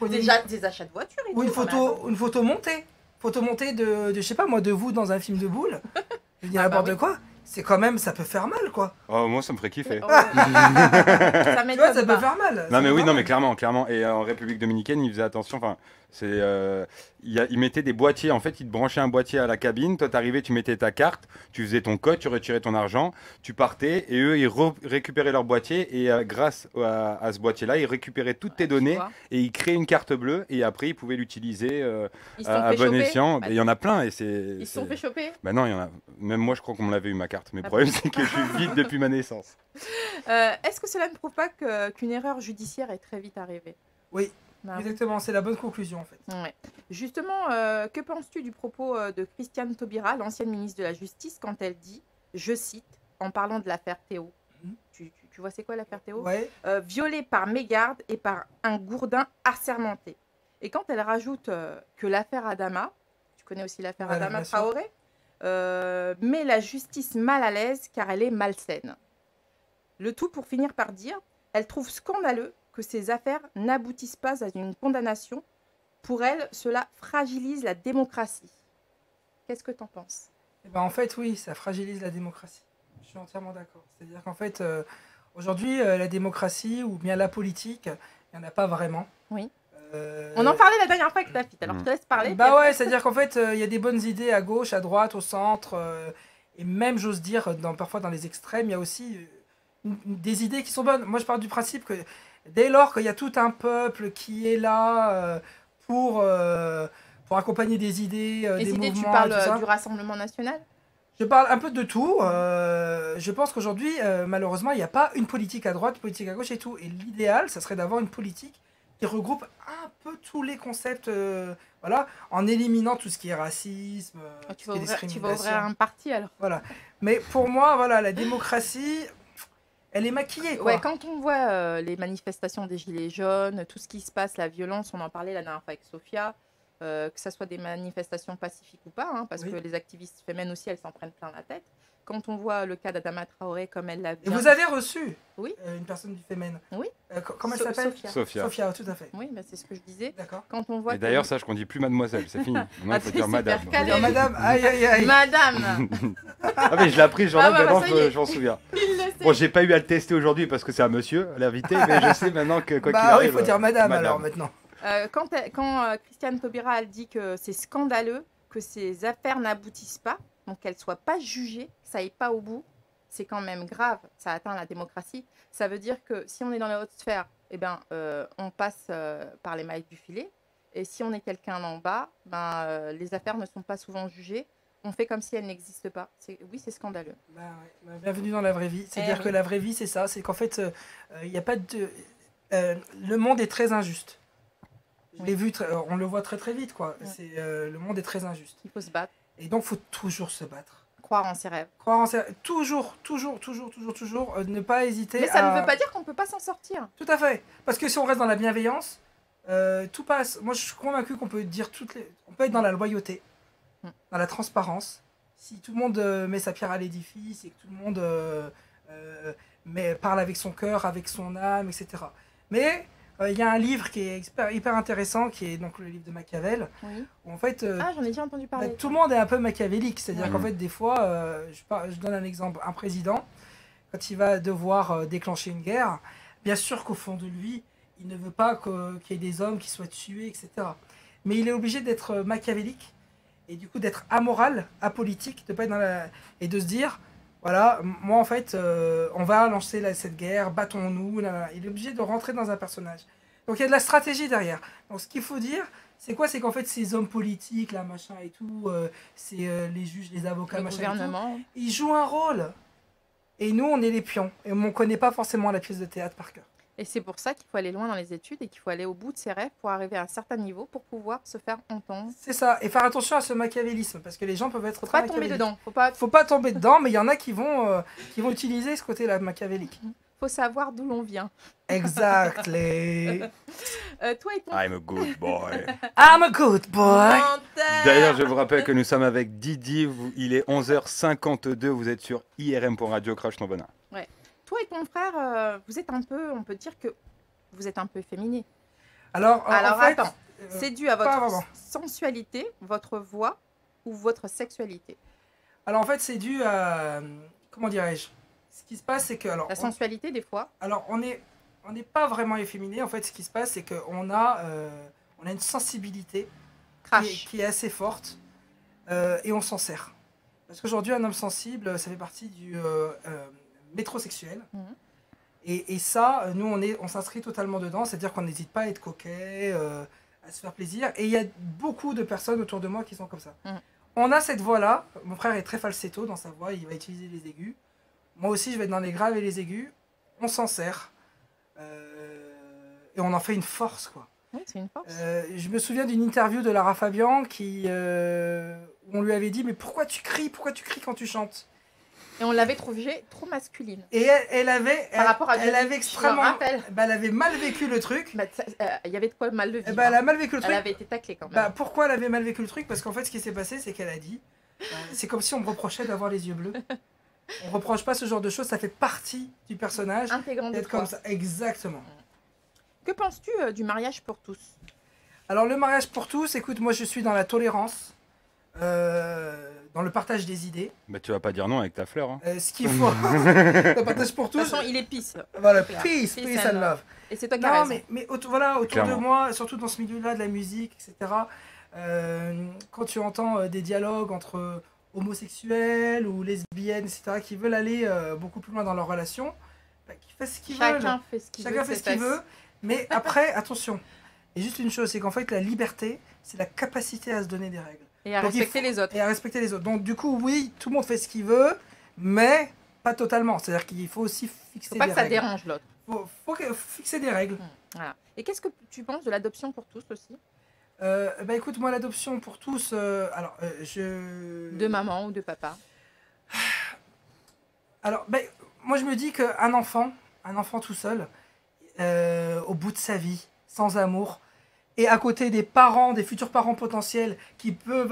Speaker 2: Déjà des achats de voitures.
Speaker 3: Ou une photo montée de je sais pas moi, de vous dans un film de boules. Je dis n'importe quoi. C'est quand même, ça peut faire mal, quoi.
Speaker 1: Oh, moi, ça me ferait kiffer.
Speaker 2: Ça
Speaker 3: peut faire mal.
Speaker 1: Non, mais oui, non, mais clairement. Et en République dominicaine, ils faisaient attention. Enfin, ils mettaient des boîtiers. En fait, ils te branchaient un boîtier à la cabine. Toi, t'arrivais, tu mettais ta carte, tu faisais ton code, tu retirais ton argent, tu partais, et eux, ils récupéraient leur boîtier. Et grâce à ce boîtier-là, ils récupéraient toutes tes données et ils créaient une carte bleue. Et après, ils pouvaient l'utiliser à bon escient. Il y en a plein. Ils
Speaker 2: se sont fait choper.
Speaker 1: Bah non, il y en a. Même moi, je crois qu'on me l'avait eu ma carte. Mais le problème, c'est que je suis vide depuis ma naissance.
Speaker 2: Est-ce que cela ne prouve pas qu'une erreur judiciaire est très vite arrivée?
Speaker 3: Oui, exactement. C'est la bonne conclusion, en fait.
Speaker 2: Ouais. Justement, que penses-tu du propos de Christiane Taubira, l'ancienne ministre de la Justice, quand elle dit, je cite, en parlant de l'affaire Théo, tu vois c'est quoi l'affaire Théo? Violée par mégarde et par un gourdin assermenté. Et quand elle rajoute que l'affaire Adama, tu connais aussi l'affaire Adama Traoré, met la justice mal à l'aise car elle est malsaine. Le tout pour finir par dire, elle trouve scandaleux que ces affaires n'aboutissent pas à une condamnation. Pour elle, cela fragilise la démocratie. Qu'est-ce que tu en penses?
Speaker 3: En fait, oui, ça fragilise la démocratie. Je suis entièrement d'accord. C'est-à-dire qu'en fait, aujourd'hui, la démocratie ou bien la politique, il n'y en a pas vraiment.
Speaker 2: Oui. On en parlait la dernière fois avec ta fille, alors je te laisse parler.
Speaker 3: C'est-à-dire qu'en fait, il y a des bonnes idées à gauche, à droite, au centre, et même, j'ose dire, parfois dans les extrêmes, il y a aussi des idées qui sont bonnes. Moi, je parle du principe que dès lors qu'il y a tout un peuple qui est là pour accompagner des idées, des mouvements...
Speaker 2: Tu parles du Rassemblement national?
Speaker 3: Je parle un peu de tout. Je pense qu'aujourd'hui, malheureusement, il n'y a pas une politique à droite, une politique à gauche et tout. Et l'idéal, ça serait d'avoir une politique qui regroupe un peu tous les concepts, en éliminant tout ce qui est racisme,
Speaker 2: tu vas ouvrir un parti alors.
Speaker 3: Voilà. Mais pour moi, la démocratie, elle est maquillée, quoi.
Speaker 2: Ouais, quand on voit les manifestations des Gilets jaunes, tout ce qui se passe, la violence, on en parlait la dernière fois avec Sophia, que ce soit des manifestations pacifiques ou pas, hein, parce que les activistes féminines aussi, elles s'en prennent plein la tête. Quand on voit le cas d'Adama Traoré, comme elle l'a
Speaker 3: Et vous avez reçu une personne du Femen.
Speaker 2: Oui.
Speaker 3: Comment elle s'appelle?
Speaker 1: Sophia,
Speaker 3: tout à fait.
Speaker 2: Oui, bah, c'est ce que je disais.
Speaker 3: D'accord.
Speaker 2: Quand on voit
Speaker 1: et d'ailleurs, sache qu'on dit plus mademoiselle, c'est fini. Maintenant, il faut dire madame.
Speaker 3: Madame, aïe, aïe, aïe.
Speaker 2: Madame.
Speaker 1: Ah mais je l'ai appris, maintenant je m'en souviens.
Speaker 2: Il le sait.
Speaker 1: Bon, j'ai pas eu à le tester aujourd'hui parce que c'est un monsieur, l'invité, mais je sais maintenant que quoi qu'il arrive...
Speaker 3: il faut dire madame alors maintenant.
Speaker 2: Quand Christiane Taubira elle dit que c'est scandaleux que ces affaires n'aboutissent pas, donc qu'elles ne soient pas jugées, que ça n'aille pas au bout, c'est quand même grave, ça atteint la démocratie. Ça veut dire que si on est dans la haute sphère, eh ben, on passe par les mailles du filet, et si on est quelqu'un en bas, les affaires ne sont pas souvent jugées, on fait comme si elles n'existent pas. Oui, c'est scandaleux.
Speaker 3: Bienvenue dans la vraie vie. C'est-à-dire que la vraie vie, c'est ça, c'est qu'en fait, y a pas de... le monde est très injuste. Je l'ai vu, on le voit très très vite, quoi. Ouais. Le monde est très injuste.
Speaker 2: Il faut se battre.
Speaker 3: Et donc, il faut toujours se battre.
Speaker 2: Croire en ses rêves.
Speaker 3: Toujours, ne pas hésiter.
Speaker 2: Mais ça ne veut pas dire qu'on ne peut pas s'en sortir.
Speaker 3: Tout à fait. Parce que si on reste dans la bienveillance, tout passe. Moi, je suis convaincu qu'on peut dire on peut être dans la loyauté, dans la transparence. Si tout le monde met sa pierre à l'édifice et que tout le monde parle avec son cœur, avec son âme, etc. Mais... il y a un livre qui est hyper intéressant, qui est donc le livre de Machiavel.
Speaker 2: Oui.
Speaker 3: Où en fait,
Speaker 2: j'en ai déjà entendu parler.
Speaker 3: Tout le monde est un peu machiavélique. C'est-à-dire qu'en fait, des fois, je donne un exemple, un président, quand il va devoir déclencher une guerre, bien sûr qu'au fond de lui, il ne veut pas qu'il y ait des hommes qui soient tués, etc. Mais il est obligé d'être machiavélique, et du coup d'être amoral, apolitique, de pas être et de se dire... Voilà, moi en fait, on va lancer cette guerre, battons-nous. Il est obligé de rentrer dans un personnage. Donc il y a de la stratégie derrière. Donc ce qu'il faut dire, c'est quoi? C'est qu'en fait, ces hommes politiques, là, machin et tout, c'est les juges, les avocats,
Speaker 2: le
Speaker 3: machin
Speaker 2: gouvernement.
Speaker 3: Et tout, ils jouent un rôle. Et nous, on est les pions. Et on ne connaît pas forcément la pièce de théâtre par cœur.
Speaker 2: Et c'est pour ça qu'il faut aller loin dans les études et qu'il faut aller au bout de ses rêves pour arriver à un certain niveau pour pouvoir se faire entendre.
Speaker 3: C'est ça. Et faire attention à ce machiavélisme parce que les gens peuvent être
Speaker 2: très machiavéliques. Faut pas tomber dedans.
Speaker 3: Faut pas tomber dedans, mais il y en a qui vont utiliser ce côté-là machiavélique.
Speaker 2: Faut savoir d'où l'on vient.
Speaker 3: Exactly.
Speaker 2: Toi et ton...
Speaker 1: I'm a good boy.
Speaker 3: I'm a good boy.
Speaker 1: D'ailleurs, je vous rappelle que nous sommes avec Didi. Il est 11h52. Vous êtes sur IRM.radio. Crash ton venin.
Speaker 2: Ouais. Toi et ton frère, vous êtes un peu, on peut dire que vous êtes un peu efféminé.
Speaker 3: Alors en fait,
Speaker 2: attends, c'est dû à votre sensualité, votre voix ou votre sexualité?
Speaker 3: Alors en fait, c'est dû à, comment dirais-je? Ce qui se passe, c'est que...
Speaker 2: la sensualité, des fois.
Speaker 3: Alors, on n'est pas vraiment efféminé. En fait, ce qui se passe, c'est qu'on a une sensibilité qui est assez forte et on s'en sert. Parce qu'aujourd'hui, un homme sensible, ça fait partie du métrosexuel. Et ça, nous, on s'inscrit totalement dedans. C'est-à-dire qu'on n'hésite pas à être coquet, à se faire plaisir. Et il y a beaucoup de personnes autour de moi qui sont comme ça. On a cette voix-là. Mon frère est très falsetto dans sa voix. Il va utiliser les aigus. Moi aussi, je vais être dans les graves et les aigus. On s'en sert. Et on en fait une force, quoi.
Speaker 2: Oui, c'est une force.
Speaker 3: Je me souviens d'une interview de Lara Fabian où on lui avait dit « Mais pourquoi tu cries quand tu chantes ?»
Speaker 2: Et on l'avait trouvée trop masculine.
Speaker 3: Et elle avait extrêmement... elle avait mal vécu le truc.
Speaker 2: Il y avait de quoi mal le vivre.
Speaker 3: Elle a mal vécu le truc.
Speaker 2: Elle avait été taclée quand même.
Speaker 3: Pourquoi elle avait mal vécu le truc? Parce qu'en fait, ce qui s'est passé, c'est qu'elle a dit... c'est comme si on me reprochait d'avoir les yeux bleus. On reproche pas ce genre de choses, ça fait partie du personnage.
Speaker 2: Intégrant
Speaker 3: d'être comme ça. Exactement.
Speaker 2: Que penses-tu du mariage pour tous?
Speaker 3: Alors le mariage pour tous, écoute, moi je suis dans la tolérance, dans le partage des idées.
Speaker 1: Bah tu vas pas dire non avec ta fleur. Hein.
Speaker 3: Ce qu'il faut, le partage pour tous.
Speaker 2: De toute façon, il est peace.
Speaker 3: Voilà, peace and love.
Speaker 2: Et c'est toi qui as raison.
Speaker 3: Mais voilà, autour de moi, surtout dans ce milieu-là de la musique, etc. Quand tu entends des dialogues entre homosexuels ou lesbiennes, etc., qui veulent aller beaucoup plus loin dans leur relation, qui fait ce qu'ils veulent.
Speaker 2: Chacun fait ce qu'il veut.
Speaker 3: Mais après, attention. Et juste une chose, c'est qu'en fait, la liberté, c'est la capacité à se donner des règles.
Speaker 2: Et à respecter les autres.
Speaker 3: Et à respecter les autres. Donc du coup, oui, tout le monde fait ce qu'il veut, mais pas totalement. C'est-à-dire qu'il faut aussi fixer des règles.
Speaker 2: Faut pas que ça dérange l'autre.
Speaker 3: Faut fixer des règles.
Speaker 2: Voilà. Et qu'est-ce que tu penses de l'adoption pour tous aussi?
Speaker 3: Écoute, moi, l'adoption pour tous,
Speaker 2: de maman ou de papa?
Speaker 3: Alors, moi, je me dis qu'un enfant tout seul, au bout de sa vie, sans amour, et à côté des parents, des futurs parents potentiels qui veulent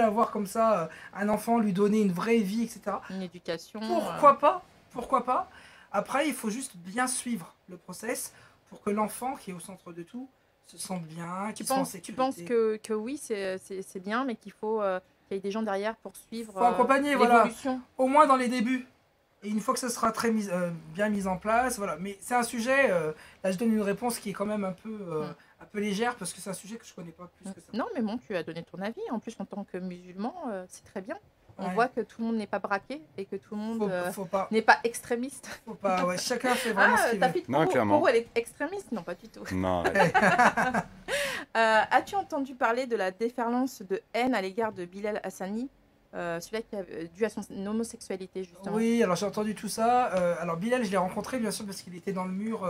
Speaker 3: avoir comme ça un enfant, lui donner une vraie vie, etc.
Speaker 2: Une éducation.
Speaker 3: Pourquoi pas? Pourquoi pas? Après, il faut juste bien suivre le process pour que l'enfant qui est au centre de tout se sente bien, qu'il soit en sécurité.
Speaker 2: Tu penses que oui, c'est bien, mais qu'il faut qu'il y ait des gens derrière pour suivre
Speaker 3: accompagner,
Speaker 2: l'évolution.
Speaker 3: Voilà. Au moins dans les débuts. Et une fois que ça sera bien mis en place, voilà. Mais c'est un sujet, là je donne une réponse qui est quand même un peu légère parce que c'est un sujet que je connais pas plus que ça.
Speaker 2: Non, mais bon, tu as donné ton avis. En plus, en tant que musulman, c'est très bien. On voit que tout le monde n'est pas braqué et que tout le monde n'est pas extrémiste.
Speaker 3: Faut pas, ouais, chacun fait vraiment ce qu'il veut.
Speaker 1: Non, clairement.
Speaker 2: Pour elle est extrémiste? Non, pas du tout.
Speaker 1: Non.
Speaker 2: As-tu entendu parler de la déferlance de haine à l'égard de Bilal Hassani, celui-là qui a dû à son homosexualité, justement?
Speaker 3: Oui, alors j'ai entendu tout ça. Alors Bilal, je l'ai rencontré, bien sûr, parce qu'il était dans le mur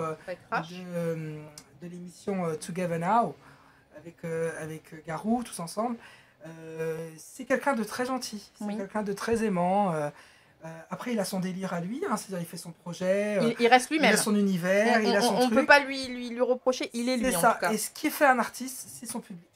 Speaker 3: de l'émission Together Now, avec Garou, tous ensemble. C'est quelqu'un de très gentil, c'est quelqu'un de très aimant. Après, il a son délire à lui, hein, c'est-à-dire il fait son projet,
Speaker 2: il reste lui-même.
Speaker 3: Il a son univers, il a son truc.
Speaker 2: On ne peut pas lui reprocher, il est lui en tout cas.
Speaker 3: Et ce qui fait un artiste, c'est son public.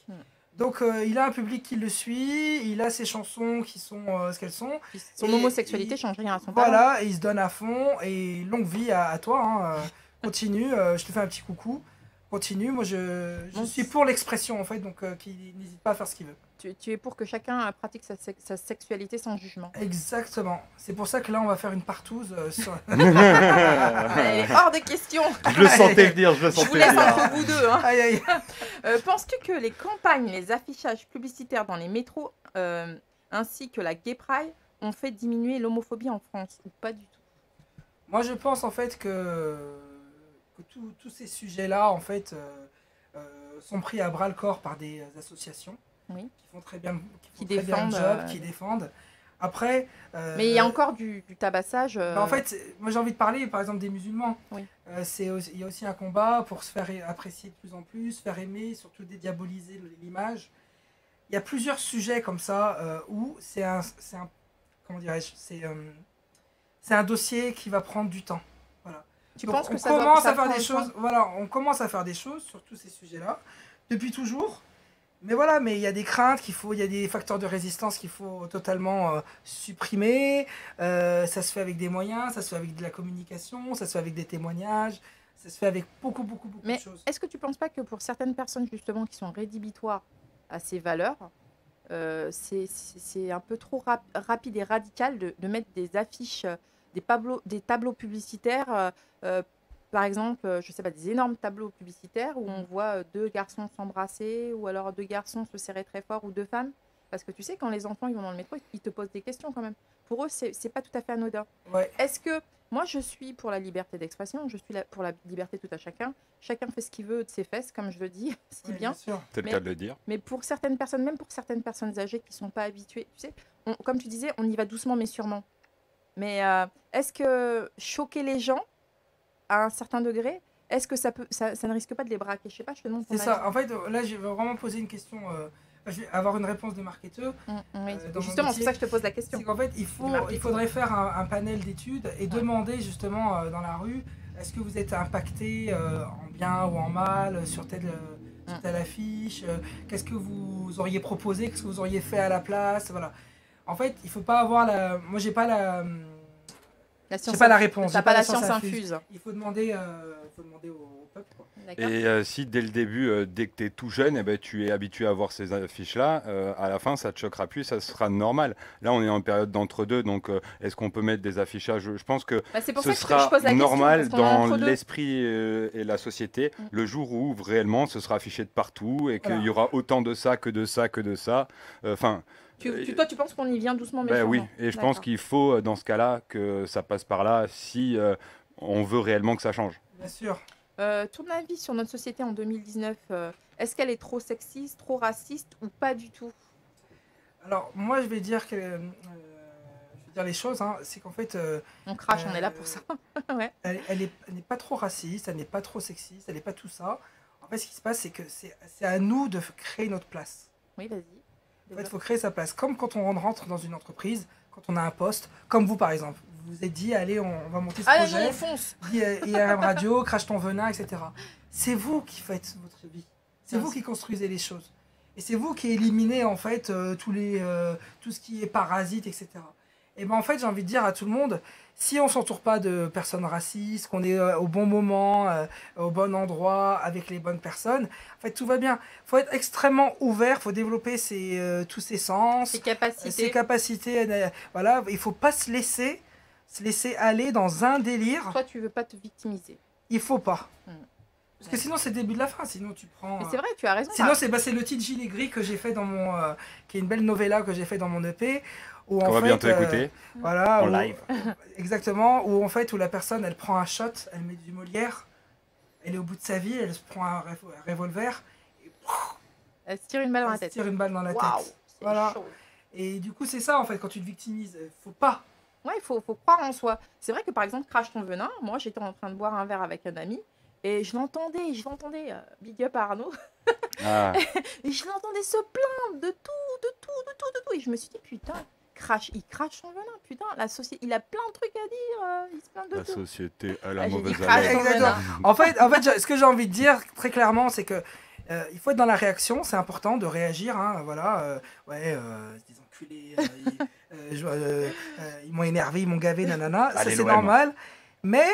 Speaker 3: Donc il a un public qui le suit, il a ses chansons qui sont ce qu'elles sont.
Speaker 2: Son homosexualité change rien à son
Speaker 3: talent. Voilà, et il se donne à fond, et longue vie à toi, hein, continue, je te fais un petit coucou. Continue, moi je suis pour l'expression en fait, donc qu'il n'hésite pas à faire ce qu'il veut.
Speaker 2: Tu es pour que chacun pratique sa sexualité sans jugement.
Speaker 3: Exactement. C'est pour ça que là on va faire une partouze sur...
Speaker 2: Elle est hors de question.
Speaker 1: Je le sentais venir, je
Speaker 2: vous laisse entre vous deux. Hein.
Speaker 3: Aïe, aïe.
Speaker 2: Penses-tu que les campagnes, les affichages publicitaires dans les métros, ainsi que la Gay Pride, ont fait diminuer l'homophobie en France ou pas du tout?
Speaker 3: Moi je pense en fait que tous ces sujets-là, en fait, sont pris à bras-le-corps par des associations qui font très bien, bien le job, qui défendent. Après...
Speaker 2: mais il y a encore du tabassage.
Speaker 3: En fait, moi j'ai envie de parler, par exemple, des musulmans.
Speaker 2: Oui.
Speaker 3: Il y a aussi un combat pour se faire apprécier de plus en plus, faire aimer, surtout dédiaboliser l'image. Il y a plusieurs sujets comme ça où c'est comment dirais-je, c'est un dossier qui va prendre du temps. Voilà.
Speaker 2: Tu penses que
Speaker 3: on commence à faire des choses. Voilà, on commence à faire des choses sur tous ces sujets-là depuis toujours. Mais voilà, mais il y a des craintes il y a des facteurs de résistance qu'il faut totalement supprimer. Ça se fait avec des moyens, ça se fait avec de la communication, ça se fait avec des témoignages, ça se fait avec beaucoup de choses.
Speaker 2: Est-ce que tu ne penses pas que pour certaines personnes justement qui sont rédhibitoires à ces valeurs, c'est un peu trop rapide et radical de mettre des affiches, des tableaux publicitaires, par exemple, je sais pas, des énormes tableaux publicitaires où on voit deux garçons s'embrasser ou alors deux garçons se serrer très fort ou deux femmes? Parce que tu sais, quand les enfants ils vont dans le métro, ils te posent des questions quand même. Pour eux, c'est pas tout à fait anodin.
Speaker 3: Ouais.
Speaker 2: Est-ce que moi, je suis pour la liberté d'expression, je suis pour la liberté tout à chacun. Chacun fait ce qu'il veut de ses fesses, comme je le dis, si bien.
Speaker 1: C'est le cas de le dire.
Speaker 2: Mais pour certaines personnes, même pour certaines personnes âgées qui ne sont pas habituées, tu sais, comme tu disais, on y va doucement mais sûrement. Mais est-ce que choquer les gens à un certain degré, est-ce que ça ne risque pas de les braquer? Je sais pas, je te demande ton avis.
Speaker 3: C'est ça. En fait, là, je vais vraiment poser une question. Je vais avoir une réponse de marketeur.
Speaker 2: Oui. Justement, c'est pour ça que je te pose la question.
Speaker 3: C'est qu'en fait, il faudrait faire un panel d'études et demander justement dans la rue, est-ce que vous êtes impacté en bien ou en mal sur telle affiche? Qu'est-ce que vous auriez proposé? Qu'est-ce que vous auriez fait à la place? Voilà. En fait, il faut pas avoir la... Moi, j'ai pas la réponse.
Speaker 2: T'as pas la science infuse.
Speaker 3: Il faut demander au peuple. Quoi.
Speaker 1: Et si dès le début, dès que tu es tout jeune, tu es habitué à voir ces affiches-là, à la fin, ça te choquera plus, ça sera normal. Là, on est en période d'entre-deux, donc est-ce qu'on peut mettre des affichages? Je pense que ce sera normal dans l'esprit et la société, le jour où réellement ce sera affiché de partout et qu'il y aura autant de ça que de ça que de ça. Enfin...
Speaker 2: Toi, tu penses qu'on y vient doucement mais sûrement?
Speaker 1: Oui, et je pense qu'il faut, dans ce cas-là, que ça passe par là si on veut réellement que ça change.
Speaker 3: Bien sûr.
Speaker 2: Ton avis sur notre société en 2019, est-ce qu'elle est trop sexiste, trop raciste ou pas du tout?
Speaker 3: Alors, moi, je vais dire les choses. Hein. C'est qu'en fait...
Speaker 2: on crache, on est là pour ça. Ouais.
Speaker 3: Elle n'est pas trop raciste, elle n'est pas trop sexiste, elle n'est pas tout ça. En fait, ce qui se passe, c'est que c'est à nous de créer notre place.
Speaker 2: Oui, vas-y.
Speaker 3: En fait, il faut créer sa place. Comme quand on rentre dans une entreprise, quand on a un poste, comme vous par exemple. Vous vous êtes dit, allez, on va monter ce projet.
Speaker 2: Allez, on fonce.
Speaker 3: IRM Radio, Crash ton venin, etc. C'est vous qui faites votre vie. C'est vous qui construisez les choses. Et c'est vous qui éliminez en fait tout ce qui est parasite, etc. Et ben en fait, j'ai envie de dire à tout le monde, si on s'entoure pas de personnes racistes, qu'on est au bon moment, au bon endroit, avec les bonnes personnes, en fait, tout va bien. Il faut être extrêmement ouvert, il faut développer tous ses sens, ses capacités. Voilà, il faut pas se laisser aller dans un délire.
Speaker 2: Toi, tu veux pas te victimiser.
Speaker 3: Il faut pas. Parce que sinon, c'est le début de la fin. Sinon, tu prends.
Speaker 2: Mais c'est vrai, tu as raison.
Speaker 3: Sinon, c'est le titre Gilet Gris que j'ai fait dans mon. Qui est une belle novella que j'ai fait dans mon EP.
Speaker 1: Qu'on va bientôt écouter.
Speaker 3: Voilà.
Speaker 1: En live.
Speaker 3: Exactement. Où en fait, où la personne, elle prend un shot, elle met du Molière, elle est au bout de sa vie, elle se prend un revolver. Et
Speaker 2: elle se tire une balle dans la tête.
Speaker 3: Voilà. Chaud. Et du coup, c'est ça, en fait, quand tu te victimises. Faut pas.
Speaker 2: Ouais, il faut croire en soi. C'est vrai que, par exemple, Crash ton venin, moi, j'étais en train de boire un verre avec un ami. Et je l'entendais, big up à Arnaud. Ah. Et je l'entendais se plaindre de tout. Et je me suis dit, putain, il crache son venin, putain. La société, il a plein de trucs à dire. Il se plaint de tout.
Speaker 1: La société a la mauvaise haleine.
Speaker 3: Exactement. En fait, ce que j'ai envie de dire très clairement, c'est que il faut être dans la réaction. C'est important de réagir. Hein, voilà. Des enculés. Ils m'ont énervé, ils m'ont gavé, nanana. Ça, c'est normal. Mais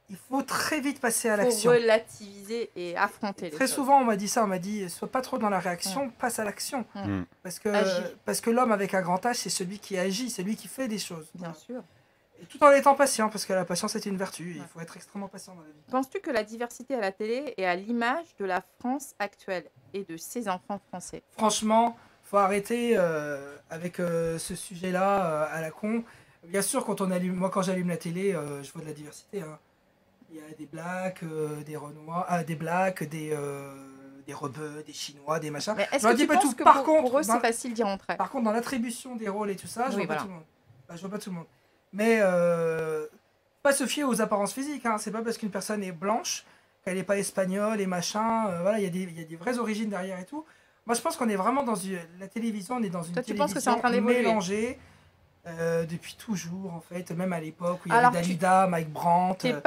Speaker 3: il faut très vite passer à l'action.
Speaker 2: Il faut relativiser et affronter les choses.
Speaker 3: Très souvent, on m'a dit ça, sois pas trop dans la réaction, passe à l'action. Parce que l'homme avec un grand H, c'est celui qui agit, c'est lui qui fait des choses.
Speaker 2: Bien sûr.
Speaker 3: Et tout en étant patient, parce que la patience est une vertu, il faut être extrêmement patient dans la vie.
Speaker 2: Penses-tu que la diversité à la télé est à l'image de la France actuelle et de ses enfants français?
Speaker 3: Franchement, faut arrêter avec ce sujet-là à la con. Bien sûr, quand j'allume la télé, je vois de la diversité. Hein. Il y a des blacks, des renois, des blacks, des rebeux, des chinois, des machins.
Speaker 2: Mais est-ce que tu penses que pour eux, c'est facile d'y rentrer?
Speaker 3: Par contre, dans l'attribution des rôles et tout ça, je vois pas tout le monde. Je vois pas tout le monde. Mais pas se fier aux apparences physiques. Hein. C'est pas parce qu'une personne est blanche qu'elle n'est pas espagnole et machin. Voilà, il y a des vraies origines derrière et tout. Moi, je pense qu'on est vraiment dans la télévision. On est dans une télévision
Speaker 2: tu penses que c'est en train d'évoluer
Speaker 3: mélangée. Depuis toujours en fait, même à l'époque où il y avait Dalida, Mike Brandt.
Speaker 2: Il n'est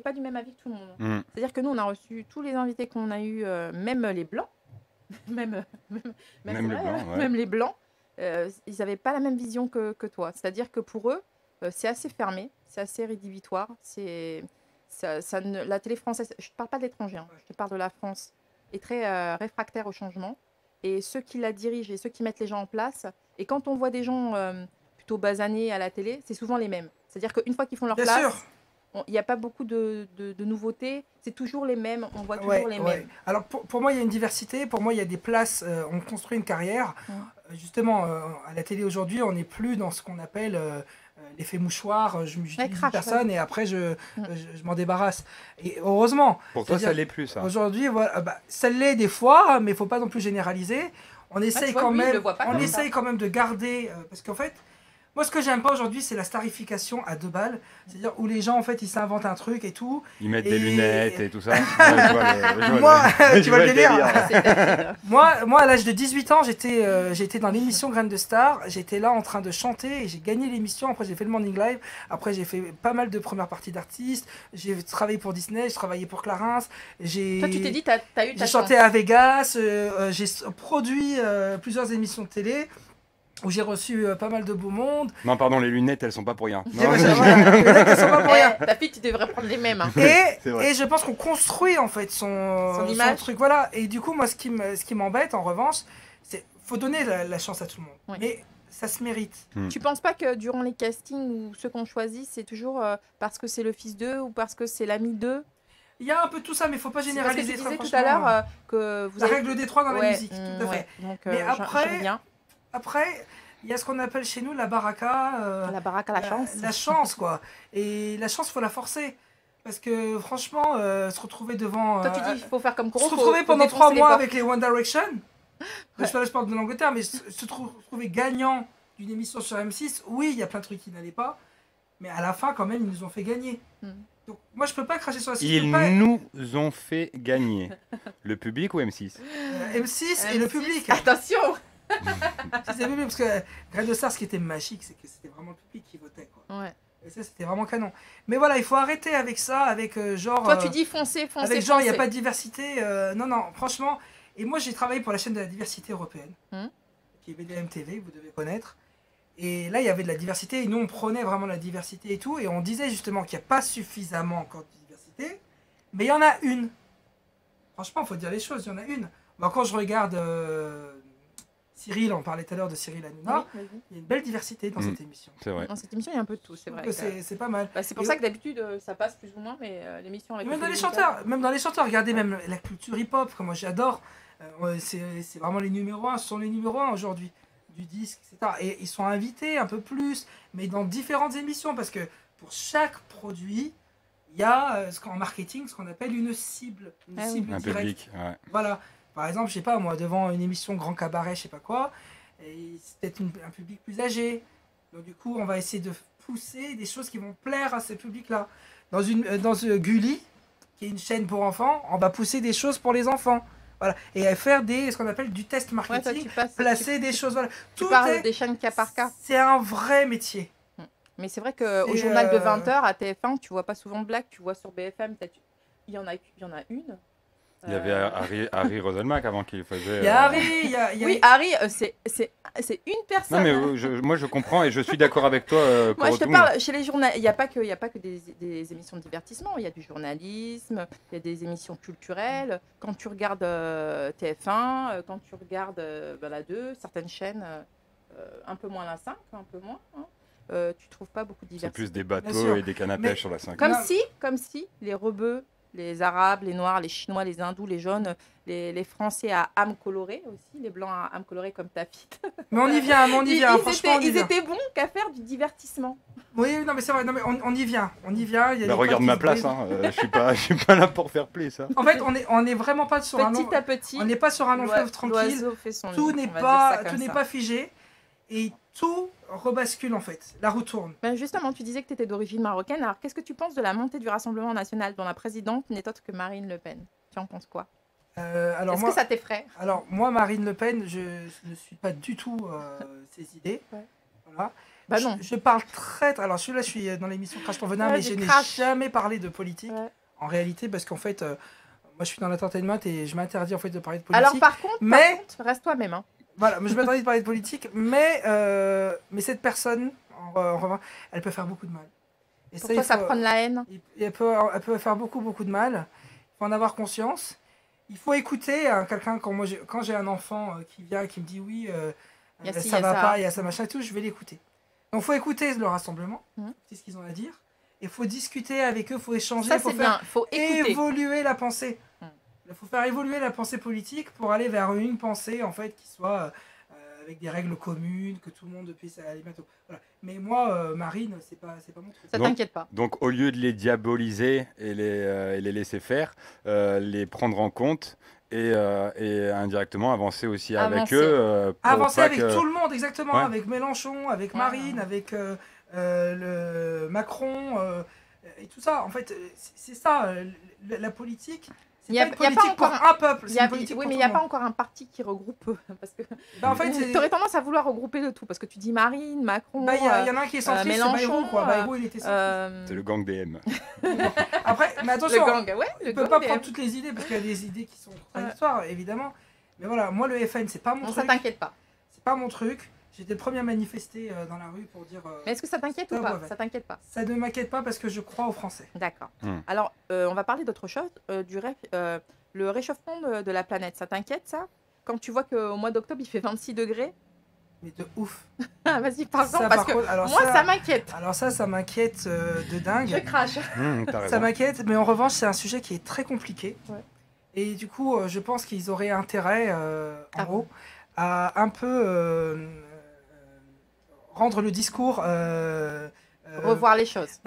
Speaker 2: pas du même avis que tout le monde. C'est-à-dire que nous on a reçu tous les invités qu'on a eu, même les blancs, même les blancs, ils n'avaient pas la même vision que toi. C'est-à-dire que pour eux, c'est assez fermé, c'est assez rédhibitoire. La télé française, je ne te parle pas de l'étranger, hein, je te parle de la France, est très réfractaire au changement. Et ceux qui la dirigent et ceux qui mettent les gens en place. Et quand on voit des gens plutôt basanés à la télé, c'est souvent les mêmes. C'est-à-dire qu'une fois qu'ils font leur place, il n'y a pas beaucoup de nouveautés. C'est toujours les mêmes. On voit toujours les mêmes.
Speaker 3: Alors pour moi, il y a une diversité. Pour moi, il y a des places. On construit une carrière. Justement, à la télé aujourd'hui, on n'est plus dans ce qu'on appelle l'effet mouchoir. Je dis une personne et après, je m'en débarrasse. Et heureusement.
Speaker 1: Pour toi, ça l'est plus, ça.
Speaker 3: Aujourd'hui, voilà, ça l'est des fois, mais il ne faut pas non plus généraliser. On essaye quand même de garder, parce qu'en fait, moi ce que j'aime pas aujourd'hui, c'est la starification à 2 balles, c'est-à-dire où les gens en fait ils s'inventent un truc et tout.
Speaker 1: Ils mettent des lunettes et tout ça.
Speaker 3: Moi, tu vois le délire. Moi, à l'âge de 18 ans, j'étais dans l'émission Graines de Star, j'étais là en train de chanter et j'ai gagné l'émission. Après j'ai fait le Morning Live, après j'ai fait pas mal de premières parties d'artistes, j'ai travaillé pour Disney, j'ai travaillé pour Clarins.
Speaker 2: Toi tu t'es dit, t'as eu ta
Speaker 3: chance. J'ai chanté à Vegas, j'ai produit plusieurs émissions de télé. Où j'ai reçu pas mal de beau monde.
Speaker 1: Non, pardon, les lunettes, elles sont pas pour rien.
Speaker 3: Les lunettes, elles sont pas pour rien.
Speaker 2: Ta fille, tu devrais prendre les mêmes. Hein.
Speaker 3: Et je pense qu'on construit en fait son truc. Voilà. Et du coup, moi, ce qui m'embête, en revanche, c'est faut donner la chance à tout le monde. Oui. Mais ça se mérite.
Speaker 2: Tu penses pas que durant les castings ou ceux qu'on choisit, c'est toujours parce que c'est le fils d'eux ou parce que c'est l'ami d'eux?
Speaker 3: Il y a un peu tout ça, mais il ne faut pas généraliser.
Speaker 2: Parce que tu disais tout à l'heure que vous
Speaker 3: avez... règle des 3 dans la musique, tout à fait.
Speaker 2: Donc,
Speaker 3: mais après, il y a ce qu'on appelle chez nous la baraka.
Speaker 2: La baraka, la chance.
Speaker 3: La chance, quoi. Et la chance, il faut la forcer. Parce que franchement, se retrouver devant...
Speaker 2: Toi, tu dis qu'il faut faire comme Koro.
Speaker 3: Se retrouver pendant 3 mois avec les One Direction. Je fais le sport de l'Angleterre, mais se retrouver gagnant d'une émission sur M6, oui, il y a plein de trucs qui n'allaient pas. Mais à la fin, quand même, ils nous ont fait gagner. Donc, moi, je peux pas cracher sur la
Speaker 1: Ils nous ont fait gagner. Le public ou M6
Speaker 3: M6 et le public.
Speaker 2: Attention.
Speaker 3: C'est parce que Graines de Star, ce qui était magique, c'est que c'était vraiment le public qui votait. Quoi.
Speaker 2: Ouais.
Speaker 3: Et ça, c'était vraiment canon. Mais voilà, il faut arrêter avec ça, avec genre...
Speaker 2: Toi, tu dis foncez,
Speaker 3: avec genre, il n'y a pas de diversité. Non, non, franchement. Et moi, j'ai travaillé pour la chaîne de la diversité européenne, qui est BDM TV, vous devez connaître. Et là, il y avait de la diversité, et nous, on prenait vraiment la diversité et tout, et on disait justement qu'il n'y a pas suffisamment encore de diversité, mais il y en a une. Franchement, il faut dire les choses, il y en a une. Bon, quand je regarde Cyril, on parlait tout à l'heure de Cyril Hanouna, il y a une belle diversité dans cette émission.
Speaker 1: C'est vrai.
Speaker 2: Dans cette émission, il y a un peu de tout, c'est vrai.
Speaker 3: C'est pas mal.
Speaker 2: Bah, c'est pour ça que d'habitude, ça passe plus ou moins, mais l'émission avec
Speaker 3: même dans les chanteurs, regardez même la culture hip-hop, que moi j'adore, c'est vraiment les numéros 1, ce sont les numéros 1 aujourd'hui. Du disque, etc. Et ils sont invités un peu plus, mais dans différentes émissions, parce que pour chaque produit, il y a en marketing ce qu'on appelle une cible. Une cible
Speaker 1: un
Speaker 3: directe.
Speaker 1: Public, ouais.
Speaker 3: Voilà. Par exemple, je sais pas, moi, devant une émission Grand Cabaret, je sais pas quoi, c'est peut-être un public plus âgé. Donc du coup, on va essayer de pousser des choses qui vont plaire à ce public-là. Dans Gulli, qui est une chaîne pour enfants, on va pousser des choses pour les enfants. Voilà. Et faire ce qu'on appelle du test marketing, placer des choses. Voilà.
Speaker 2: Tu parles des chaînes cas par cas.
Speaker 3: C'est un vrai métier.
Speaker 2: Mais c'est vrai qu'au journal de 20h à TF1, tu vois pas souvent Black, tu vois sur BFM, il y en a une.
Speaker 1: Il y avait Harry Roselmack avant qu'il faisait...
Speaker 3: Il y a Harry,
Speaker 2: Oui, Harry, c'est une personne.
Speaker 1: Non, mais moi je comprends et je suis d'accord avec toi.
Speaker 2: Moi, je te parle, chez les journalistes, il n'y a pas que des émissions de divertissement, il y a du journalisme, il y a des émissions culturelles. Quand tu regardes TF1, quand tu regardes la 2, certaines chaînes, un peu moins la 5, un peu moins, tu trouves pas beaucoup de diversité.
Speaker 1: C'est plus des bateaux et des cannes à pêche sur la 5.
Speaker 2: Comme si les rebeux, les Arabes, les Noirs, les Chinois, les Hindous, les jaunes, les Français à âme colorée aussi, les Blancs à âme colorée comme ta fille.
Speaker 3: Mais on y vient, franchement.
Speaker 2: Ils étaient bons qu'à faire du divertissement.
Speaker 3: Oui, non mais c'est vrai, non, mais on y vient.
Speaker 1: Regarde ma place, je suis pas là pour faire plaisir. Ça.
Speaker 3: En fait, on est vraiment pas sur
Speaker 2: petit à petit.
Speaker 3: On n'est pas sur un long fleuve tranquille. Tout n'est pas figé et tout rebascule en fait. La roue tourne.
Speaker 2: Ben justement, tu disais que tu étais d'origine marocaine. Alors, qu'est-ce que tu penses de la montée du Rassemblement national dont la présidente n'est autre que Marine Le Pen? Tu en penses quoi? Est-ce que ça t'effraie?
Speaker 3: Alors, moi, Marine Le Pen, je ne suis pas du tout ses idées. Ouais. Voilà.
Speaker 2: Bah non.
Speaker 3: Je parle très... Alors, je suis dans l'émission Crash ton venin, mais je n'ai jamais parlé de politique, en réalité, parce qu'en fait, moi, je suis dans l'entertainment et je m'interdis en fait de parler de politique.
Speaker 2: Alors, par contre, reste toi-même. Hein.
Speaker 3: Voilà, je m'interdis de parler de politique, mais cette personne, en revanche, elle peut faire beaucoup de mal.
Speaker 2: Et pourquoi ça prend de la haine?
Speaker 3: Elle peut faire beaucoup de mal. Il faut en avoir conscience. Il faut écouter quelqu'un, quand j'ai un enfant qui vient et qui me dit oui, ça va pas, il y a ça, machin et tout, je vais l'écouter. Donc il faut écouter le rassemblement, c'est ce qu'ils ont à dire. Il faut discuter avec eux, il faut échanger, il faut évoluer la pensée. Il faut faire évoluer la pensée politique pour aller vers une pensée en fait qui soit avec des règles communes, que tout le monde puisse aller bientôt. Voilà. Mais moi, Marine, c'est pas mon truc.
Speaker 2: Ça t'inquiète pas.
Speaker 1: Donc au lieu de les diaboliser et les laisser faire, les prendre en compte et indirectement avancer aussi avec eux.
Speaker 3: Avancer avec tout le monde, exactement, avec Mélenchon, avec Marine, avec le Macron et tout ça. En fait, c'est ça, la politique. Il n'y a pas encore un peuple.
Speaker 2: Oui, mais il n'y a pas encore un parti qui regroupe. Parce que en fait, tu aurais tendance à vouloir regrouper le tout. Parce que tu dis Marine, Macron.
Speaker 3: Il y en a un qui est centriste, c'est Bayrou, quoi. Bayrou, il était centriste.
Speaker 1: C'est le gang DM.
Speaker 3: Après, mais attention,
Speaker 2: on ne
Speaker 3: peut pas prendre toutes les idées, parce qu'il y a des idées qui sont contradictoires, évidemment. Mais voilà, moi, le FN, c'est pas mon truc.
Speaker 2: Ça t'inquiète pas.
Speaker 3: C'est pas mon truc. J'étais le premier à manifester dans la rue pour dire...
Speaker 2: Mais est-ce que ça t'inquiète ou pas? Ça t'inquiète pas?
Speaker 3: Ça ne m'inquiète pas parce que je crois aux Français.
Speaker 2: D'accord. Alors, on va parler d'autre chose. Le réchauffement de la planète, ça t'inquiète ça? Quand tu vois qu'au mois d'octobre, il fait 26 degrés?
Speaker 3: Mais de ouf.
Speaker 2: Vas-y, pardon, parce que moi, ça m'inquiète.
Speaker 3: Alors ça m'inquiète de dingue.
Speaker 2: Je crache.
Speaker 3: Ça m'inquiète, mais en revanche, c'est un sujet qui est très compliqué. Ouais. Et du coup, je pense qu'ils auraient intérêt, en gros, à un peu... rendre le discours
Speaker 2: revoir les choses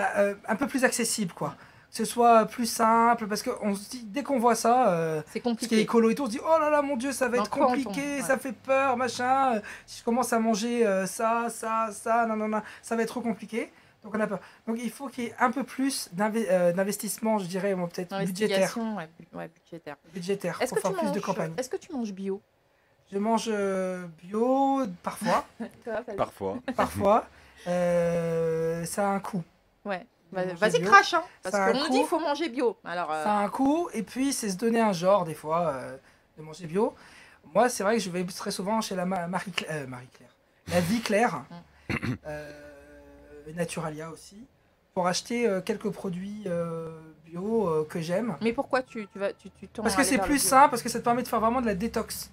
Speaker 3: un peu plus accessible, quoi, que ce soit plus simple, parce que on se dit, dès qu'on voit ça
Speaker 2: c'est compliqué,
Speaker 3: ce qui est écolo et tout, on se dit oh là là mon dieu, ça va être compliqué, ça fait peur, machin, si je commence à manger ça, non, ça va être trop compliqué, donc on a peur. Donc il faut qu'il y ait un peu plus d'investissement, je dirais, peut-être budgétaire.
Speaker 2: Budgétaire
Speaker 3: pour faire plus de campagne.
Speaker 2: Est-ce que tu manges bio?
Speaker 3: Je mange bio parfois.
Speaker 1: Parfois.
Speaker 3: Parfois. Ça a un coût.
Speaker 2: Ouais. Vas-y, crache, hein, parce qu'on nous dit qu'il faut manger bio. Alors,
Speaker 3: Ça a un coût, et puis c'est se donner un genre, des fois, de manger bio. Moi, c'est vrai que je vais très souvent chez la Marie-Claire, la Vie Claire, Naturalia aussi, pour acheter quelques produits bio que j'aime.
Speaker 2: Mais pourquoi tu tournes
Speaker 3: Parce que c'est plus sain, parce que ça te permet de faire vraiment de la détox.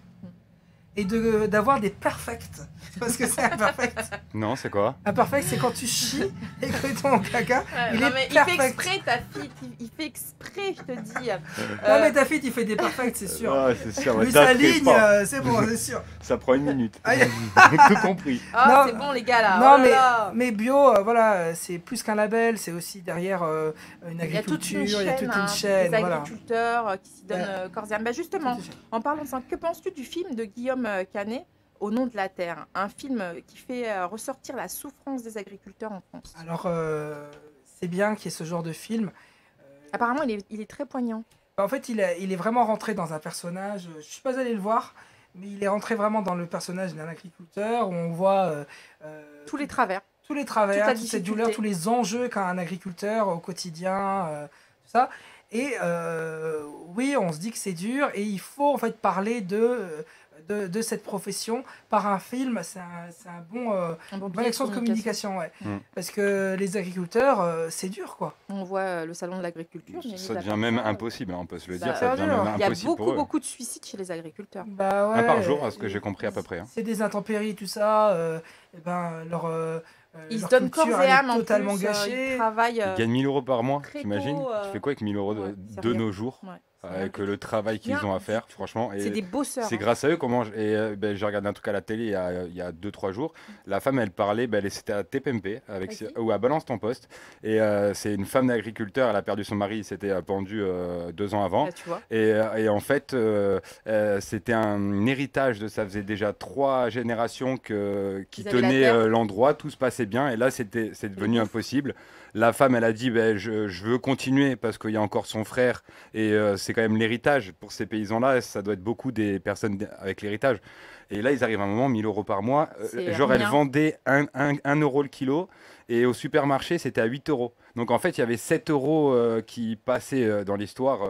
Speaker 3: Et d'avoir des perfects. Parce que c'est imperfect.
Speaker 1: Non, c'est quoi?
Speaker 3: Imperfect, c'est quand tu chies et que ton caca, il est perfect.
Speaker 2: Il fait exprès, ta fille. Il fait exprès, je te dis.
Speaker 3: Non, mais ta fille, il fait des perfects, c'est sûr.
Speaker 1: Ah, c'est sûr.
Speaker 3: Lui, sa ligne, c'est bon, c'est sûr.
Speaker 1: Ça prend 1 minute. Tout compris.
Speaker 2: Ah, c'est bon, les gars, là.
Speaker 3: Non, mais bio, voilà, c'est plus qu'un label, c'est aussi derrière une agriculture, il y a toute une chaîne.
Speaker 2: Des agriculteurs qui s'y donnent corps et âme. Bah, justement, en parlant de ça, que penses-tu du film de Guillaume Canet, Au nom de la terre, un film qui fait ressortir la souffrance des agriculteurs en France?
Speaker 3: Alors, c'est bien qu'il y ait ce genre de film.
Speaker 2: Apparemment, il est très poignant.
Speaker 3: En fait, il est vraiment rentré dans un personnage. Je ne suis pas allé le voir, mais il est rentré vraiment dans le personnage d'un agriculteur où on voit
Speaker 2: tous les travers.
Speaker 3: Toute cette douleur, tous les enjeux qu'a un agriculteur au quotidien, tout ça. Et oui, on se dit que c'est dur et il faut en fait parler de cette profession par un film. C'est un bonne action de communication. Ouais. Parce que les agriculteurs, c'est dur, quoi.
Speaker 2: On voit le salon de l'agriculture.
Speaker 1: Ça devient même impossible, on peut se le dire. Ça devient
Speaker 2: même
Speaker 1: impossible.
Speaker 2: Il y a beaucoup de suicides chez les agriculteurs.
Speaker 3: Bah ouais,
Speaker 1: un par jour, à ce que j'ai compris à peu près.
Speaker 3: C'est des intempéries, tout ça. Et ben,
Speaker 2: ils se donnent corps et âme,
Speaker 3: totalement
Speaker 2: Ils
Speaker 3: gâchés.
Speaker 2: travaillent.
Speaker 1: Ils gagnent 1 000 € par mois, t'imagines? Tu fais quoi avec 1 000 € de nos jours? Avec le travail qu'ils ont à faire, franchement.
Speaker 2: C'est des bosseurs.
Speaker 1: C'est grâce à eux comment. J'ai regardé un truc à la télé il y a 2-3 jours. La femme, elle parlait, c'était à TPMP ou à Balance ton poste. Et c'est une femme d'agriculteur, elle a perdu son mari, il s'était pendu 2 ans avant.
Speaker 2: Là, tu vois.
Speaker 1: Et en fait, c'était un héritage de ça faisait déjà 3 générations qui tenaient l'endroit, tout se passait bien. Et là, c'est devenu impossible. La femme, elle a dit, je veux continuer parce qu'il y a encore son frère et c'est quand même l'héritage. Pour ces paysans-là, ça doit être beaucoup des personnes avec l'héritage. Et là, ils arrivent à un moment, 1 000 € par mois. Genre, elle vendait 1 € le kilo et au supermarché, c'était à 8 €. Donc, en fait, il y avait 7 € qui passaient dans l'histoire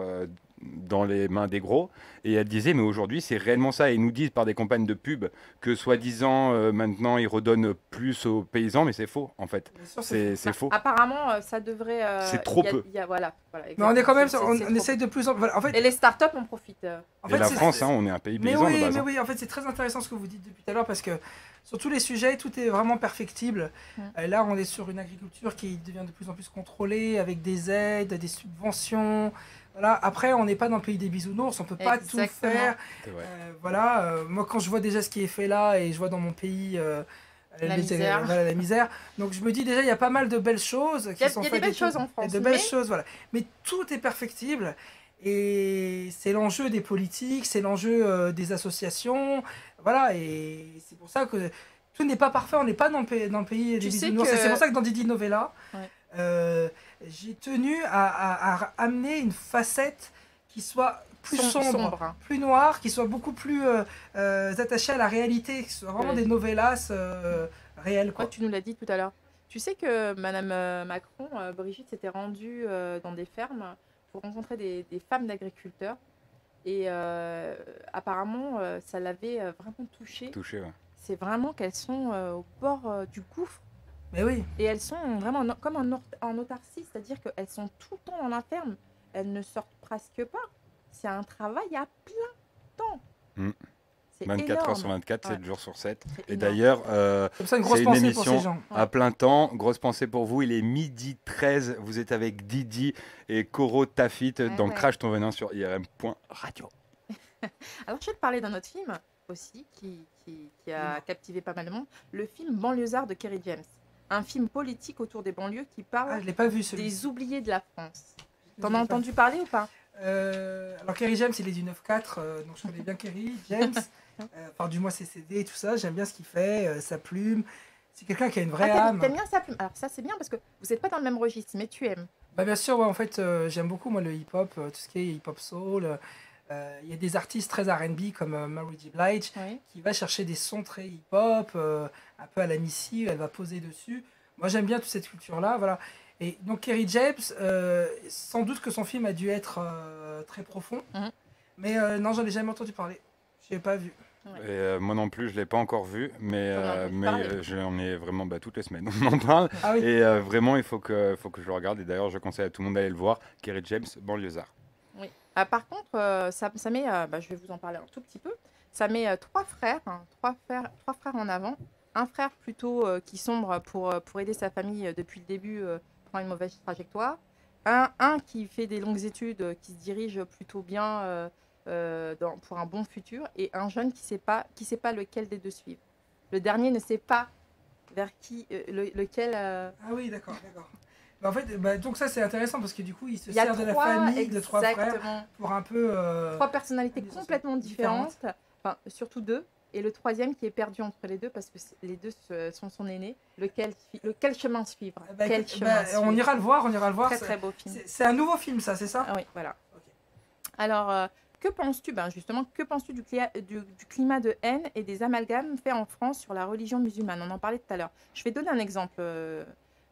Speaker 1: dans les mains des gros. Et elle disait, mais aujourd'hui, c'est réellement ça. Et ils nous disent par des campagnes de pub que soi-disant, maintenant, ils redonnent plus aux paysans, mais c'est faux, en fait. C'est faux.
Speaker 2: Apparemment, ça devrait...
Speaker 1: c'est trop peu.
Speaker 2: Voilà,
Speaker 3: mais on est quand même... On essaye de plus en... En fait,
Speaker 2: et les startups en profitent.
Speaker 3: En fait,
Speaker 1: la France, on est un pays paysan de base.
Speaker 3: Mais oui, en fait, c'est très intéressant ce que vous dites depuis tout à l'heure, parce que sur tous les sujets, tout est vraiment perfectible. Et là, on est sur une agriculture qui devient de plus en plus contrôlée, avec des aides, des subventions... Voilà. Après, on n'est pas dans le pays des bisounours, on ne peut pas tout faire. Moi, quand je vois déjà ce qui est fait là et je vois dans mon pays la misère, donc je me dis déjà, il y a pas mal de belles choses qui sont faites.
Speaker 2: Il y a des belles choses en France.
Speaker 3: De belles choses, voilà. Mais tout est perfectible et c'est l'enjeu des politiques, c'est l'enjeu des associations. Voilà, et c'est pour ça que tout n'est pas parfait, on n'est pas dans le pays des bisounours. C'est pour ça que dans Didi Novella, j'ai tenu à amener une facette qui soit plus sombre, plus noire, qui soit beaucoup plus attachée à la réalité, qui soit vraiment des novellas réelles.
Speaker 2: Quoi. Tu nous l'as dit tout à l'heure. Tu sais que Madame Macron, Brigitte, s'était rendue dans des fermes pour rencontrer des femmes d'agriculteurs. Et apparemment, ça l'avait vraiment touchée.
Speaker 1: Ouais.
Speaker 2: C'est vraiment qu'elles sont au bord du gouffre.
Speaker 3: Mais oui.
Speaker 2: Et elles sont vraiment comme en autarcie, c'est-à-dire qu'elles sont tout le temps dans la ferme. Elles ne sortent presque pas. C'est un travail à plein temps.
Speaker 1: 24 heures sur 24, 7 jours sur 7. Et
Speaker 2: énorme.
Speaker 1: D'ailleurs,
Speaker 3: c'est
Speaker 1: une émission à plein temps. Grosse pensée pour vous. Il est 12h13. Vous êtes avec Didi et Coro Tafit dans Crash ton venin sur IRM.radio.
Speaker 2: Alors, je vais te parler d'un autre film aussi qui a captivé pas mal de monde. Le film Banlieusard de Kerry James. Un film politique autour des banlieues qui parle
Speaker 3: je l'ai pas vu,
Speaker 2: des oubliés de la France. T'en as entendu parler ou pas?
Speaker 3: Alors Kerry James, il est du 9-4, donc je connais bien Kerry James. Enfin, du moins ses CD et tout ça, j'aime bien ce qu'il fait, sa plume. C'est quelqu'un qui a une vraie âme.
Speaker 2: T'aimes bien sa plume? Alors ça c'est bien parce que vous n'êtes pas dans le même registre, mais tu aimes.
Speaker 3: Bah bien sûr, en fait, j'aime beaucoup moi le hip-hop, tout ce qui est hip-hop soul. Il y a des artistes très R&B comme Mary J. Blige qui va chercher des sons très hip-hop, un peu à la Missy, elle va poser dessus. Moi j'aime bien toute cette culture-là, voilà. Et donc Kerry James, sans doute que son film a dû être très profond. Mais non, j'en ai jamais entendu parler. Je l'ai pas vu.
Speaker 1: Ouais. Et moi non plus, je ne l'ai pas encore vu, mais j'en ai vraiment toutes les semaines, on en parle. Ah oui. Et vraiment, il faut que je le regarde. Et d'ailleurs, je conseille à tout le monde d'aller le voir. Kerry James, Banlieusard.
Speaker 2: Oui. Par contre, ça met, je vais vous en parler un tout petit peu, ça met trois frères en avant. Un frère plutôt qui sombre pour aider sa famille depuis le début, prend une mauvaise trajectoire. Un qui fait des longues études, qui se dirige plutôt bien pour un bon futur, et un jeune qui sait pas lequel des deux suivre. Le dernier ne sait pas vers qui, lequel. Ah
Speaker 3: oui, d'accord. En fait, donc ça c'est intéressant parce que du coup il se sert de la famille de trois frères pour un peu.
Speaker 2: Trois personnalités complètement différentes, enfin surtout deux. Et le troisième qui est perdu entre les deux parce que les deux sont son aîné. Lequel chemin suivre
Speaker 3: On ira le voir.
Speaker 2: Très beau film.
Speaker 3: C'est un nouveau film, ça, c'est ça?
Speaker 2: Ah oui, voilà. Okay. Alors, que penses-tu du climat de haine et des amalgames faits en France sur la religion musulmane? On en parlait tout à l'heure. Je vais donner un exemple.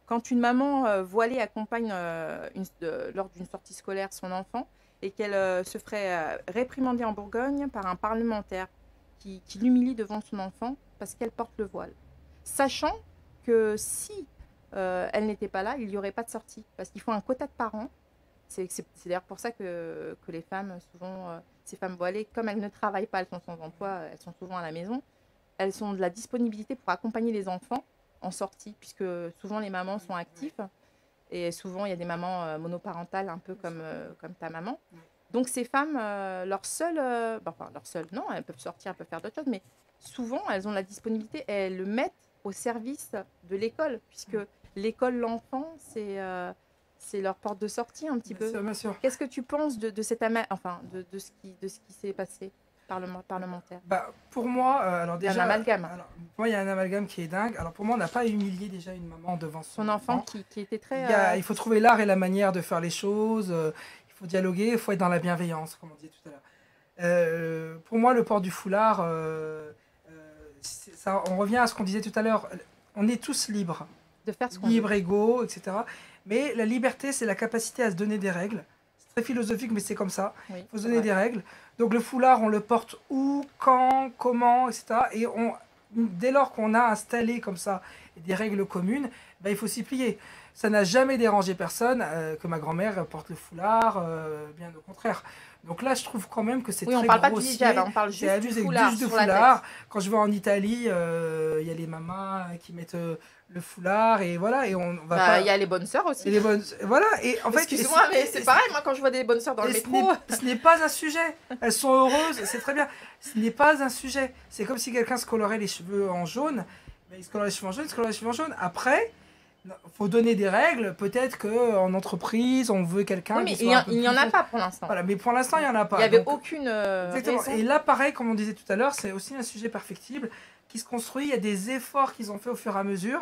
Speaker 2: Quand une maman voilée accompagne lors d'une sortie scolaire son enfant et qu'elle se ferait réprimander en Bourgogne par un parlementaire qui l'humilie devant son enfant parce qu'elle porte le voile. Sachant que si elle n'était pas là, il n'y aurait pas de sortie. Parce qu'il faut un quota de parents. C'est d'ailleurs pour ça que les femmes, souvent, ces femmes voilées, comme elles ne travaillent pas, elles sont sans emploi, elles sont souvent à la maison, elles ont de la disponibilité pour accompagner les enfants en sortie, puisque souvent les mamans sont actives. Et souvent, il y a des mamans monoparentales, un peu comme ta maman. Donc ces femmes, leur seule, non, elles peuvent sortir, elles peuvent faire d'autres choses, mais souvent elles ont la disponibilité et elles le mettent au service de l'école, puisque l'école, l'enfant, c'est leur porte de sortie un petit peu.
Speaker 3: Bien sûr.
Speaker 2: Qu'est-ce que tu penses de ce qui s'est passé parlementaire?
Speaker 3: Pour moi, alors déjà,
Speaker 2: il y a un amalgame.
Speaker 3: Pour moi, il y a un amalgame qui est dingue. Alors pour moi, on n'a pas humilié déjà une maman devant son
Speaker 2: enfant qui était très.
Speaker 3: Il faut trouver l'art et la manière de faire les choses. Il faut dialoguer, il faut être dans la bienveillance, comme on disait tout à l'heure. Pour moi, le port du foulard, on revient à ce qu'on disait tout à l'heure. On est tous libres.
Speaker 2: De faire ce qu'on
Speaker 3: libres, égaux, etc. Mais la liberté, c'est la capacité à se donner des règles. C'est très philosophique, mais c'est comme ça. Il faut se donner des règles. Donc le foulard, on le porte où, quand, comment, etc. Et dès lors qu'on a installé comme ça des règles communes, il faut s'y plier. Ça n'a jamais dérangé personne que ma grand-mère porte le foulard, bien au contraire. Donc là, je trouve quand même que c'est très grossier.
Speaker 2: On parle pas du hijab, on parle juste du foulard.
Speaker 3: Quand je vais en Italie, il y a les mamans qui mettent le foulard et voilà. Et on va pas.
Speaker 2: Il y a les bonnes sœurs aussi.
Speaker 3: Voilà. Et en fait,
Speaker 2: excuse-moi, mais c'est pareil. Moi, quand je vois des bonnes sœurs dans le métro,
Speaker 3: ce n'est pas un sujet. Elles sont heureuses, c'est très bien. Ce n'est pas un sujet. C'est comme si quelqu'un se colorait les cheveux en jaune. Il se colore les cheveux en jaune, Après. Il faut donner des règles. Peut-être qu'en entreprise, on veut quelqu'un.
Speaker 2: Oui, mais il n'y en a pas pour l'instant.
Speaker 3: Voilà, mais pour l'instant, il n'y en a pas.
Speaker 2: Il n'y avait aucune.
Speaker 3: Exactement. Et là, pareil, comme on disait tout à l'heure, c'est aussi un sujet perfectible qui se construit. Il y a des efforts qu'ils ont fait au fur et à mesure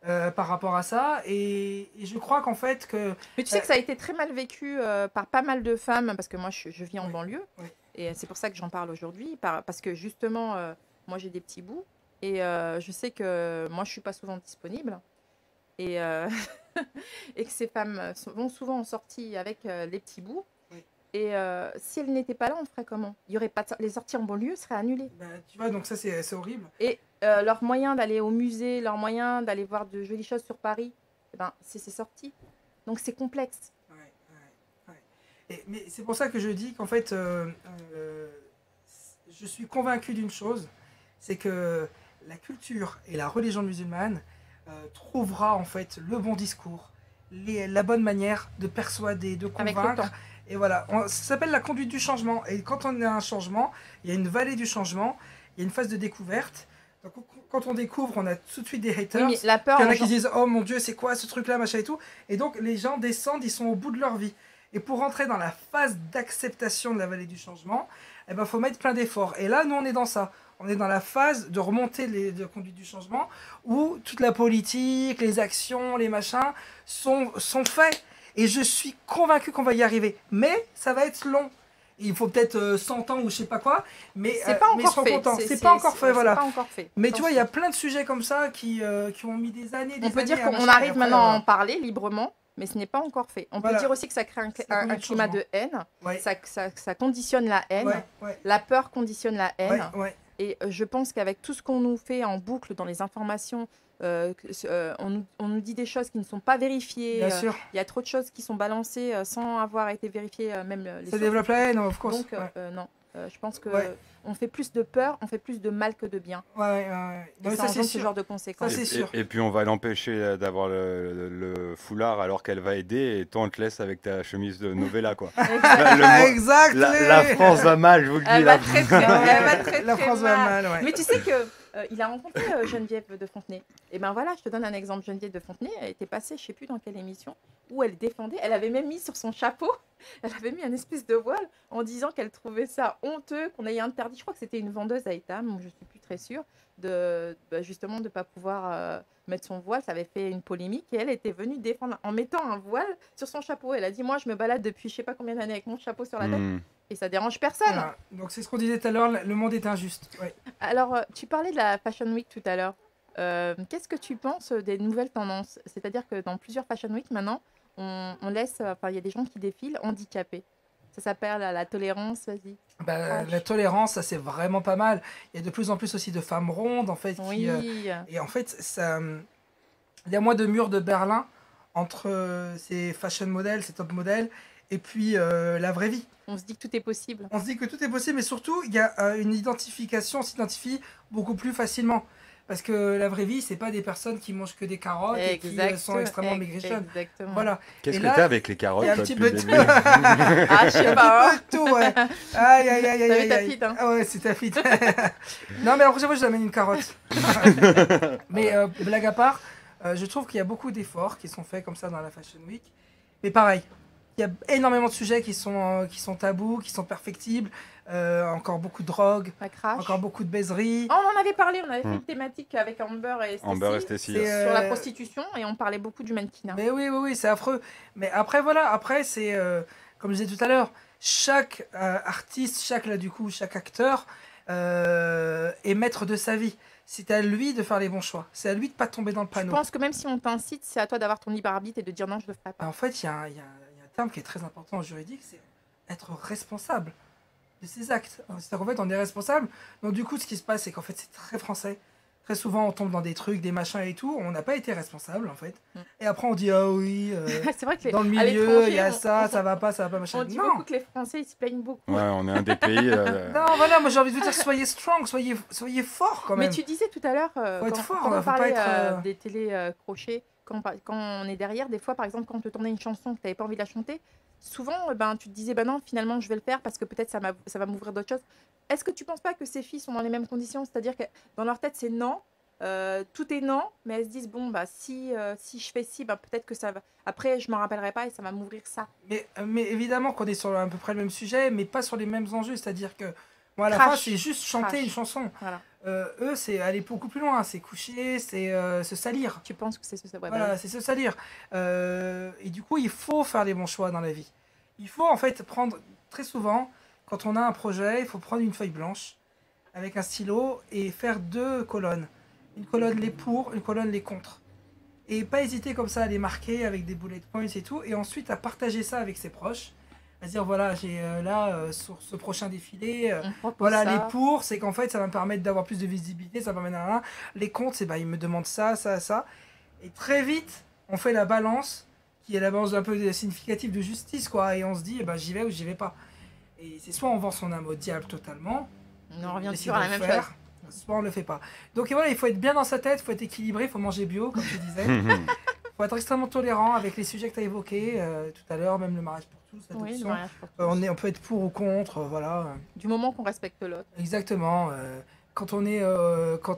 Speaker 3: par rapport à ça. Et je crois qu'en fait que.
Speaker 2: Mais tu sais que ça a été très mal vécu par pas mal de femmes, parce que moi, je vis en banlieue. Oui. Et c'est pour ça que j'en parle aujourd'hui. Parce que justement, moi, j'ai des petits bouts. Et je sais que moi, je ne suis pas souvent disponible. Et que ces femmes vont souvent en sortie avec les petits bouts. Oui. Et si elles n'étaient pas là, on ferait comment? Il y aurait pas les sorties en banlieue seraient annulées.
Speaker 3: Tu vois, donc ça c'est horrible.
Speaker 2: Et leur moyen d'aller au musée, leur moyen d'aller voir de jolies choses sur Paris, c'est ces sorties. Donc c'est complexe.
Speaker 3: Mais c'est pour ça que je dis qu'en fait, je suis convaincu d'une chose, c'est que la culture et la religion musulmane trouvera en fait le bon discours, la bonne manière de persuader, de convaincre. Et voilà, ça s'appelle la conduite du changement. Et quand on a un changement, il y a une vallée du changement, il y a une phase de découverte. Donc quand on découvre, on a tout de suite des haters.
Speaker 2: Oui, mais la peur,
Speaker 3: il y en a qui disent « Oh mon Dieu, c'est quoi ce truc-là, machin et tout ». Et donc les gens descendent, ils sont au bout de leur vie. Et pour rentrer dans la phase d'acceptation de la vallée du changement, faut mettre plein d'efforts. Et là, nous, on est dans ça. On est dans la phase de remonter de conduite du changement où toute la politique, les actions, les machins sont faits. Et je suis convaincu qu'on va y arriver. Mais ça va être long. Il faut peut-être 100 ans ou je sais pas quoi, mais
Speaker 2: c'est pas
Speaker 3: ils seront contents. C'est pas encore fait, voilà.
Speaker 2: Pas encore fait.
Speaker 3: Mais tu vois, il y a plein de sujets comme ça qui ont mis des années.
Speaker 2: On peut dire qu'on arrive maintenant à en parler librement, mais ce n'est pas encore fait. On peut dire aussi que ça crée un climat de haine, ça conditionne la haine, la peur conditionne la haine. Et je pense qu'avec tout ce qu'on nous fait en boucle dans les informations, on nous dit des choses qui ne sont pas vérifiées. Il y a trop de choses qui sont balancées sans avoir été vérifiées. Même les
Speaker 3: ça développe la haine, of course.
Speaker 2: Donc, non. Je pense que on fait plus de peur, on fait plus de mal que de bien.
Speaker 3: Donc,
Speaker 2: ça c'est ce genre de conséquences.
Speaker 3: Ça, c'est sûr.
Speaker 1: Et puis on va l'empêcher d'avoir le foulard alors qu'elle va aider et toi on te laisse avec ta chemise de novella quoi.
Speaker 3: Exact.
Speaker 1: La France va mal, je vous le dis.
Speaker 2: Elle va très très
Speaker 3: La France va mal,
Speaker 2: Mais tu sais que il a rencontré Geneviève de Fontenay. Et ben voilà, je te donne un exemple. Geneviève de Fontenay, elle était passée, je sais plus dans quelle émission, où elle défendait. Elle avait même mis sur son chapeau, elle avait mis un espèce de voile en disant qu'elle trouvait ça honteux, qu'on ait interdit. Je crois que c'était une vendeuse à Etam, je suis plus très sûre, justement de pas pouvoir mettre son voile. Ça avait fait une polémique et elle était venue défendre en mettant un voile sur son chapeau. Elle a dit moi je me balade depuis je sais pas combien d'années avec mon chapeau sur la tête. Et ça dérange personne.
Speaker 3: Voilà. Donc c'est ce qu'on disait tout à l'heure, le monde est injuste.
Speaker 2: Alors, tu parlais de la Fashion Week tout à l'heure. Qu'est-ce que tu penses des nouvelles tendances? C'est-à-dire que dans plusieurs Fashion Week maintenant, on laisse, il y a des gens qui défilent handicapés. Ça s'appelle la tolérance, vas-y.
Speaker 3: La tolérance, ça c'est vraiment pas mal. Il y a de plus en plus aussi de femmes rondes en fait. Et en fait, il y a moins de murs de Berlin entre ces fashion modèles, ces top modèles, et puis la vraie vie.
Speaker 2: On se dit que tout est possible.
Speaker 3: On se dit que tout est possible, mais surtout, il y a une identification, on s'identifie beaucoup plus facilement. Parce que la vraie vie, c'est pas des personnes qui mangent que des carottes et qui sont extrêmement maigrichonnes. Voilà.
Speaker 1: Qu'est-ce que t'as avec les carottes?
Speaker 3: Il y a un petit peu de tout.
Speaker 2: Je sais pas.
Speaker 3: Un petit peu de tout, ouais. Aïe, aïe, aïe, aïe.
Speaker 2: C'est ta fille, hein.
Speaker 3: Ah ouais, c'est ta fille. Non, mais la prochaine fois, je l'amène une carotte. Mais blague à part, je trouve qu'il y a beaucoup d'efforts qui sont faits comme ça dans la Fashion Week. Mais pareil, il y a énormément de sujets qui sont tabous, qui sont perfectibles. Encore beaucoup de drogue, encore beaucoup de baiseries.
Speaker 2: Oh, on en avait parlé, on avait fait une thématique avec Amber et Stécie sur la prostitution et on parlait beaucoup du mannequinat.
Speaker 3: Mais oui, c'est affreux. Mais après, voilà, c'est comme je disais tout à l'heure, chaque artiste, chaque acteur est maître de sa vie. C'est à lui de faire les bons choix. C'est à lui de ne pas tomber dans le panneau.
Speaker 2: Je pense que même si on t'incite, c'est à toi d'avoir ton libre arbitre et de dire non, je ne le ferai pas.
Speaker 3: En fait, il y a un terme qui est très important en juridique, c'est être responsable de ses actes. C'est-à-dire qu'en fait, on est responsable. Donc du coup, ce qui se passe, c'est qu'en fait, c'est très français. Très souvent, on tombe dans des trucs, des machins et tout. On n'a pas été responsable, en fait. Et après, on dit, ah oui,
Speaker 2: c'est vrai que
Speaker 3: dans le milieu, il y a ça va pas, machin.
Speaker 2: On dit beaucoup que les Français, ils se plaignent beaucoup.
Speaker 1: Ouais, on est un des pays...
Speaker 3: Non, voilà, moi j'ai envie de vous dire, soyez strong, soyez forts quand même.
Speaker 2: Mais tu disais tout à l'heure, quand on parlait des télé-crochets, quand on est derrière, des fois, par exemple, quand on te tournait une chanson que tu n'avais pas envie de la chanter, souvent, tu te disais, non, finalement, je vais le faire parce que peut-être ça va m'ouvrir d'autres choses. Est-ce que tu ne penses pas que ces filles sont dans les mêmes conditions? C'est-à-dire que dans leur tête, c'est non, tout est non, mais elles se disent, si je fais ci, peut-être que ça va... Après, je ne m'en rappellerai pas et ça va m'ouvrir ça.
Speaker 3: Mais évidemment qu'on est sur à peu près le même sujet, mais pas sur les mêmes enjeux. C'est-à-dire que, à la fin, c'est juste chanter une chanson. Voilà. Eux, c'est aller beaucoup plus loin. C'est coucher, c'est se salir.
Speaker 2: Tu penses que c'est se salir?
Speaker 3: Voilà, c'est se salir. Et du coup, il faut faire les bons choix dans la vie. Il faut en fait prendre, très souvent, quand on a un projet, il faut prendre une feuille blanche avec un stylo et faire 2 colonnes. Une colonne les pour, une colonne les contre. Et pas hésiter comme ça à les marquer avec des bullet points et tout. Et ensuite à partager ça avec ses proches. À dire voilà, j'ai sur ce prochain défilé, voilà, les pour, c'est qu'en fait ça va me permettre d'avoir plus de visibilité, ça va me permettre les contre, c'est ils me demandent ça. Et très vite, on fait la balance, qui est la balance un peu significative de justice, quoi. Et on se dit, j'y vais ou j'y vais pas. Et c'est soit on vend son âme au diable totalement,
Speaker 2: on revient toujours à la même chose.
Speaker 3: Soit on le fait pas. Donc voilà, il faut être bien dans sa tête, il faut être équilibré, il faut manger bio, comme je disais. Il faut être extrêmement tolérant avec les sujets que tu as évoqués tout à l'heure, même le mariage pour tous, l'adoption. On peut être pour ou contre, voilà.
Speaker 2: Du moment qu'on respecte l'autre.
Speaker 3: Exactement. Quand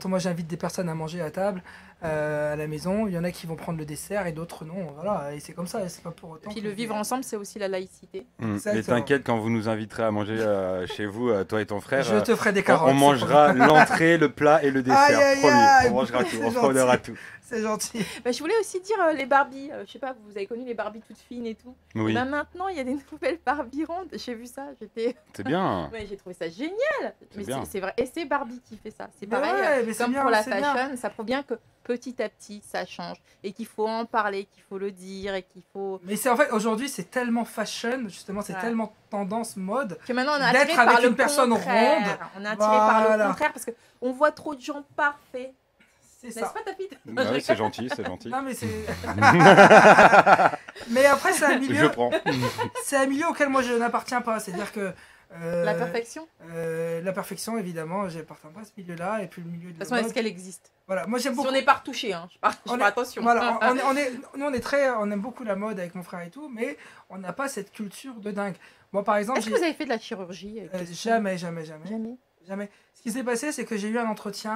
Speaker 3: moi j'invite des personnes à manger à table, à la maison. Il y en a qui vont prendre le dessert et d'autres non. Voilà, et c'est comme ça. C'est pas pour autant.
Speaker 2: Et puis le vivre ensemble, c'est aussi la laïcité.
Speaker 1: Et t'inquiète, quand vous nous inviterez à manger chez vous, toi et ton frère,
Speaker 3: je te ferai des carottes.
Speaker 1: On mangera l'entrée, le plat et le dessert. Promis, on mangera tout, on prendra tout.
Speaker 3: C'est gentil.
Speaker 2: Je voulais aussi dire les Barbies. Je sais pas, vous avez connu les Barbies toutes fines et tout.
Speaker 1: Oui.
Speaker 2: Maintenant, il y a des nouvelles Barbies rondes. J'ai vu ça.
Speaker 1: C'est bien.
Speaker 2: Ouais, j'ai trouvé ça génial. C'est vrai. Et c'est Barbie qui fait ça. C'est pareil. Comme
Speaker 3: bien,
Speaker 2: pour la fashion, ça prouve bien que petit à petit, ça change. Et qu'il faut en parler, qu'il faut le dire et qu'il faut...
Speaker 3: Mais c'est en fait, aujourd'hui, c'est tellement fashion, justement, c'est tellement tendance, mode,
Speaker 2: que maintenant, on est
Speaker 3: d'être avec une personne ronde.
Speaker 2: On est attiré par le contraire parce qu'on voit trop de gens parfaits.
Speaker 3: C'est ça.
Speaker 2: N'est-ce pas, ta fille?
Speaker 1: Oui, c'est gentil, c'est gentil.
Speaker 3: Non, mais c'est... mais après, c'est un milieu...
Speaker 1: Je prends.
Speaker 3: C'est un milieu auquel moi, je n'appartiens pas. C'est-à-dire que...
Speaker 2: la perfection
Speaker 3: la perfection, évidemment, je n'appartiens pas à ce milieu-là. Et puis le milieu de
Speaker 2: toute façon, est-ce qu'elle existe?
Speaker 3: Voilà, moi j'aime beaucoup.
Speaker 2: Si on n'est pas retouché, hein. Je fais attention.
Speaker 3: Voilà, on aime beaucoup la mode avec mon frère et tout, mais on n'a pas cette culture de dingue. Moi, par exemple,
Speaker 2: est-ce que vous avez fait de la chirurgie?
Speaker 3: Jamais. Ce qui s'est passé, c'est que j'ai eu un entretien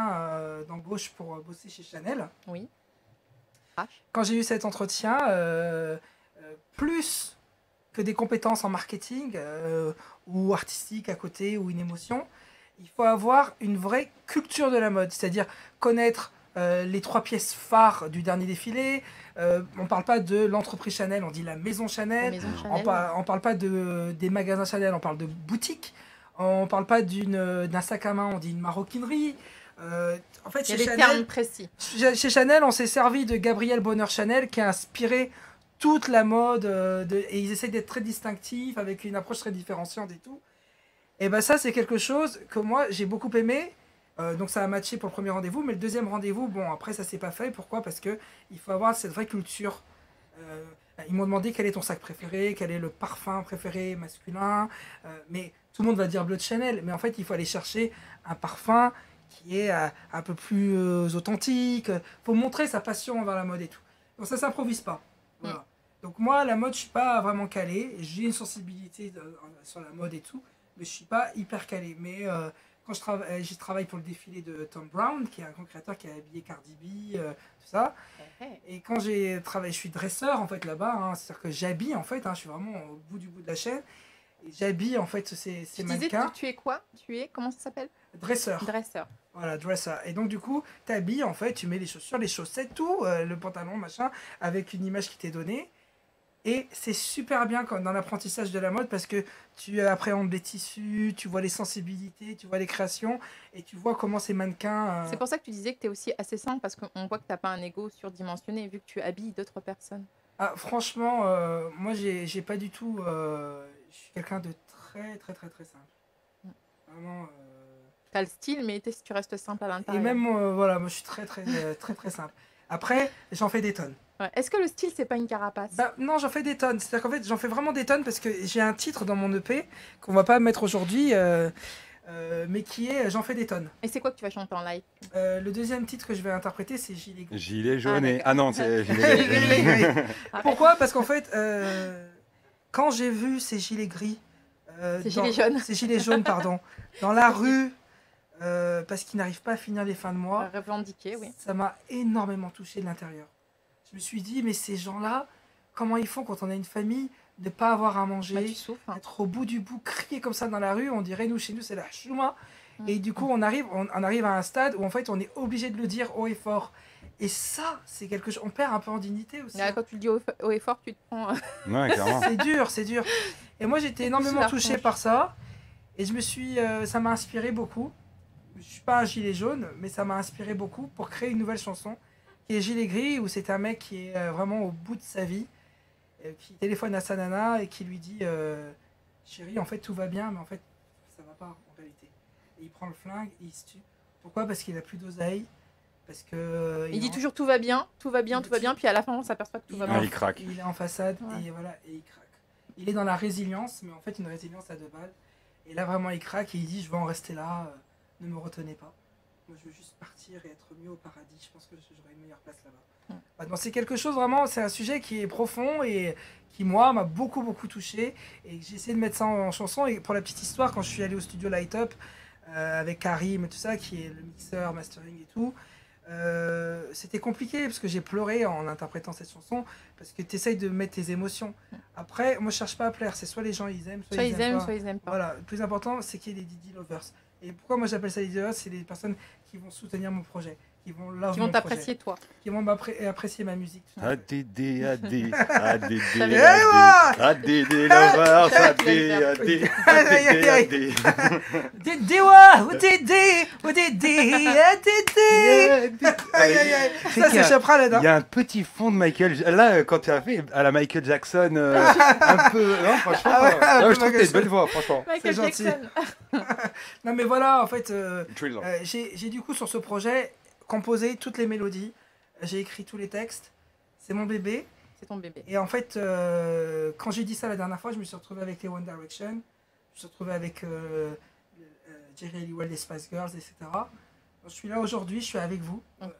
Speaker 3: d'embauche pour bosser chez Chanel.
Speaker 2: Oui.
Speaker 3: Quand j'ai eu cet entretien, plus que des compétences en marketing ou artistique à côté ou une émotion, il faut avoir une vraie culture de la mode, c'est-à-dire connaître les 3 pièces phares du dernier défilé. On ne parle pas de l'entreprise Chanel, on dit la maison Chanel. On parle pas des magasins Chanel, on parle de boutiques. On ne parle pas d'un sac à main, on dit une maroquinerie. En fait,
Speaker 2: il y a des termes précis.
Speaker 3: Chez Chanel, on s'est servi de Gabriel Bonheur-Chanel qui a inspiré toute la mode et ils essaient d'être très distinctifs avec une approche très différenciante et tout. Et ben ça, c'est quelque chose que moi, j'ai beaucoup aimé. Donc ça a matché pour le premier rendez-vous, mais le deuxième rendez-vous, bon, après, ça s'est pas fait. Pourquoi? Parce qu'il faut avoir cette vraie culture. Ils m'ont demandé quel est ton sac préféré, quel est le parfum préféré masculin. Mais tout le monde va dire bleu de Chanel. Mais en fait, il faut aller chercher un parfum qui est un peu plus authentique. Il faut montrer sa passion envers la mode et tout. Donc ça s'improvise pas. Voilà. Donc moi, la mode, je suis pas vraiment calé. J'ai une sensibilité sur la mode et tout, mais je suis pas hyper calé. Mais quand je travaille pour le défilé de Thom Browne, qui est un grand créateur qui a habillé Cardi B, tout ça. Et quand j'ai travaillé, je suis dresseur en fait là-bas. Hein, c'est-à-dire que j'habille en fait. Hein, je suis vraiment au bout de la chaîne. Et j'habille en fait ces mannequins.
Speaker 2: Tu es quoi? Comment ça s'appelle?
Speaker 3: Dresseur.
Speaker 2: Dresseur.
Speaker 3: Voilà, dresser. Et donc, du coup, tu habilles, en fait, tu mets les chaussures, les chaussettes, tout, le pantalon, machin, avec une image qui t'est donnée. Et c'est super bien dans l'apprentissage de la mode parce que tu appréhendes les tissus, tu vois les sensibilités, tu vois les créations et tu vois comment ces mannequins...
Speaker 2: C'est pour ça que tu disais que tu es aussi assez simple parce qu'on voit que tu n'as pas un ego surdimensionné vu que tu habilles d'autres personnes.
Speaker 3: Ah, franchement, moi, j'ai pas du tout... je suis quelqu'un de très, très, très, très simple. Vraiment...
Speaker 2: T'as le style, mais tu restes simple à l'intérieur.
Speaker 3: Et même, voilà, moi je suis très, très, très, très simple. Après, j'en fais des tonnes.
Speaker 2: Ouais. Est-ce que le style, c'est pas une carapace?
Speaker 3: Non, j'en fais des tonnes. C'est-à-dire qu'en fait, j'en fais vraiment des tonnes parce que j'ai un titre dans mon EP qu'on va pas mettre aujourd'hui, mais qui est J'en fais des tonnes.
Speaker 2: Et c'est quoi que tu vas chanter en live?
Speaker 3: Le deuxième titre que je vais interpréter, c'est Gilet gris.
Speaker 1: Gilet jaune. Non, c'est Gilet
Speaker 3: gris. Pourquoi? Parce qu'en fait, quand j'ai vu ces gilets gris...
Speaker 2: ces gilets jaunes.
Speaker 3: Ces gilets jaunes, pardon. Dans la rue... parce qu'ils n'arrivent pas à finir les fins de mois.
Speaker 2: Revendiquer, oui.
Speaker 3: Ça m'a énormément touché de l'intérieur. Je me suis dit, mais ces gens-là, comment ils font quand on a une famille, de ne pas avoir à manger,
Speaker 2: tu souffres, hein.
Speaker 3: Être au bout du bout, crier comme ça dans la rue, on dirait, chez nous, c'est la chouma. Et du coup, on arrive à un stade où en fait, on est obligé de le dire haut et fort. Et ça, c'est quelque chose, on perd un peu en dignité aussi.
Speaker 2: Quand tu le dis haut et fort, tu te prends...
Speaker 1: Ouais, clairement.
Speaker 3: C'est dur. Et moi, j'étais énormément touchée par ça. Et ça m'a inspiré beaucoup. Je suis pas un gilet jaune, mais ça m'a inspiré beaucoup pour créer une nouvelle chanson qui est Gilet gris, où c'est un mec qui est vraiment au bout de sa vie, qui téléphone à sa nana et qui lui dit chérie, en fait tout va bien, mais en fait ça va pas en réalité. Et il prend le flingue et il se tue. Pourquoi? Parce qu'il a plus d'oseille. Parce que
Speaker 2: il dit toujours tout va bien, puis à la fin on s'aperçoit que tout va bien.
Speaker 1: Il craque.
Speaker 3: Il est en façade et voilà, et il craque. Il est dans la résilience, mais en fait une résilience à 2 balles. Et là vraiment il craque et il dit je vais en rester là. Ne me retenez pas. Moi, je veux juste partir et être mieux au paradis. Je pense que j'aurai une meilleure place là-bas. Donc, c'est quelque chose vraiment, c'est un sujet qui est profond et qui, moi, m'a beaucoup, beaucoup touché. Et j'ai essayé de mettre ça en chanson. Et pour la petite histoire, quand je suis allé au studio Light Up avec Karim et tout ça, qui est le mixeur, mastering et tout, C'était compliqué parce que j'ai pleuré en interprétant cette chanson parce que tu essayes de mettre tes émotions. Après, moi je cherche pas à plaire, c'est soit les gens ils aiment, soit ils aiment pas.
Speaker 2: Soit ils aiment pas.
Speaker 3: Voilà, le plus important c'est qu'il y ait des Didi lovers. Et pourquoi moi j'appelle ça les Didi lovers, c'est les personnes qui vont soutenir mon projet, qui vont
Speaker 2: t'apprécier toi,
Speaker 3: qui vont apprécier ma musique.
Speaker 1: ADD, ADD, ADD, ADD lovers, ADD, ADD,
Speaker 3: Ça c'est Chapraled.
Speaker 1: Il y a un petit fond de Michael. Là, quand tu as fait à la Michael Jackson, un peu. Non, franchement, je trouve que t'as une belle voix, franchement.
Speaker 2: Michael Jackson.
Speaker 3: Non, mais voilà, en fait,
Speaker 1: Thriller.
Speaker 3: j'ai du coup sur ce projet composé toutes les mélodies. J'ai écrit tous les textes. C'est mon bébé.
Speaker 2: C'est ton bébé.
Speaker 3: Et en fait, quand j'ai dit ça la dernière fois, je me suis retrouvé avec les One Direction. Je me suis retrouvé avec Jerry Halliwell des Spice Girls, etc. Je suis là aujourd'hui, je suis avec vous.
Speaker 2: Donc,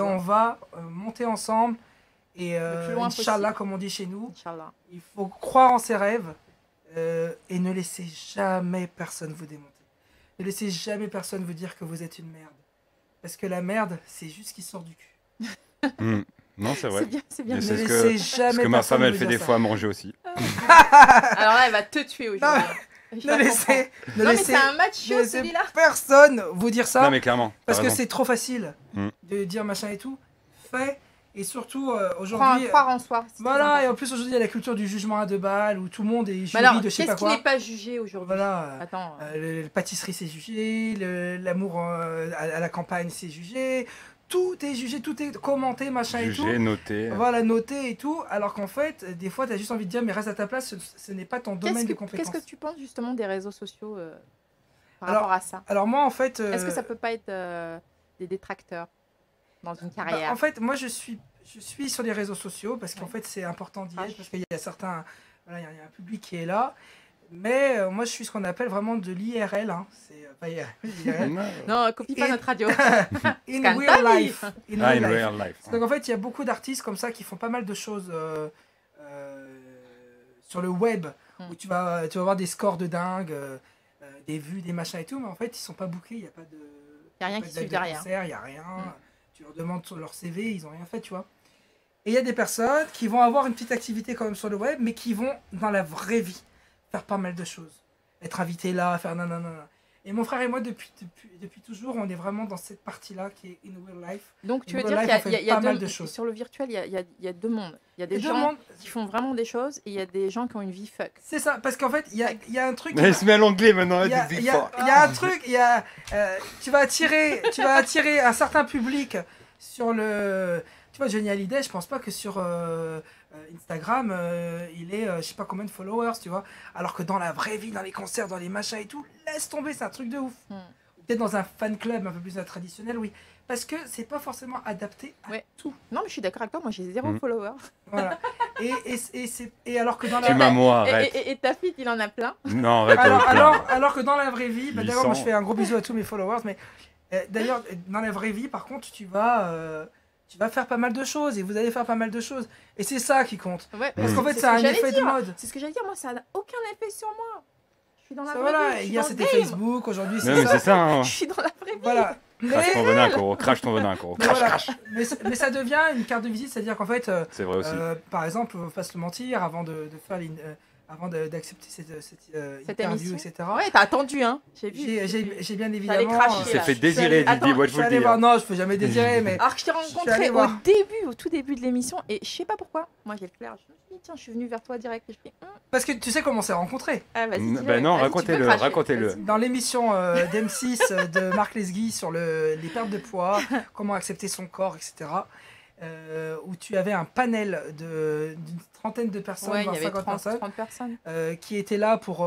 Speaker 3: on va monter ensemble. Et
Speaker 2: le plus loin
Speaker 3: Inch'Allah,
Speaker 2: possible.
Speaker 3: comme on dit chez nous,
Speaker 2: Inch'Allah.
Speaker 3: il faut croire en ses rêves et ne laissez jamais personne vous démonter. Ne laissez jamais personne vous dire que vous êtes une merde. Parce que la merde, c'est juste ce qui sort du cul.
Speaker 1: Non, c'est vrai.
Speaker 2: C'est bien.
Speaker 1: Mais
Speaker 3: Ne
Speaker 1: c'est
Speaker 3: laissez jamais
Speaker 1: ce que ma
Speaker 3: personne
Speaker 1: femme, elle
Speaker 3: vous
Speaker 1: fait
Speaker 3: dire
Speaker 1: des
Speaker 3: ça.
Speaker 1: fois à manger aussi.
Speaker 2: Alors là, elle va te tuer aujourd'hui.
Speaker 3: Ne laissez,
Speaker 2: Non, mais c'est un match chaud celui-là.
Speaker 3: personne vous dire ça.
Speaker 1: Non, mais clairement.
Speaker 3: Parce
Speaker 1: t'as
Speaker 3: que
Speaker 1: raison.
Speaker 3: c'est trop facile
Speaker 1: Mm.
Speaker 3: de dire machin et tout. Fait. Et surtout,
Speaker 2: Croire
Speaker 3: aujourd'hui.
Speaker 2: en soi. c'est très
Speaker 3: Voilà, et
Speaker 2: important.
Speaker 3: en plus aujourd'hui, il y a la culture du jugement à deux balles où tout le monde est
Speaker 2: Mais
Speaker 3: jury
Speaker 2: alors,
Speaker 3: de je sais
Speaker 2: qu'est-ce
Speaker 3: pas
Speaker 2: qui
Speaker 3: quoi.
Speaker 2: n'est pas jugé aujourd'hui?
Speaker 3: Voilà.
Speaker 2: Attends.
Speaker 3: La pâtisserie c'est jugé, l'amour à la campagne c'est jugé, tout est jugé, tout est commenté, machin et
Speaker 1: Jugé,
Speaker 3: tout.
Speaker 1: noté.
Speaker 3: Voilà, noté et tout, alors qu'en fait, des fois, tu as juste envie de dire, mais reste à ta place, ce n'est pas ton domaine de compétence.
Speaker 2: Qu'est-ce que tu penses justement des réseaux sociaux par
Speaker 3: Alors,
Speaker 2: rapport à ça?
Speaker 3: Alors moi, en fait...
Speaker 2: Est-ce que ça peut pas être des détracteurs dans une carrière?
Speaker 3: En fait, moi, je suis sur les réseaux sociaux, parce qu'en
Speaker 2: Ouais.
Speaker 3: fait, c'est important d'y
Speaker 2: Ah,
Speaker 3: être, parce qu'il y a certains... Voilà, il y a un public qui est là, mais moi, je suis ce qu'on appelle vraiment de l'IRL, hein. C'est pas IRL.
Speaker 2: Non, copie pas
Speaker 3: Et-
Speaker 2: notre radio.
Speaker 3: In
Speaker 2: Scantali.
Speaker 3: real life. In
Speaker 1: Ah,
Speaker 3: real
Speaker 1: in
Speaker 3: life.
Speaker 1: real life.
Speaker 3: Donc en fait, il y a beaucoup d'artistes comme ça qui font pas mal de choses sur le web, où tu vas avoir des scores de dingue, des vues, des machins et tout, mais en fait, ils sont pas bookés, il n'y a pas de...
Speaker 2: Y a rien
Speaker 3: pas
Speaker 2: qui
Speaker 3: de date
Speaker 2: suit
Speaker 3: de
Speaker 2: derrière.
Speaker 3: concert, il n'y a rien. Tu leur demandes sur leur CV, ils ont rien fait, tu vois. Et il y a des personnes qui vont avoir une petite activité quand même sur le web, mais qui vont, dans la vraie vie, faire pas mal de choses. Être invité là, faire nanana. Et mon frère et moi, depuis toujours, on est vraiment dans cette partie-là qui est in real life.
Speaker 2: Donc tu veux
Speaker 3: In
Speaker 2: dire
Speaker 3: real
Speaker 2: qu'il
Speaker 3: life, on fait
Speaker 2: y a
Speaker 3: pas mal
Speaker 2: deux,
Speaker 3: de choses.
Speaker 2: sur le virtuel, il y a deux mondes. Il y a des
Speaker 3: Et deux
Speaker 2: gens
Speaker 3: mondes,
Speaker 2: qui font vraiment des choses et il y a des gens qui ont une vie fuck.
Speaker 3: c'est ça, parce qu'en fait, il y a un truc...
Speaker 1: Mais elle se met à l'anglais maintenant.
Speaker 3: Il y a,
Speaker 1: elle dit
Speaker 3: il y a- il y a un truc, tu vas attirer un certain public sur le... Tu vois, Johnny Hallyday, je pense pas que sur Instagram, il est, je sais pas combien de followers, tu vois. Alors que dans la vraie vie, dans les concerts, dans les machins et tout, laisse tomber, c'est un truc de ouf. Peut-être dans un fan club un peu plus traditionnel, oui. Parce que c'est pas forcément adapté à
Speaker 2: Ouais.
Speaker 3: tout.
Speaker 2: Non, mais je suis d'accord avec toi, moi j'ai 0 follower.
Speaker 3: Voilà. Et alors que dans la...
Speaker 1: Tu m'as moi, arrête.
Speaker 2: Et ta fille, il en a plein.
Speaker 1: Non, arrête.
Speaker 3: Alors que dans la vraie vie, bah, d'ailleurs, moi
Speaker 1: 800.
Speaker 3: je fais un gros bisou à tous mes followers, mais d'ailleurs, dans la vraie vie, par contre, tu vas faire pas mal de choses et vous allez faire pas mal de choses. Et c'est ça qui compte.
Speaker 2: Ouais,
Speaker 3: Parce qu'en fait,
Speaker 2: c'est
Speaker 3: ça a
Speaker 2: ce que
Speaker 3: un
Speaker 2: j'allais
Speaker 3: effet de
Speaker 2: dire.
Speaker 3: mode.
Speaker 2: C'est ce que j'allais dire, moi ça n'a aucun effet sur moi. Je suis dans la
Speaker 3: Ça,
Speaker 2: vraie
Speaker 3: voilà,
Speaker 2: vie. Je suis
Speaker 3: hier
Speaker 2: dans le
Speaker 3: c'était
Speaker 2: game.
Speaker 3: Facebook, aujourd'hui
Speaker 1: Non,
Speaker 3: c'est
Speaker 1: mais
Speaker 3: ça.
Speaker 1: c'est ça. Hein.
Speaker 2: Je suis dans la vraie vie.
Speaker 3: Voilà.
Speaker 1: Crache ton venin, Coro. Crache ton venin, Coro.
Speaker 3: Mais
Speaker 1: Crache,
Speaker 3: voilà.
Speaker 1: crache.
Speaker 3: Mais ça devient une carte de visite, c'est-à-dire qu'en fait,
Speaker 1: C'est vrai aussi.
Speaker 3: par exemple, faut pas se le mentir, avant d'accepter cette interview,
Speaker 2: émission.
Speaker 3: etc.
Speaker 2: Ouais, t'as attendu, hein. J'ai vu.
Speaker 3: J'ai bien
Speaker 2: T'allais
Speaker 3: évidemment.
Speaker 2: cracher,
Speaker 1: Il s'est
Speaker 2: là.
Speaker 1: fait
Speaker 3: je suis
Speaker 1: désirer,
Speaker 3: allé-
Speaker 1: Didi, moi je
Speaker 3: Je
Speaker 1: vous
Speaker 3: suis
Speaker 1: le
Speaker 3: allé
Speaker 1: dis.
Speaker 3: voir,
Speaker 1: hein.
Speaker 3: non, je peux jamais désirer, mais
Speaker 2: Alors que je t'ai
Speaker 3: allée
Speaker 2: rencontré
Speaker 3: voir.
Speaker 2: au tout début de l'émission et je sais pas pourquoi. Moi j'ai le flair. Je me suis dit, tiens, je suis venue vers toi direct. Et je fais,
Speaker 3: parce que tu sais comment on s'est rencontrés.
Speaker 2: ah, vas-y. dis-le.
Speaker 1: Ben non,
Speaker 2: Vas-y, tu peux
Speaker 1: racontez-le,
Speaker 2: cracher.
Speaker 1: racontez-le.
Speaker 2: Vas-y.
Speaker 3: Dans l'émission d'M6 de Marc Lesguy sur les pertes de poids, comment accepter son corps, etc. Où tu avais un panel d'une trentaine de personnes,
Speaker 2: Ouais, il y
Speaker 3: voire
Speaker 2: avait
Speaker 3: 50 personnes,
Speaker 2: 30 personnes
Speaker 3: qui étaient là pour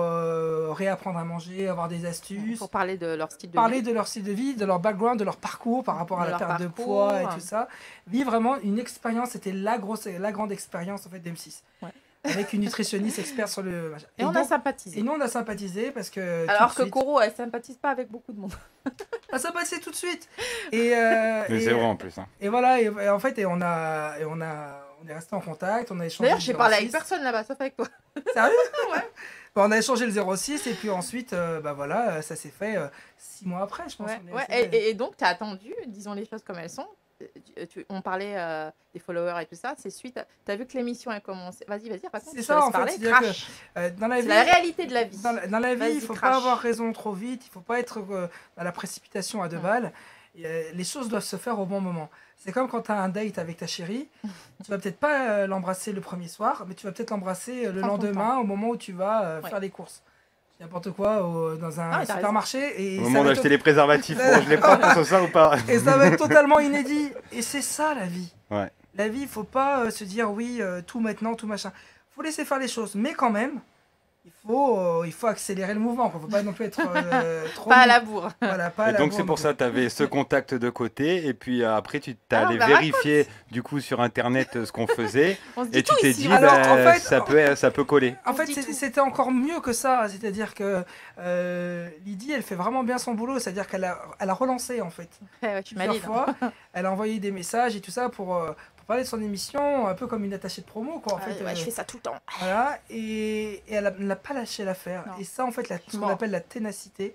Speaker 3: réapprendre à manger, avoir des astuces,
Speaker 2: pour parler de leur style de
Speaker 3: parler
Speaker 2: vie.
Speaker 3: de leur style de vie, de leur background, de leur parcours par rapport à
Speaker 2: De
Speaker 3: la
Speaker 2: leur
Speaker 3: perte de
Speaker 2: parcours.
Speaker 3: poids et tout ça. Vivre vraiment une expérience, c'était la grande expérience en fait d'M6.
Speaker 2: Ouais.
Speaker 3: Avec une nutritionniste experte sur le machin.
Speaker 2: Et on a
Speaker 3: donc-
Speaker 2: sympathisé.
Speaker 3: et nous on a sympathisé parce que
Speaker 2: Alors
Speaker 3: tout
Speaker 2: que
Speaker 3: de suite,
Speaker 2: Coro, elle sympathise pas avec beaucoup de monde.
Speaker 3: on a sympathisé tout de suite. Et,
Speaker 1: Mais c'est vrai en plus. Hein.
Speaker 3: et voilà, et en fait, on est resté en contact, on a échangé.
Speaker 2: D'ailleurs, j'ai parlé avec
Speaker 3: personne.
Speaker 2: personne là-bas, sauf avec toi.
Speaker 3: Sérieux? Bon, on a échangé le 06 et puis ensuite, voilà, ça s'est fait 6 mois après, je pense.
Speaker 2: Et donc, tu as attendu, disons les choses comme elles sont. On parlait des followers et tout ça, c'est suite. Tu as vu que l'émission a commencé. Vas-y, raconte.
Speaker 3: C'est ça, en fait.
Speaker 2: C'est la réalité de la vie.
Speaker 3: Dans la vie, il ne faut pas avoir raison trop vite, il ne faut pas être dans la précipitation à deux balles. Les choses doivent se faire au bon moment. C'est comme quand tu as un date avec ta chérie, tu vas peut-être pas l'embrasser le premier soir, mais tu vas peut-être l'embrasser le lendemain au moment où tu vas faire les courses. N'importe quoi dans un supermarché. Et
Speaker 1: au moment d'acheter les préservatifs, je les prends pour ça ou pas.
Speaker 3: Et ça va être totalement inédit. Et c'est ça la vie.
Speaker 1: Ouais.
Speaker 3: La vie, il faut pas se dire oui, tout maintenant, tout machin. Il faut laisser faire les choses, mais quand même, il faut accélérer le mouvement. Il ne faut pas non plus être trop...
Speaker 2: Pas à la bourre.
Speaker 3: Voilà,
Speaker 1: et donc c'est pour ça que tu avais ce contact de côté et puis après tu t'es allé vérifier du coup sur internet ce qu'on faisait et tu t'es dit en fait, ça peut coller.
Speaker 3: En fait c'était encore mieux que ça, c'est-à-dire que Lydie elle fait vraiment bien son boulot, c'est-à-dire qu'elle a relancé en fait. Plusieurs fois, elle a envoyé des messages et tout ça pour parler de son émission, un peu comme une attachée de promo quoi. En fait,
Speaker 2: je fais ça tout le temps.
Speaker 3: Voilà, et elle n'a pas lâché l'affaire. Et ça en fait, ce qu'on appelle la ténacité,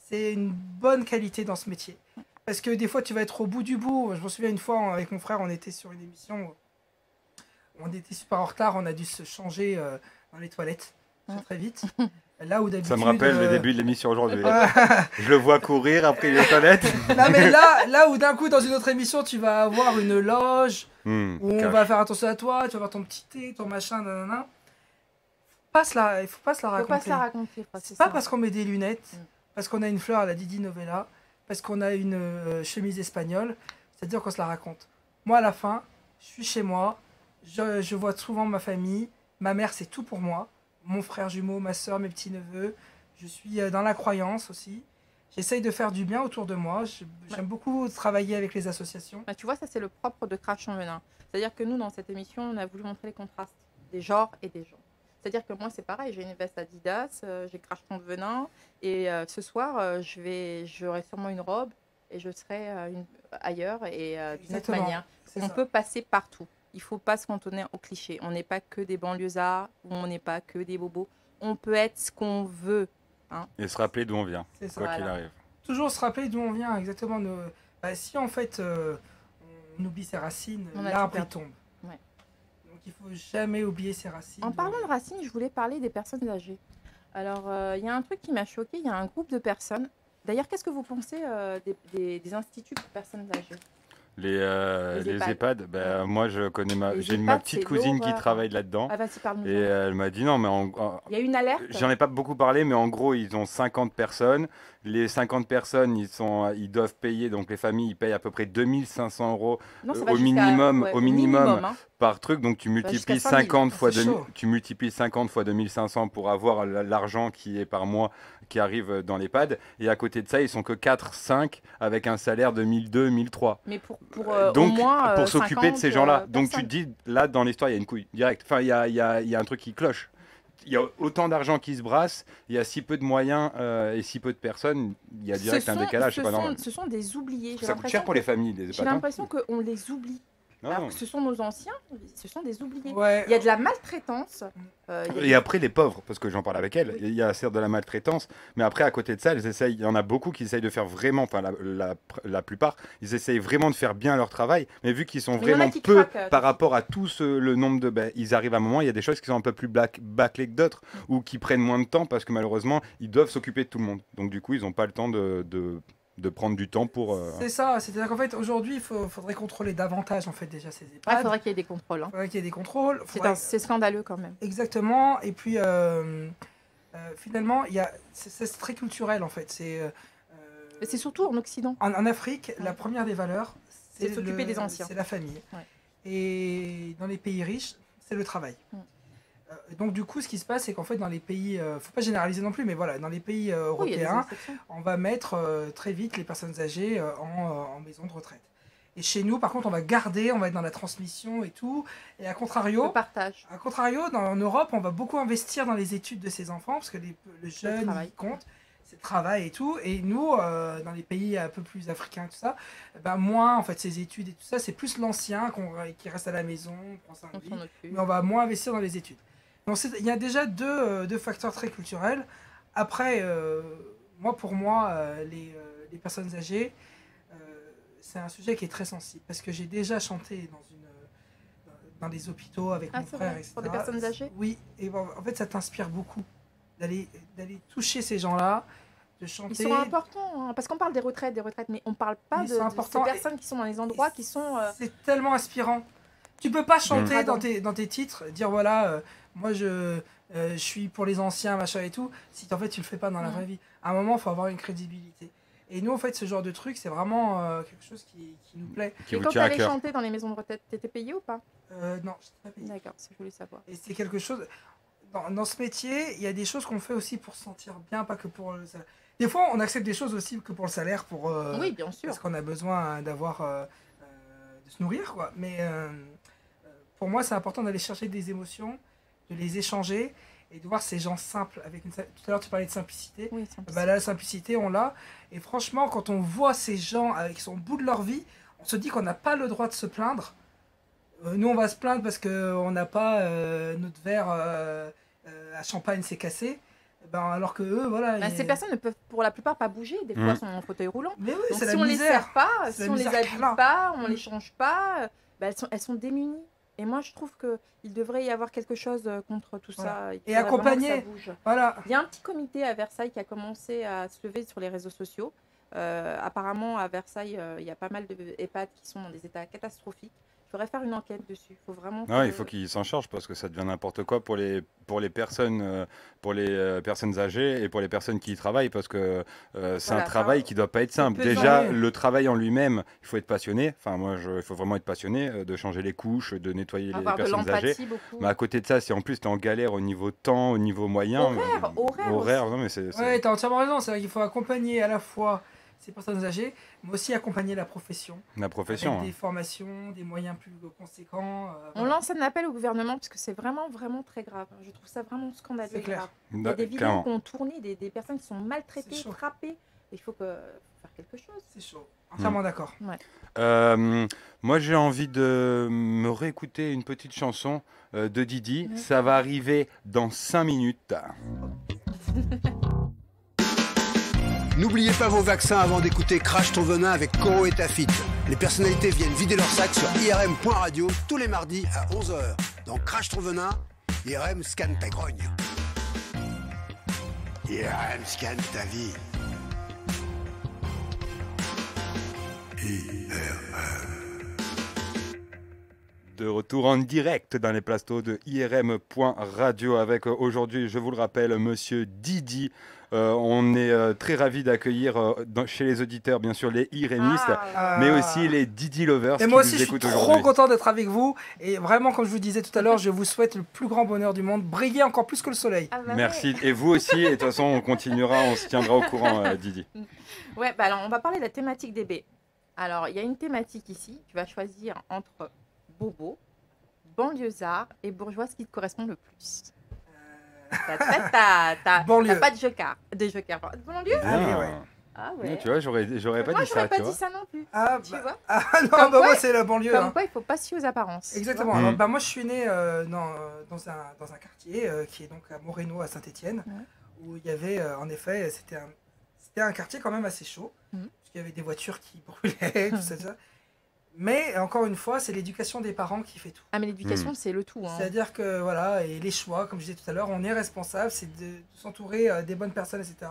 Speaker 3: c'est une bonne qualité dans ce métier. Parce que des fois tu vas être au bout du bout. Je me souviens une fois avec mon frère, on était sur une émission, on était super en retard, on a dû se changer dans les toilettes très vite. Là où
Speaker 1: ça me rappelle le début de l'émission aujourd'hui. Je le vois courir après les toilettes.
Speaker 3: Non mais là où d'un coup dans une autre émission tu vas avoir une loge où on va faire attention à toi, tu vas avoir ton petit thé, ton machin, nanana. Il faut pas se la raconter. C'est pas parce qu'on met des lunettes, parce qu'on a une fleur à la Didi Novella, parce qu'on a une chemise espagnole, c'est-à-dire qu'on se la raconte. Moi à la fin, je suis chez moi, je vois souvent ma famille, ma mère c'est tout pour moi. Mon frère jumeau, ma soeur, mes petits-neveux. Je suis dans la croyance aussi. J'essaye de faire du bien autour de moi. J'aime beaucoup travailler avec les associations.
Speaker 2: Tu vois, ça c'est le propre de Crash ton venin. C'est-à-dire que nous, dans cette émission, on a voulu montrer les contrastes des genres et des gens. C'est-à-dire que moi, c'est pareil. J'ai une veste Adidas, j'ai Crash ton venin. Et ce soir, j'aurai sûrement une robe et je serai ailleurs et d'une autre manière. On peut passer partout. Il ne faut pas se cantonner au cliché. On n'est pas que des banlieusards ou on n'est pas que des bobos. On peut être ce qu'on veut.
Speaker 1: Et se rappeler d'où on vient, quoi qu'il arrive.
Speaker 3: Toujours se rappeler d'où on vient, exactement. Si en fait on oublie ses racines, l'arbre tombe.
Speaker 2: Ouais.
Speaker 3: Donc il ne faut jamais oublier ses racines.
Speaker 2: En parlant de racines, je voulais parler des personnes âgées. Alors, il y a un truc qui m'a choquée. Il y a un groupe de personnes. D'ailleurs, qu'est-ce que vous pensez des instituts pour personnes âgées ?
Speaker 1: Les EHPAD, moi j'ai ma petite cousine qui travaille là-dedans et elle m'a dit non mais
Speaker 2: il y a une alerte.
Speaker 1: J'en ai pas beaucoup parlé mais en gros ils ont 50 personnes. Les 50 personnes ils doivent payer, donc les familles ils payent à peu près 2500 € au minimum par truc, donc tu multiplies 50 fois 2500 pour avoir l'argent qui est par mois qui arrive dans l'EHPAD, et à côté de ça ils sont que 4-5 avec un salaire de 1002, 1003.
Speaker 2: Mais pour
Speaker 1: s'occuper de ces gens-là. Donc tu te dis, là dans l'histoire il y a une couille direct, enfin il y a un truc qui cloche. Il y a autant d'argent qui se brasse, il y a si peu de moyens et si peu de personnes, il y a direct un décalage.
Speaker 2: Ce sont des oubliés.
Speaker 1: Ça coûte cher pour les familles.
Speaker 2: J'ai l'impression qu'on les oublie. Alors que ce sont nos anciens, ce sont des oubliés.
Speaker 3: Ouais.
Speaker 2: Il y a de la maltraitance.
Speaker 1: Et après les pauvres, parce que j'en parle avec elles, il y a certes de la maltraitance, mais après à côté de ça, il y en a beaucoup qui essayent de faire vraiment, enfin la plupart, ils essayent vraiment de faire bien leur travail, mais vu qu'ils sont vraiment peu par rapport à tout le nombre de... ils arrivent à un moment, il y a des choses qui sont un peu plus bâclées que d'autres, ou qui prennent moins de temps, parce que malheureusement, ils doivent s'occuper de tout le monde. Donc du coup, ils n'ont pas le temps de prendre du temps pour...
Speaker 3: C'est ça, c'est-à-dire qu'en fait aujourd'hui il faudrait contrôler davantage en fait déjà ces EHPAD.
Speaker 2: Il faudrait qu'il y ait des contrôles.
Speaker 3: Il faudrait qu'il y ait des contrôles.
Speaker 2: C'est scandaleux quand même.
Speaker 3: Exactement, et puis finalement c'est très culturel en fait.
Speaker 2: C'est surtout en Occident.
Speaker 3: En Afrique, la première des valeurs,
Speaker 2: c'est s'occuper des anciens.
Speaker 3: C'est la famille.
Speaker 2: Ouais.
Speaker 3: Et dans les pays riches, c'est le travail. Donc du coup, ce qui se passe, c'est qu'en fait, dans les pays, faut pas généraliser non plus, mais voilà, dans les pays européens, on va mettre très vite les personnes âgées en maison de retraite. Et chez nous, par contre, on va être dans la transmission et tout. Et à contrario,
Speaker 2: le partage.
Speaker 3: À contrario, en Europe, on va beaucoup investir dans les études de ces enfants, parce que le jeune, il compte, c'est le travail et tout. Et nous, dans les pays un peu plus africains et tout ça, moins, en fait, ces études et tout ça, c'est plus l'ancien qui reste à la maison, prend soin de lui, mais on va moins investir dans les études. Il y a déjà deux facteurs très culturels. Après, pour moi, les personnes âgées, c'est un sujet qui est très sensible parce que j'ai déjà chanté dans des hôpitaux avec mon frère, etc.
Speaker 2: Pour des personnes âgées?
Speaker 3: Oui, et en fait, ça t'inspire beaucoup d'aller toucher ces gens-là, de chanter.
Speaker 2: Ils sont importants, hein, parce qu'on parle des retraites, mais on ne parle pas de ces personnes qui sont dans les endroits qui sont...
Speaker 3: C'est tellement inspirant. Tu peux pas chanter dans tes titres, dire voilà, moi je suis pour les anciens, machin et tout, si en fait tu le fais pas dans la vraie vie. À un moment, il faut avoir une crédibilité. Et nous, en fait, ce genre de truc, c'est vraiment quelque chose qui nous plaît.
Speaker 2: Et quand tu allais chanter dans les maisons de retraite, t'étais payé ou pas?
Speaker 3: Non, je n'étais pas payé.
Speaker 2: D'accord, je voulais savoir.
Speaker 3: Et c'est quelque chose... Dans ce métier, il y a des choses qu'on fait aussi pour se sentir bien, pas que pour le salaire. Des fois, on accepte des choses aussi que pour le salaire,
Speaker 2: oui, bien sûr.
Speaker 3: Parce qu'on a besoin de se nourrir, quoi. Mais pour moi, c'est important d'aller chercher des émotions, de les échanger et de voir ces gens simples. Tout à l'heure, tu parlais de simplicité.
Speaker 2: Oui, simplicité.
Speaker 3: Bah, là, la simplicité, on l'a. Et franchement, quand on voit ces gens qui sont au bout de leur vie, on se dit qu'on n'a pas le droit de se plaindre. Nous, on va se plaindre parce qu'on n'a pas notre verre à champagne s'est cassé. Alors que eux, voilà.
Speaker 2: Ces personnes ne peuvent pour la plupart pas bouger. Des fois, sont en fauteuil roulant.
Speaker 3: Mais oui,
Speaker 2: donc,
Speaker 3: c'est
Speaker 2: si
Speaker 3: la
Speaker 2: on
Speaker 3: misère.
Speaker 2: les sert pas, si on les habille
Speaker 3: carrément.
Speaker 2: pas, on les change pas, elles sont démunies. Et moi, je trouve qu'il devrait y avoir quelque chose contre tout ça.
Speaker 3: Et accompagner. Voilà.
Speaker 2: Il y a un petit comité à Versailles qui a commencé à se lever sur les réseaux sociaux. Apparemment, à Versailles, il y a pas mal d'EHPAD qui sont dans des états catastrophiques. Il faudrait faire une enquête dessus. Il faut vraiment.
Speaker 1: Il faut qu'ils s'en chargent parce que ça devient n'importe quoi pour les personnes âgées et pour les personnes qui y travaillent parce que c'est un travail qui doit pas être simple. Déjà, le travail en lui-même, il faut être passionné. Enfin, il faut vraiment être passionné de changer les couches, de nettoyer les personnes âgées.
Speaker 2: Beaucoup.
Speaker 1: Mais à côté de ça, si en plus tu es en galère au niveau temps, au niveau moyen,
Speaker 2: horaire.
Speaker 1: Non, mais c'est...
Speaker 3: Ouais, t'as entièrement raison. C'est vrai qu'il faut accompagner à la fois ces personnes âgées, mais aussi accompagner la profession. Avec des formations, des moyens plus conséquents.
Speaker 2: On lance un appel au gouvernement parce que c'est vraiment, vraiment très grave. Je trouve ça vraiment scandaleux.
Speaker 3: C'est clair.
Speaker 2: Il y a des vidéos qui ont tourné, des personnes qui sont maltraitées, frappées. Il faut faire quelque chose.
Speaker 3: C'est chaud. Entièrement d'accord.
Speaker 2: Ouais.
Speaker 1: Moi, j'ai envie de me réécouter une petite chanson de Didi. Ça va arriver dans 5 minutes.
Speaker 4: N'oubliez pas vos vaccins avant d'écouter Crash ton venin avec Coro et Tafit. Les personnalités viennent vider leur sac sur irm.radio tous les mardis à 11h. Dans Crash ton venin, IRM scanne ta grogne. IRM scanne ta vie. IRM.
Speaker 1: De retour en direct dans les plateaux de IRM.radio avec aujourd'hui, je vous le rappelle, monsieur Didi. On est très ravis d'accueillir chez les auditeurs, bien sûr, les irémistes, mais aussi les Didi lovers.
Speaker 3: Et moi aussi, je suis trop content d'être avec vous. Et vraiment, comme je vous disais tout à l'heure, je vous souhaite le plus grand bonheur du monde. Briller encore plus que le soleil.
Speaker 1: Merci. Et vous aussi. Et de toute façon, on continuera, on se tiendra au courant, Didi.
Speaker 2: Ouais, alors on va parler de la thématique des baies. Alors, il y a une thématique ici. Tu vas choisir entre bobo, banlieusard et bourgeois, ce qui te correspond le plus. T'as pas de joker. Banlieue.
Speaker 1: Ouais. Tu vois, j'aurais pas dit ça.
Speaker 2: Moi, j'aurais pas dit ça non plus. Tu vois
Speaker 3: non, moi, c'est la banlieue.
Speaker 2: Comme quoi, il faut pas se fier aux apparences.
Speaker 3: Exactement. Alors, moi, je suis né dans un quartier qui est donc à Moreno, à Saint-Étienne, où il y avait, en effet, c'était un quartier quand même assez chaud, parce qu'il y avait des voitures qui brûlaient, tout ça. Mais encore une fois, c'est l'éducation des parents qui fait tout.
Speaker 2: Ah, mais l'éducation, c'est le tout.
Speaker 3: C'est-à-dire que, voilà, et les choix, comme je disais tout à l'heure, on est responsable, c'est de s'entourer des bonnes personnes, etc.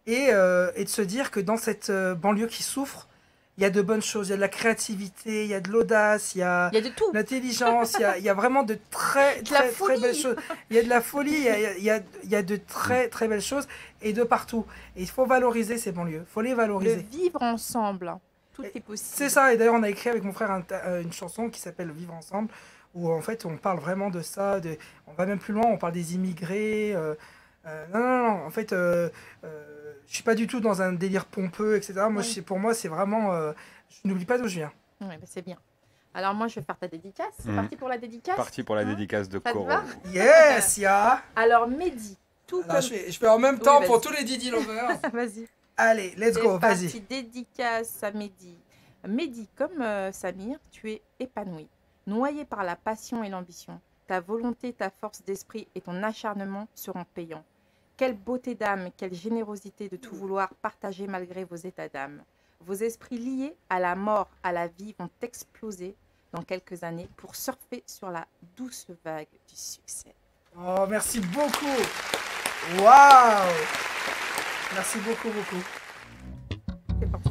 Speaker 3: Et de se dire que dans cette banlieue qui souffre, il y a de bonnes choses, il y a de la créativité, il y a de l'audace, il y a
Speaker 2: de tout.
Speaker 3: L'intelligence, il y a vraiment de très belles choses. Il y a de la folie, il y a de très belles choses, et de partout. Et il faut valoriser ces banlieues, il faut les valoriser.
Speaker 2: Le vivre ensemble. Tout est possible.
Speaker 3: C'est ça, et d'ailleurs on a écrit avec mon frère une chanson qui s'appelle Vivre ensemble, où en fait on parle vraiment de ça, on va même plus loin, on parle des immigrés. Non, en fait je suis pas du tout dans un délire pompeux, etc. Moi, pour moi c'est vraiment, je n'oublie pas d'où je viens.
Speaker 2: Oui, c'est bien. Alors moi je vais faire ta dédicace, c'est parti pour la dédicace.
Speaker 1: Parti pour la dédicace de Coro.
Speaker 3: Yes, ya.
Speaker 2: Alors Mehdi, tout
Speaker 3: comme... je fais en même temps pour tous les Didi lovers.
Speaker 2: Vas-y.
Speaker 3: Allez, let's go, vas-y.
Speaker 2: Parti dédicace à Mehdi. Mehdi, comme Samir, tu es épanoui, noyé par la passion et l'ambition. ta volonté, ta force d'esprit et ton acharnement seront payants. Quelle beauté d'âme, quelle générosité de tout vouloir partager malgré vos états d'âme. Vos esprits liés à la mort, à la vie vont exploser dans quelques années pour surfer sur la douce vague du succès.
Speaker 3: Oh, merci beaucoup. Waouh. Merci beaucoup.
Speaker 2: C'est parfait.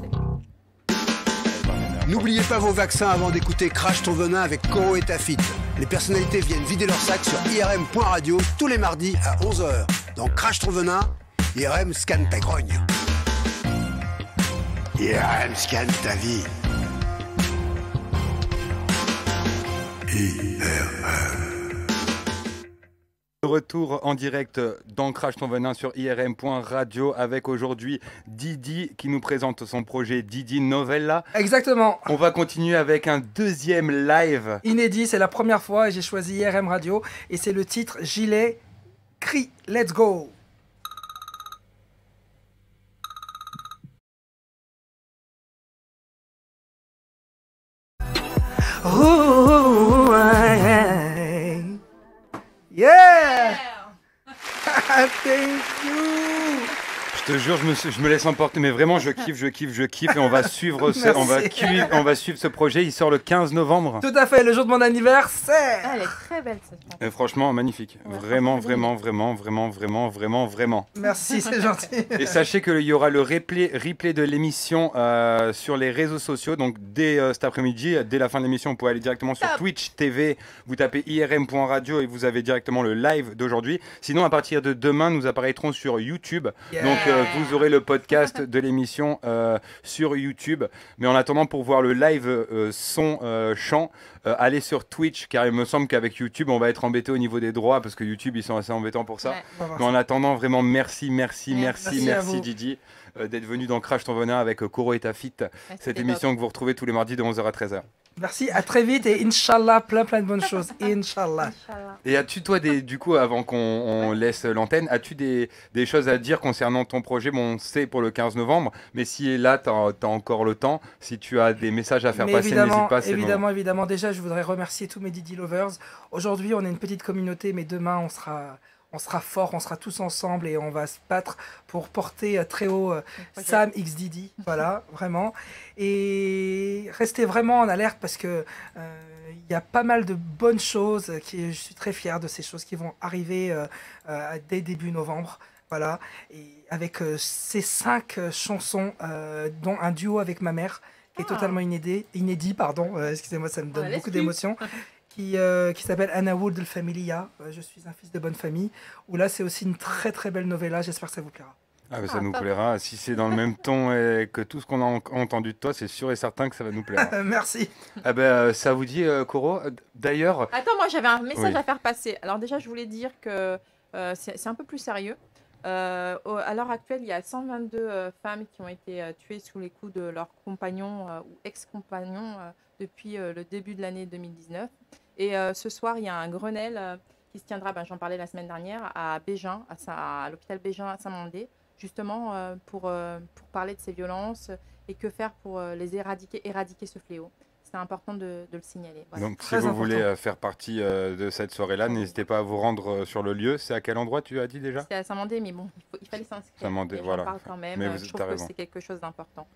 Speaker 4: N'oubliez pas vos vaccins avant d'écouter Crash ton venin avec Coro et Tafit. Les personnalités viennent vider leur sac sur irm.radio tous les mardis à 11h. Dans Crash ton venin, IRM scanne ta grogne. IRM scanne ta vie. IRM.
Speaker 1: Retour en direct dans Crash ton venin sur irm.radio avec aujourd'hui Didi qui nous présente son projet Didi Novella.
Speaker 3: Exactement.
Speaker 1: On va continuer avec un deuxième live.
Speaker 3: Inédit, c'est la première fois et j'ai choisi IRM Radio et c'est le titre Gilet, cri, let's go. Ooh, yeah! Thank you!
Speaker 1: Je te jure, je me laisse emporter, mais vraiment, je kiffe, et on va suivre ce projet. Il sort le 15 novembre.
Speaker 3: Tout à fait, le jour de mon anniversaire.
Speaker 2: Ah, elle est très belle cette chanson.
Speaker 1: Et franchement, magnifique.
Speaker 2: Ouais,
Speaker 1: vraiment.
Speaker 3: Merci, c'est gentil.
Speaker 1: Et sachez qu'il y aura le replay de l'émission sur les réseaux sociaux. Donc dès cet après-midi, dès la fin de l'émission, vous pouvez aller directement sur Twitch TV. Vous tapez irm.radio et vous avez directement le live d'aujourd'hui. Sinon, à partir de demain, nous apparaîtrons sur YouTube.
Speaker 3: Yeah.
Speaker 1: Donc vous aurez le podcast de l'émission sur YouTube. Mais en attendant, pour voir le live son-chant, allez sur Twitch, car il me semble qu'avec YouTube, on va être embêté au niveau des droits, parce que YouTube, ils sont assez embêtants pour ça.
Speaker 2: Ouais.
Speaker 1: Mais en attendant, vraiment, merci
Speaker 3: à vous.
Speaker 1: Didi, d'être venu dans Crash ton venin avec Coro et Tafit, cette émission que vous retrouvez tous les mardis de 11h à 13h.
Speaker 3: Merci, à très vite et Inch'Allah, plein de bonnes choses. Inch'Allah.
Speaker 1: Et as-tu, toi, du coup, avant qu'on laisse l'antenne, as-tu des choses à dire concernant ton projet? Bon, c'est pour le 15 novembre, mais si là, tu as encore le temps, si tu as des messages à faire passer, n'hésite pas.
Speaker 3: Évidemment. Déjà, je voudrais remercier tous mes Didi Lovers. Aujourd'hui, on est une petite communauté, mais demain, on sera fort, on sera tous ensemble et on va se battre pour porter très haut Sam X Didi, voilà, vraiment. Et restez vraiment en alerte parce que il y a pas mal de bonnes choses, je suis très fier de ces choses qui vont arriver dès début novembre, voilà. Et avec ces 5 chansons, dont un duo avec ma mère, qui est totalement inédit, excusez-moi, ça me donne beaucoup d'émotions. Qui s'appelle Anna Wood Familia, je suis un fils de bonne famille, où là c'est aussi une très très belle novella, j'espère que ça vous plaira.
Speaker 1: Ah, ça nous plaira, si c'est dans le même ton et que tout ce qu'on a entendu de toi, c'est sûr et certain que ça va nous plaire.
Speaker 3: Merci.
Speaker 1: Ah ben, ça vous dit, Coro, d'ailleurs...
Speaker 2: Attends, moi j'avais un message à faire passer. Alors déjà, je voulais dire que c'est un peu plus sérieux. À l'heure actuelle, il y a 122 femmes qui ont été tuées sous les coups de leurs compagnons ou ex-compagnons depuis le début de l'année 2019. Et ce soir, il y a un Grenelle qui se tiendra, j'en parlais la semaine dernière, à Bégin, à l'hôpital Bégin à Saint-Mandé, justement pour parler de ces violences et que faire pour les éradiquer ce fléau. C'est important de le signaler. Voilà.
Speaker 1: Donc si vous voulez faire partie de cette soirée-là, n'hésitez pas à vous rendre sur le lieu. C'est à quel endroit, tu as dit déjà?
Speaker 2: C'est à Saint-Mandé, mais bon, il fallait s'inscrire.
Speaker 1: Saint-Mandé, voilà.
Speaker 2: J'en parle quand même,
Speaker 1: mais
Speaker 2: je trouve que c'est quelque chose d'important.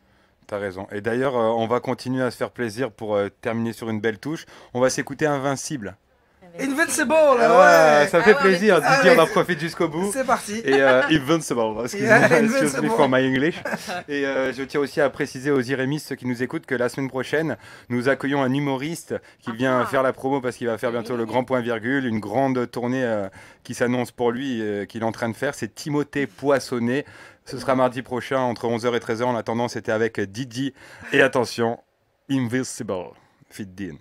Speaker 1: T'as raison. Et d'ailleurs, on va continuer à se faire plaisir pour terminer sur une belle touche. On va s'écouter Invincible.
Speaker 3: Invincible, ouais.
Speaker 1: Ça fait plaisir. Didi, on en profite jusqu'au bout.
Speaker 3: C'est parti.
Speaker 1: Et Invincible, excuse me for my English. Et je tiens aussi à préciser aux irémistes, ceux qui nous écoutent, que la semaine prochaine, nous accueillons un humoriste qui vient faire la promo parce qu'il va faire bientôt le grand point virgule, une grande tournée qui s'annonce pour lui, qu'il est en train de faire. C'est Timothée Poissonnet. Ce sera mardi prochain entre 11h et 13h. En attendant, c'était avec Didi. Et attention, Invincible, Fit Dean.